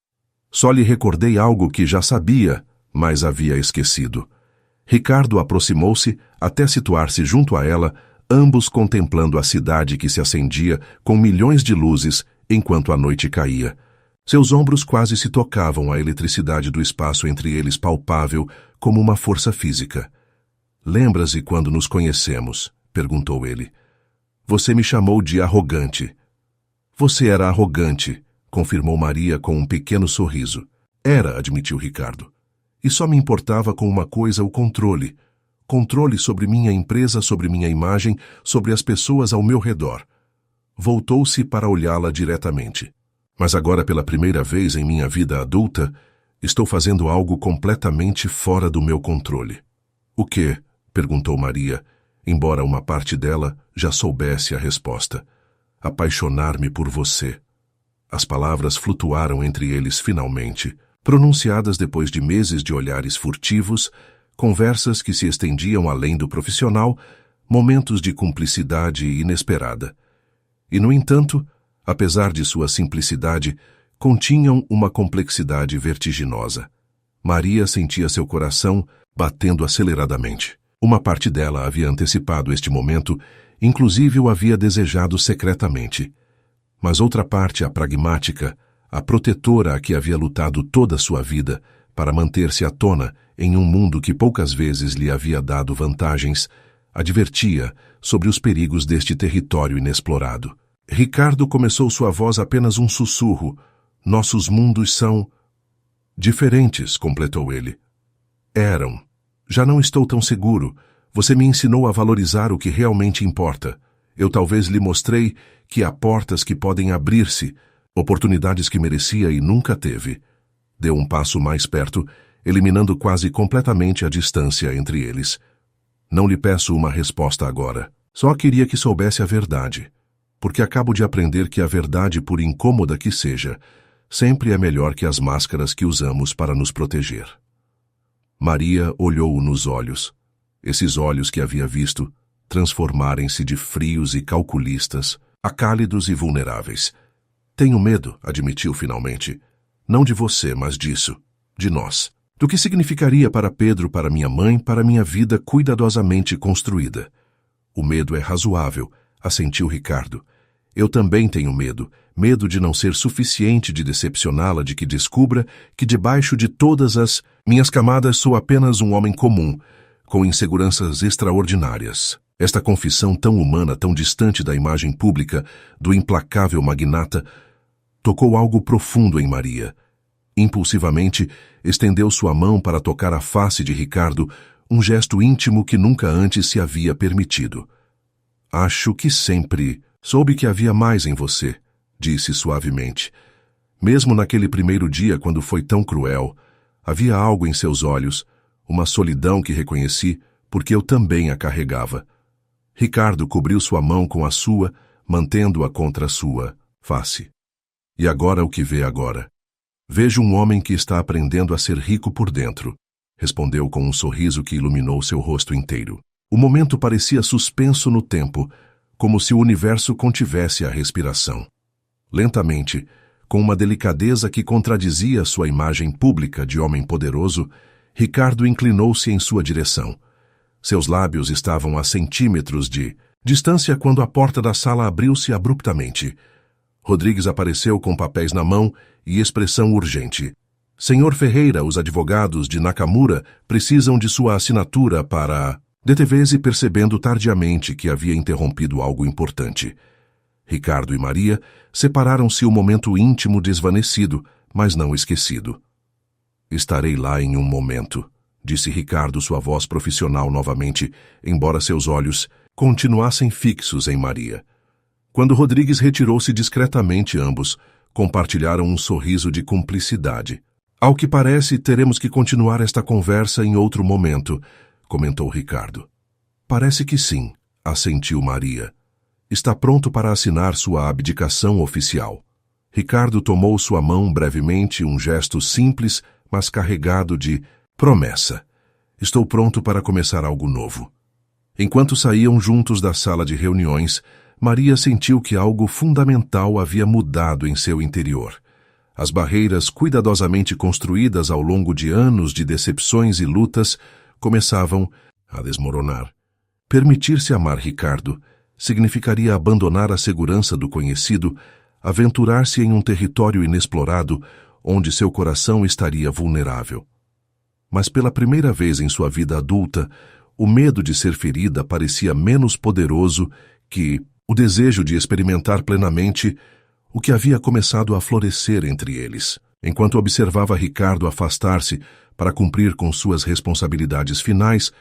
Só lhe recordei algo que já sabia, mas havia esquecido. Ricardo aproximou-se até situar-se junto a ela, ambos contemplando a cidade que se acendia com milhões de luzes enquanto a noite caía. Seus ombros quase se tocavam, a eletricidade do espaço entre eles palpável como uma força física. Lembra-se quando nos conhecemos? Perguntou ele. Você me chamou de arrogante. Você era arrogante, confirmou Maria com um pequeno sorriso. Era, admitiu Ricardo. E só me importava com uma coisa: o controle. Controle sobre minha empresa, sobre minha imagem, sobre as pessoas ao meu redor. Voltou-se para olhá-la diretamente. Mas agora, pela primeira vez em minha vida adulta, estou fazendo algo completamente fora do meu controle. O quê? Perguntou Maria, embora uma parte dela já soubesse a resposta. Apaixonar-me por você. As palavras flutuaram entre eles finalmente, pronunciadas depois de meses de olhares furtivos, conversas que se estendiam além do profissional, momentos de cumplicidade inesperada. E, no entanto, apesar de sua simplicidade, continham uma complexidade vertiginosa. Maria sentia seu coração batendo aceleradamente. Uma parte dela havia antecipado este momento, inclusive o havia desejado secretamente. Mas outra parte, a pragmática, a protetora a que havia lutado toda a sua vida para manter-se à tona em um mundo que poucas vezes lhe havia dado vantagens, advertia sobre os perigos deste território inexplorado. Ricardo começou sua voz apenas um sussurro. Nossos mundos são diferentes, completou ele. Eram. Já não estou tão seguro. Você me ensinou a valorizar o que realmente importa. Eu talvez lhe mostrei que há portas que podem abrir-se, oportunidades que merecia e nunca teve. Deu um passo mais perto, eliminando quase completamente a distância entre eles. Não lhe peço uma resposta agora. Só queria que soubesse a verdade, porque acabo de aprender que a verdade, por incômoda que seja, sempre é melhor que as máscaras que usamos para nos proteger. Maria olhou-o nos olhos. Esses olhos que havia visto transformarem-se de frios e calculistas a cálidos e vulneráveis. Tenho medo, admitiu finalmente. Não de você, mas disso, de nós. Do que significaria para Pedro, para minha mãe, para minha vida cuidadosamente construída. O medo é razoável, assentiu Ricardo. Eu também tenho medo. Medo de não ser suficiente, de decepcioná-la, de que descubra que debaixo de todas as minhas camadas sou apenas um homem comum, com inseguranças extraordinárias. Esta confissão tão humana, tão distante da imagem pública, do implacável magnata, tocou algo profundo em Maria. Impulsivamente, estendeu sua mão para tocar a face de Ricardo, um gesto íntimo que nunca antes se havia permitido. Acho que sempre soube que havia mais em você, disse suavemente. Mesmo naquele primeiro dia, quando foi tão cruel, havia algo em seus olhos, uma solidão que reconheci, porque eu também a carregava. Ricardo cobriu sua mão com a sua, mantendo-a contra a sua face. E agora o que vê agora? Vejo um homem que está aprendendo a ser rico por dentro, respondeu com um sorriso que iluminou seu rosto inteiro. O momento parecia suspenso no tempo, como se o universo contivesse a respiração. Lentamente, com uma delicadeza que contradizia sua imagem pública de homem poderoso, Ricardo inclinou-se em sua direção. Seus lábios estavam a centímetros de distância quando a porta da sala abriu-se abruptamente. Rodrigues apareceu com papéis na mão e expressão urgente. Senhor Ferreira, os advogados de Nakamura precisam de sua assinatura para... Deteve-se percebendo tardiamente que havia interrompido algo importante. Ricardo e Maria separaram-se o momento íntimo desvanecido, mas não esquecido. Estarei lá em um momento, disse Ricardo, sua voz profissional novamente, embora seus olhos continuassem fixos em Maria. Quando Rodrigues retirou-se discretamente, ambos compartilharam um sorriso de cumplicidade. Ao que parece, teremos que continuar esta conversa em outro momento, comentou Ricardo. Parece que sim, assentiu Maria. Está pronto para assinar sua abdicação oficial. Ricardo tomou sua mão brevemente, um gesto simples, mas carregado de promessa. Estou pronto para começar algo novo. Enquanto saíam juntos da sala de reuniões, Maria sentiu que algo fundamental havia mudado em seu interior. As barreiras cuidadosamente construídas ao longo de anos de decepções e lutas começavam a desmoronar. Permitir-se amar Ricardo significaria abandonar a segurança do conhecido, aventurar-se em um território inexplorado onde seu coração estaria vulnerável. Mas pela primeira vez em sua vida adulta, o medo de ser ferida parecia menos poderoso que o desejo de experimentar plenamente o que havia começado a florescer entre eles. Enquanto observava Ricardo afastar-se para cumprir com suas responsabilidades finais,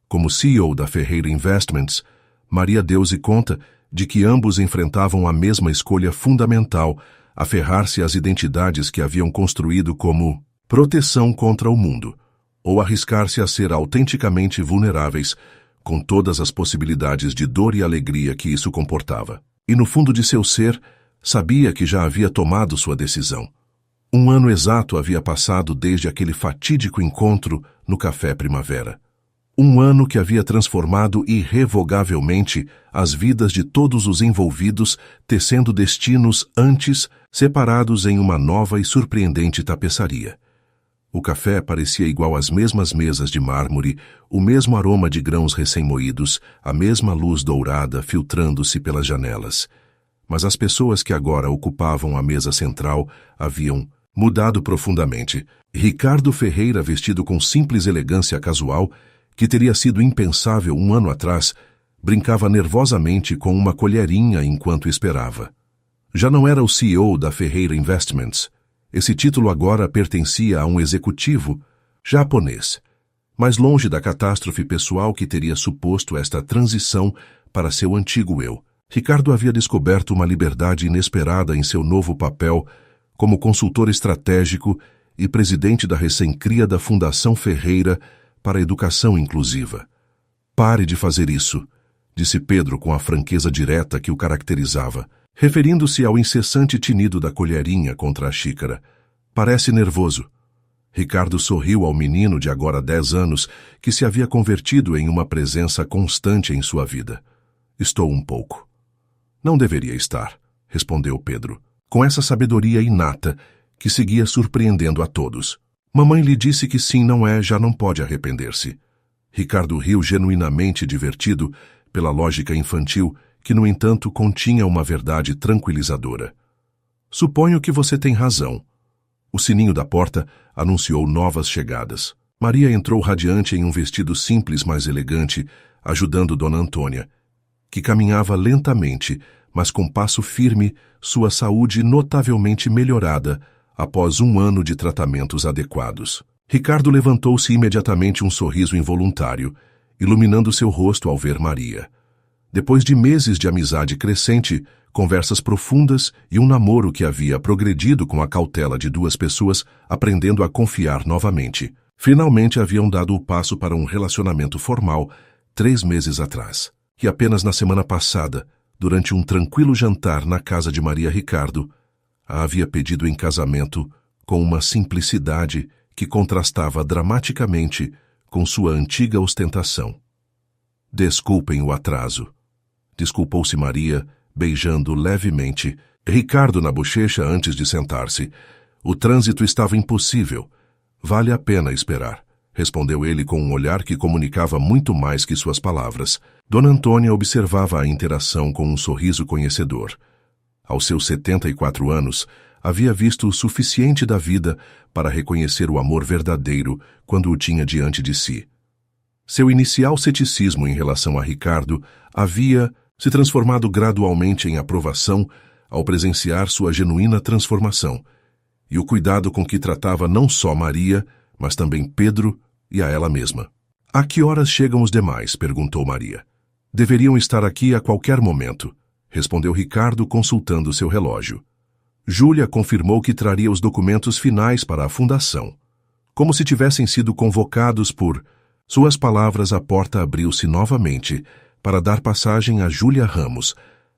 como CEO da Ferreira Investments, Maria deu-se conta de que ambos enfrentavam a mesma escolha fundamental, aferrar-se às identidades que haviam construído como proteção contra o mundo, ou arriscar-se a ser autenticamente vulneráveis, com todas as possibilidades de dor e alegria que isso comportava. E no fundo de seu ser, sabia que já havia tomado sua decisão. 1 ano exato havia passado desde aquele fatídico encontro no Café Primavera. 1 ano que havia transformado irrevogavelmente as vidas de todos os envolvidos, tecendo destinos antes separados em uma nova e surpreendente tapeçaria. O café parecia igual às mesmas mesas de mármore, o mesmo aroma de grãos recém-moídos, a mesma luz dourada filtrando-se pelas janelas. Mas as pessoas que agora ocupavam a mesa central haviam mudado profundamente. Ricardo Ferreira, vestido com simples elegância casual, que teria sido impensável 1 ano atrás, brincava nervosamente com uma colherinha enquanto esperava. Já não era o CEO da Ferreira Investments. Esse título agora pertencia a um executivo japonês, mais longe da catástrofe pessoal que teria suposto esta transição para seu antigo eu. Ricardo havia descoberto uma liberdade inesperada em seu novo papel como consultor estratégico e presidente da recém-criada Fundação Ferreira para a Educação Inclusiva. Pare de fazer isso, disse Pedro com a franqueza direta que o caracterizava, referindo-se ao incessante tinido da colherinha contra a xícara. Parece nervoso. Ricardo sorriu ao menino de agora 10 anos que se havia convertido em uma presença constante em sua vida. Estou um pouco. Não deveria estar, respondeu Pedro, com essa sabedoria inata que seguia surpreendendo a todos. Mamãe lhe disse que sim, não é, já não pode arrepender-se. Ricardo riu genuinamente divertido pela lógica infantil que, no entanto, continha uma verdade tranquilizadora. Suponho que você tem razão. O sininho da porta anunciou novas chegadas. Maria entrou radiante em um vestido simples, mas elegante, ajudando Dona Antônia, que caminhava lentamente, mas com passo firme, sua saúde notavelmente melhorada após 1 ano de tratamentos adequados. Ricardo levantou-se imediatamente, um sorriso involuntário, iluminando seu rosto ao ver Maria. Depois de meses de amizade crescente, conversas profundas e um namoro que havia progredido com a cautela de 2 pessoas aprendendo a confiar novamente, finalmente haviam dado o passo para um relacionamento formal 3 meses atrás. E apenas na semana passada, durante um tranquilo jantar na casa de Maria, Ricardo a havia pedido em casamento com uma simplicidade que contrastava dramaticamente com sua antiga ostentação. Desculpem o atraso. Desculpou-se Maria, beijando levemente Ricardo na bochecha antes de sentar-se. O trânsito estava impossível. Vale a pena esperar, respondeu ele com um olhar que comunicava muito mais que suas palavras. Dona Antônia observava a interação com um sorriso conhecedor. Aos seus 74 anos, havia visto o suficiente da vida para reconhecer o amor verdadeiro quando o tinha diante de si. Seu inicial ceticismo em relação a Ricardo havia se transformado gradualmente em aprovação ao presenciar sua genuína transformação, e o cuidado com que tratava não só Maria, mas também Pedro e a ela mesma. "A que horas chegam os demais?" perguntou Maria. "Deveriam estar aqui a qualquer momento", respondeu Ricardo consultando seu relógio. Júlia confirmou que traria os documentos finais para a fundação. Como se tivessem sido convocados por suas palavras, a porta abriu-se novamente para dar passagem a Júlia Ramos,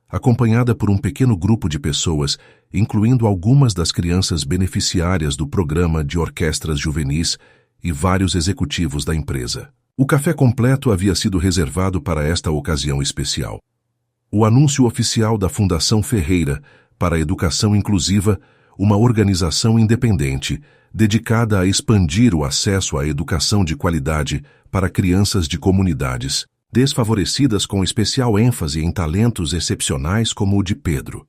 acompanhada por um pequeno grupo de pessoas, incluindo algumas das crianças beneficiárias do programa de orquestras juvenis e vários executivos da empresa. O café completo havia sido reservado para esta ocasião especial. O anúncio oficial da Fundação Ferreira para a Educação Inclusiva, uma organização independente dedicada a expandir o acesso à educação de qualidade para crianças de comunidades desfavorecidas, com especial ênfase em talentos excepcionais como o de Pedro.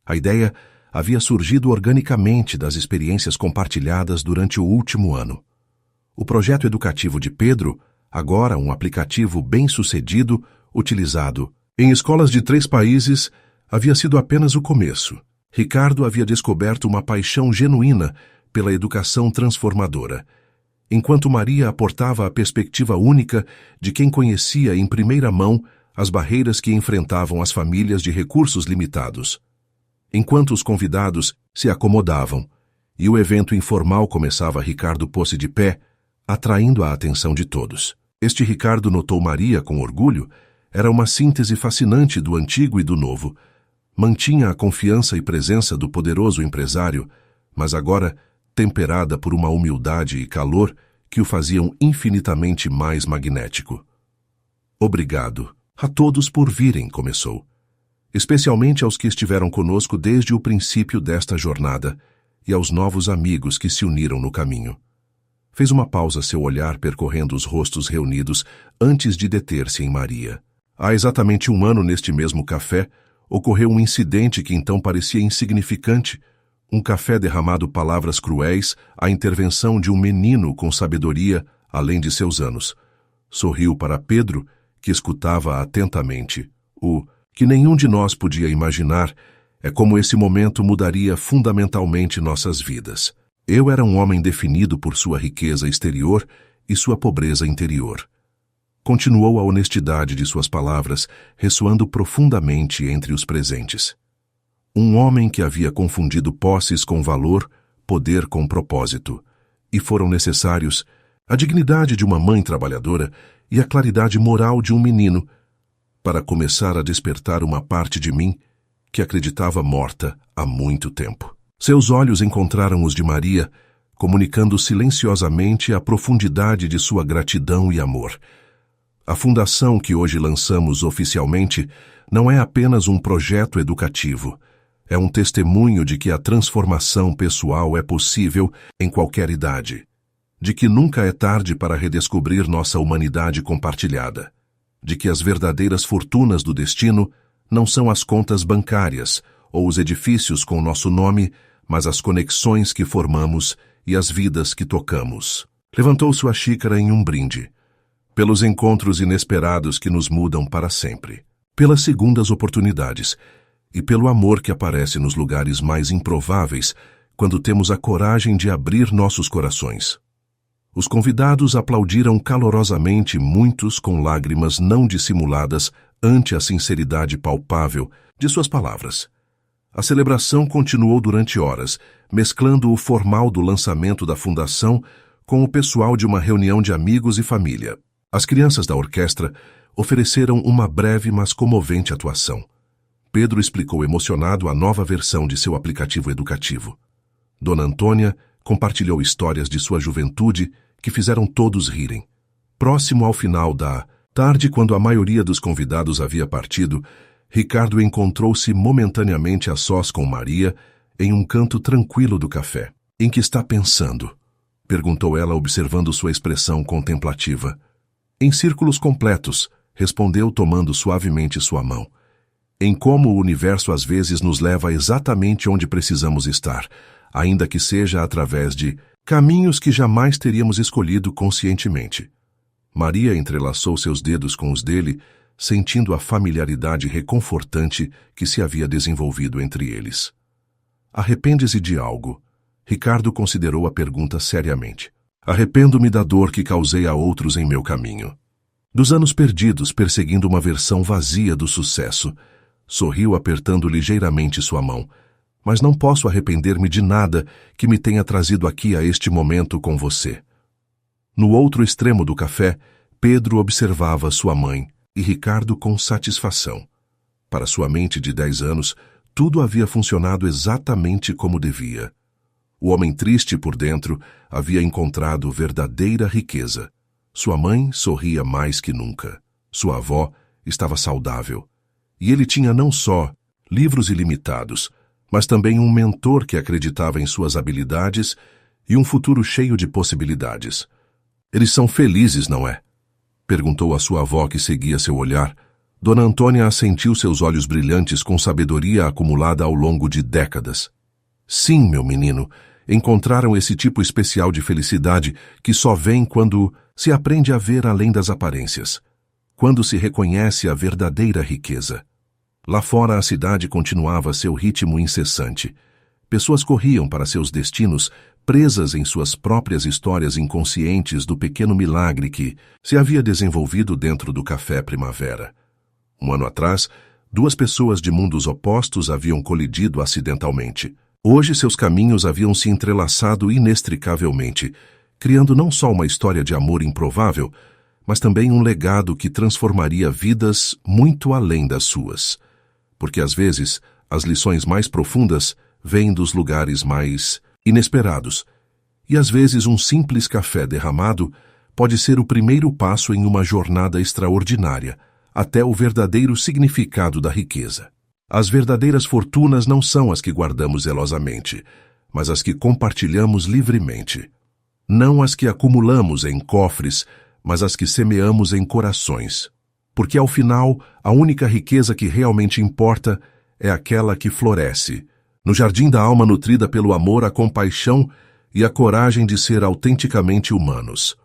A ideia havia surgido organicamente das experiências compartilhadas durante o último ano. O projeto educativo de Pedro, agora um aplicativo bem-sucedido, utilizado em escolas de 3 países, havia sido apenas o começo. Ricardo havia descoberto uma paixão genuína pela educação transformadora, enquanto Maria aportava a perspectiva única de quem conhecia em primeira mão as barreiras que enfrentavam as famílias de recursos limitados. Enquanto os convidados se acomodavam e o evento informal começava, Ricardo pôs-se de pé, atraindo a atenção de todos. Este Ricardo, notou Maria com orgulho, era uma síntese fascinante do antigo e do novo. Mantinha a confiança e presença do poderoso empresário, mas agora temperada por uma humildade e calor que o faziam infinitamente mais magnético. "Obrigado a todos por virem", começou. "Especialmente aos que estiveram conosco desde o princípio desta jornada e aos novos amigos que se uniram no caminho." Fez uma pausa, seu olhar percorrendo os rostos reunidos antes de deter-se em Maria. "Há exatamente 1 ano, neste mesmo café, ocorreu um incidente que então parecia insignificante. Um café derramado palavras cruéis, a intervenção de um menino com sabedoria além de seus anos." Sorriu para Pedro, que escutava atentamente. O que nenhum de nós podia imaginar é como esse momento mudaria fundamentalmente nossas vidas. Eu era um homem definido por sua riqueza exterior e sua pobreza interior. Continuou a honestidade de suas palavras, ressoando profundamente entre os presentes. Um homem que havia confundido posses com valor, poder com propósito. E foram necessários a dignidade de uma mãe trabalhadora e a claridade moral de um menino para começar a despertar uma parte de mim que acreditava morta há muito tempo. Seus olhos encontraram os de Maria, comunicando silenciosamente a profundidade de sua gratidão e amor. A fundação que hoje lançamos oficialmente não é apenas um projeto educativo, é um testemunho de que a transformação pessoal é possível em qualquer idade, de que nunca é tarde para redescobrir nossa humanidade compartilhada, de que as verdadeiras fortunas do destino não são as contas bancárias ou os edifícios com nosso nome, mas as conexões que formamos e as vidas que tocamos. Levantou sua xícara em um brinde, pelos encontros inesperados que nos mudam para sempre, pelas segundas oportunidades e pelo amor que aparece nos lugares mais improváveis quando temos a coragem de abrir nossos corações. Os convidados aplaudiram calorosamente, muitos com lágrimas não dissimuladas ante a sinceridade palpável de suas palavras. A celebração continuou durante horas, mesclando o formal do lançamento da fundação com o pessoal de uma reunião de amigos e família. As crianças da orquestra ofereceram uma breve mas comovente atuação. Pedro explicou emocionado a nova versão de seu aplicativo educativo. Dona Antônia compartilhou histórias de sua juventude que fizeram todos rirem. Próximo ao final da tarde, quando a maioria dos convidados havia partido, Ricardo encontrou-se momentaneamente a sós com Maria em um canto tranquilo do café. "Em que está pensando?" perguntou ela, observando sua expressão contemplativa. "Em círculos completos", respondeu, tomando suavemente sua mão. "Em como o universo às vezes nos leva exatamente onde precisamos estar, ainda que seja através de caminhos que jamais teríamos escolhido conscientemente." Maria entrelaçou seus dedos com os dele, sentindo a familiaridade reconfortante que se havia desenvolvido entre eles. "Arrepende-se de algo?" Ricardo considerou a pergunta seriamente. "Arrependo-me da dor que causei a outros em meu caminho. Dos anos perdidos perseguindo uma versão vazia do sucesso." Sorriu apertando ligeiramente sua mão. "Mas não posso arrepender-me de nada que me tenha trazido aqui a este momento com você." No outro extremo do café, Pedro observava sua mãe e Ricardo com satisfação. Para sua mente de 10 anos, tudo havia funcionado exatamente como devia. O homem triste por dentro havia encontrado verdadeira riqueza. Sua mãe sorria mais que nunca. Sua avó estava saudável. E ele tinha não só livros ilimitados, mas também um mentor que acreditava em suas habilidades e um futuro cheio de possibilidades. "Eles são felizes, não é?" perguntou a sua avó, que seguia seu olhar. Dona Antônia assentiu, seus olhos brilhantes com sabedoria acumulada ao longo de décadas. "Sim, meu menino, encontraram esse tipo especial de felicidade que só vem quando se aprende a ver além das aparências, quando se reconhece a verdadeira riqueza." Lá fora a cidade continuava seu ritmo incessante. Pessoas corriam para seus destinos, presas em suas próprias histórias inconscientes do pequeno milagre que se havia desenvolvido dentro do Café Primavera. Um ano atrás, 2 pessoas de mundos opostos haviam colidido acidentalmente. Hoje seus caminhos haviam se entrelaçado inextricavelmente, criando não só uma história de amor improvável, mas também um legado que transformaria vidas muito além das suas. Porque às vezes as lições mais profundas vêm dos lugares mais inesperados, e às vezes um simples café derramado pode ser o primeiro passo em uma jornada extraordinária, até o verdadeiro significado da riqueza. As verdadeiras fortunas não são as que guardamos zelosamente, mas as que compartilhamos livremente. Não as que acumulamos em cofres, mas as que semeamos em corações. Porque, ao final, a única riqueza que realmente importa é aquela que floresce, no jardim da alma nutrida pelo amor, a compaixão e a coragem de ser autenticamente humanos.